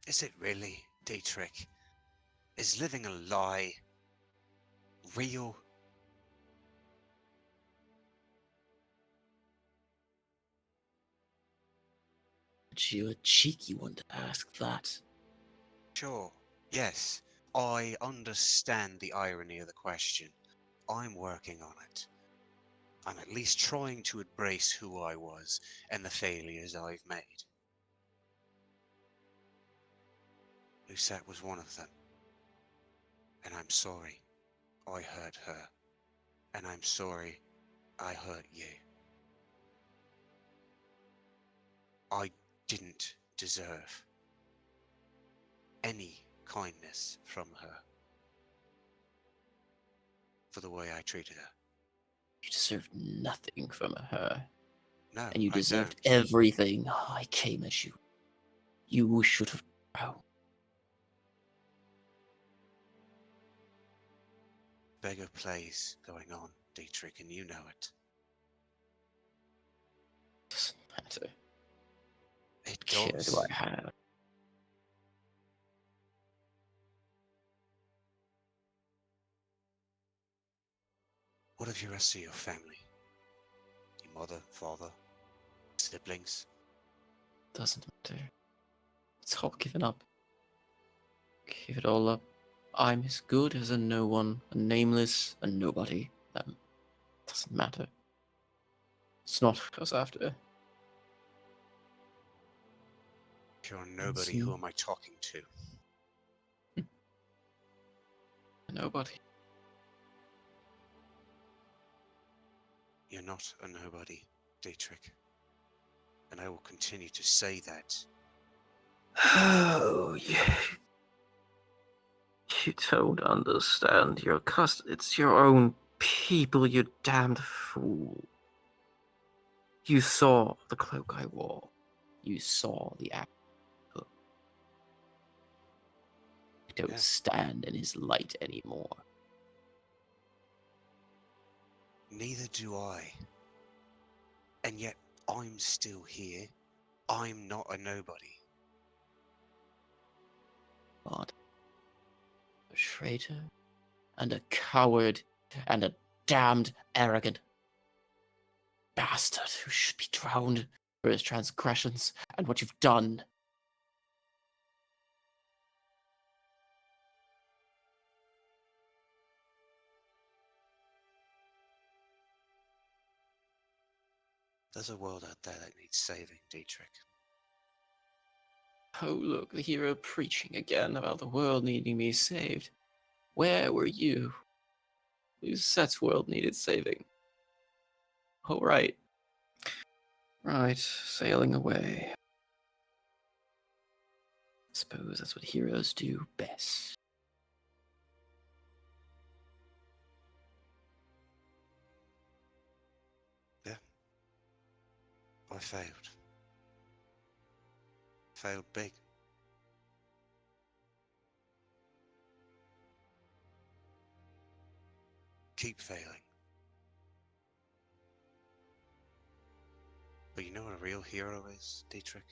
Is it really, Dietrich? Is living a lie real? But you a cheeky one to ask that. Sure, yes. I understand the irony of the question. I'm working on it. I'm at least trying to embrace who I was and the failures I've made. Lucette was one of them. And I'm sorry I hurt her. And I'm sorry I hurt you. I didn't deserve any kindness from her for the way I treated her. You deserved nothing from her. No, And you I deserved don't. everything. I came at you. You should have known. Beggar plays going on, Dietrich, and you know it. Doesn't matter. It Care does. do I have? What of the rest of your family? Your mother, father, siblings? Doesn't matter. It's all given up. Give it all up. I'm as good as a no one, a nameless, a nobody. That doesn't matter. It's not us after. If you're nobody, See? who am I talking to? A nobody. You're not a nobody, Dietrich. And I will continue to say that. Oh, you don't understand. It's your own people, you damned fool. You saw the cloak I wore. You saw the act. I don't Yeah. stand in his light anymore. Neither do I. And yet, I'm still here. I'm not a nobody. But a traitor and a coward and a damned arrogant bastard who should be drowned for his transgressions and what you've done. There's a world out there that needs saving, Dietrich. Oh, look, the hero preaching again about the world needing me saved. Where were you? Lusette's world needed saving. Oh, right. Right, sailing away. Suppose that's what heroes do best. Yeah. I failed. Failed big. Keep failing. But you know what a real hero is, Dietrich?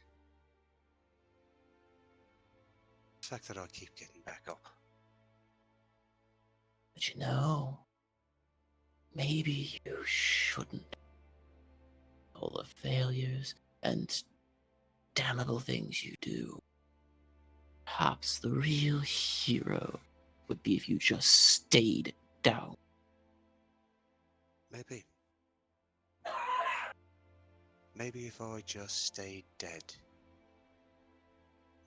The fact that I keep getting back up. But you know, maybe you shouldn't. All the failures and damnable things you do. Perhaps the real hero would be if you just stayed down. Maybe. Maybe if I just stayed dead,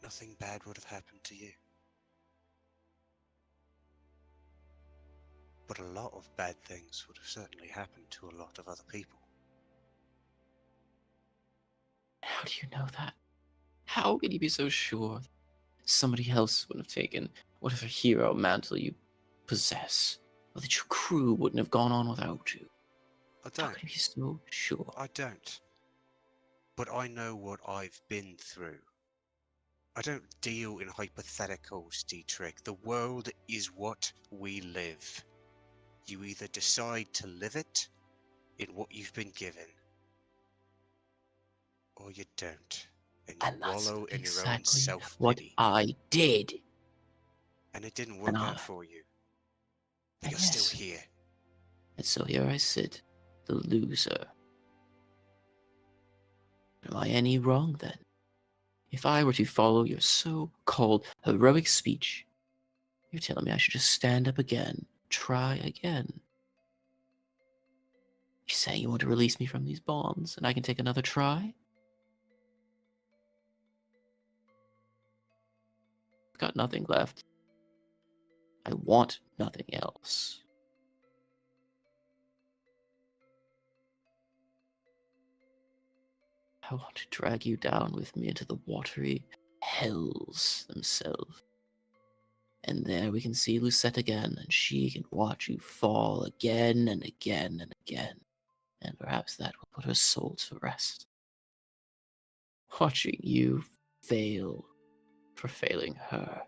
nothing bad would have happened to you. But a lot of bad things would have certainly happened to a lot of other people. How do you know that? How can you be so sure somebody else would have taken whatever hero mantle you possess, or that your crew wouldn't have gone on without you? I How don't. can you be so sure? I don't. But I know what I've been through. I don't deal in hypotheticals, Dietrich. The world is what we live. You either decide to live it in what you've been given, or you don't. And you And that's wallow in your own exactly what self-pity. I did. And it didn't And work out for you. But and you're still yes. here. And so here I sit, the loser. Am I any wrong then? If I were to follow your so-called heroic speech, you're telling me I should just stand up again, try again. You saying you want to release me from these bonds, and I can take another try? I've got nothing left. I want nothing else. I want to drag you down with me into the watery hells themselves. And there we can see Lucette again, and she can watch you fall again and again and again. And perhaps that will put her soul to rest. Watching you fail for failing her.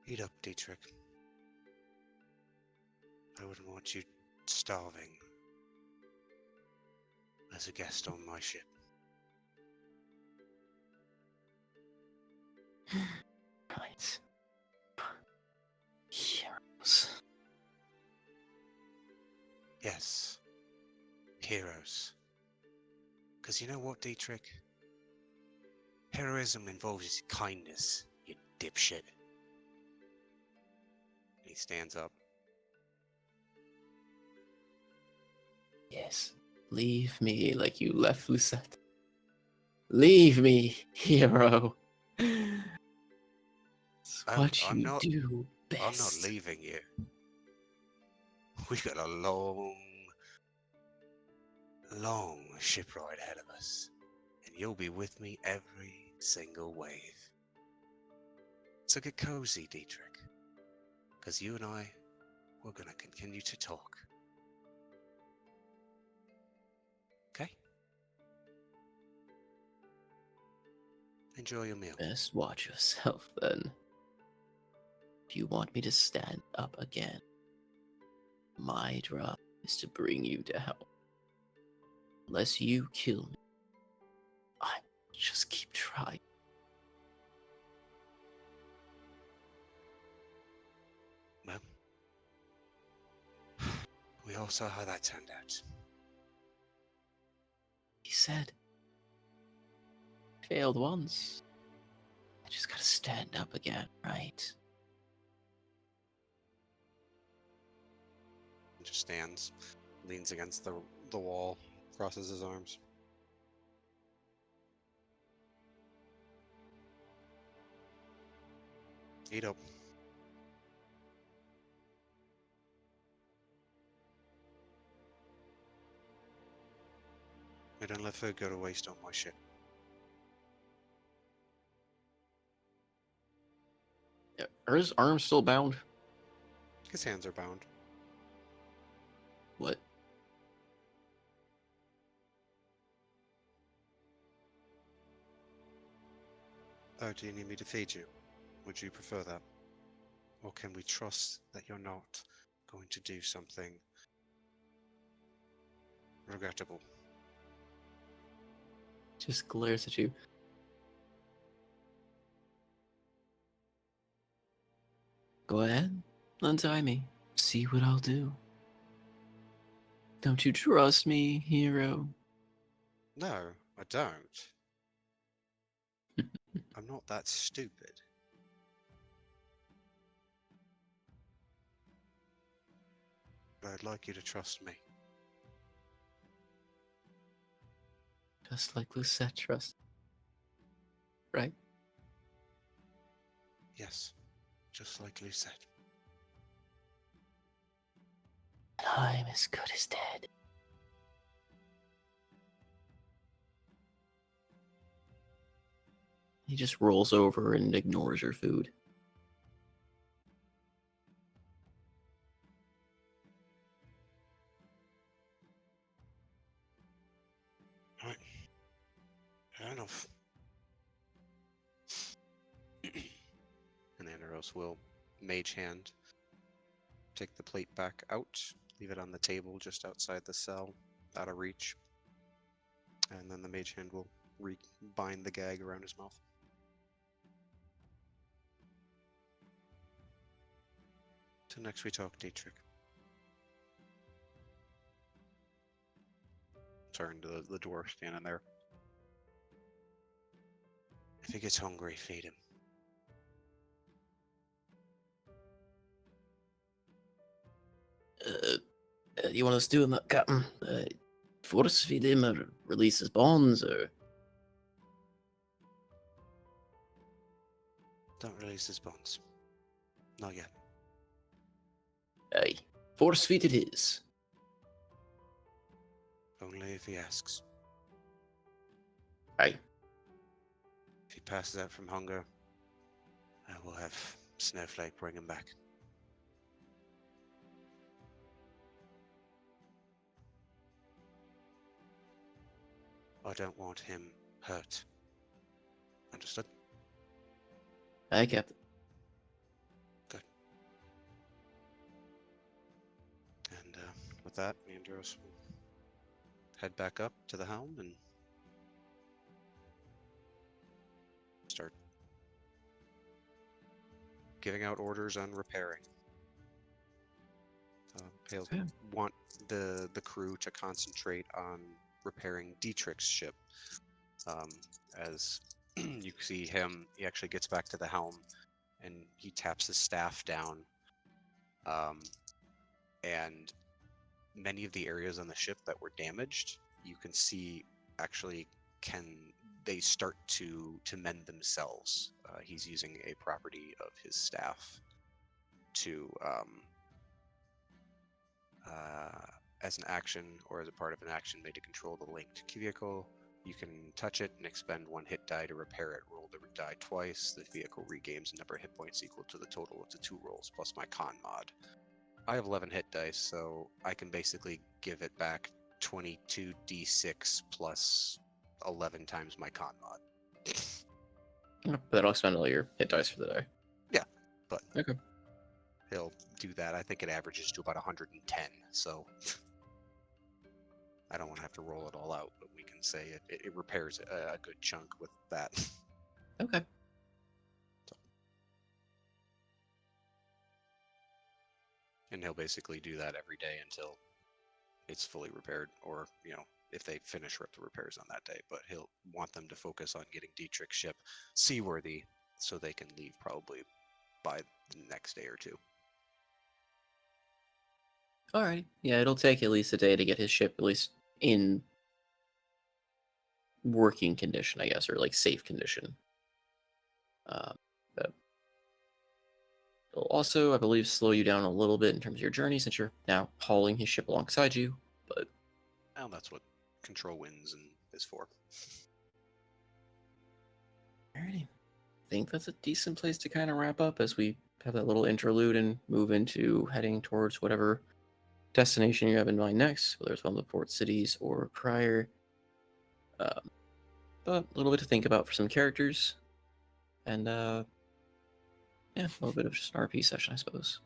Eat up, Dietrich. I wouldn't want you starving as a guest on my ship. Right. Heroes. Yes. Heroes. Because you know what, Dietrich? Heroism involves kindness, you dipshit. He stands up. Yes. Leave me like you left Lucette. Leave me, hero. It's what I'm you not. do best. I'm not leaving you. We got a long ship ride ahead of us, and you'll be with me every single wave. So get cozy, Dietrich, because you and we're gonna continue to talk. Okay? Enjoy your meal. Best watch yourself then. If you want me to stand up again, my job is to bring you down. Unless you kill me, I just keep trying. Well, we all saw how that turned out. He said, failed once. I just gotta stand up again, right? He just stands, leans against the wall, crosses his arms. Eat up. I don't let food go to waste on my ship. Are his arms still bound? His hands are bound. What? Oh, do you need me to feed you? Would you prefer that? Or can we trust that you're not going to do something regrettable? Just glares at you. Go ahead, untie me. See what I'll do. Don't you trust me, hero? No, I don't. I'm not that stupid. But I'd like you to trust me. Just like Lucette trust. Right? Yes, just like Lucette. I'm as good as dead. He just rolls over and ignores your food. Right. Fair enough. And Anderos will mage hand, take the plate back out, leave it on the table just outside the cell, out of reach. And then the mage hand will bind the gag around his mouth. Till next we talk, Dietrich. Turn to the dwarf standing there. If he gets hungry, feed him. You want us doing that, Captain? Force feed him or release his bonds or... Don't release his bonds. Not yet. Aye. Force feed it is. Only if he asks. Aye. If he passes out from hunger, I will have Snowflake bring him back. I don't want him hurt. Understood? Aye, Captain. Good. And with that, Andros will head back up to the helm and start giving out orders on repairing. He'll Yeah. want the crew to concentrate on repairing Dietrich's ship. As you see him, he actually gets back to the helm and he taps his staff down. And many of the areas on the ship that were damaged, you can see actually they start to mend themselves. He's using a property of his staff to as an action or as a part of an action made to control the linked vehicle. You can touch it and expend 1 hit die to repair it. Roll the die twice. The vehicle regains a number of hit points equal to the total of the 2 rolls plus my con mod. I have 11 hit dice, so I can basically give it back 22d6 plus 11 times my con mod. But I'll spend all your hit dice for the day. Yeah, but Okay. he'll do that. I think it averages to about 110, so I don't want to have to roll it all out, but we can say it repairs a good chunk with that. Okay. And he'll basically do that every day until it's fully repaired, or, if they finish the repairs on that day. But he'll want them to focus on getting Dietrich's ship seaworthy so they can leave probably by the next day or 2. Alright. Yeah, it'll take at least a day to get his ship at least in working condition, I guess, or like safe condition. But it'll also, I believe, slow you down a little bit in terms of your journey since you're now hauling his ship alongside you. But Well, that's what control winds is for. alrighty. I think that's a decent place to kind of wrap up as we have that little interlude and move into heading towards whatever destination you have in mind next, whether it's one of the port cities or prior. But a little bit to think about for some characters. And, yeah, a little bit of just an RP session, I suppose.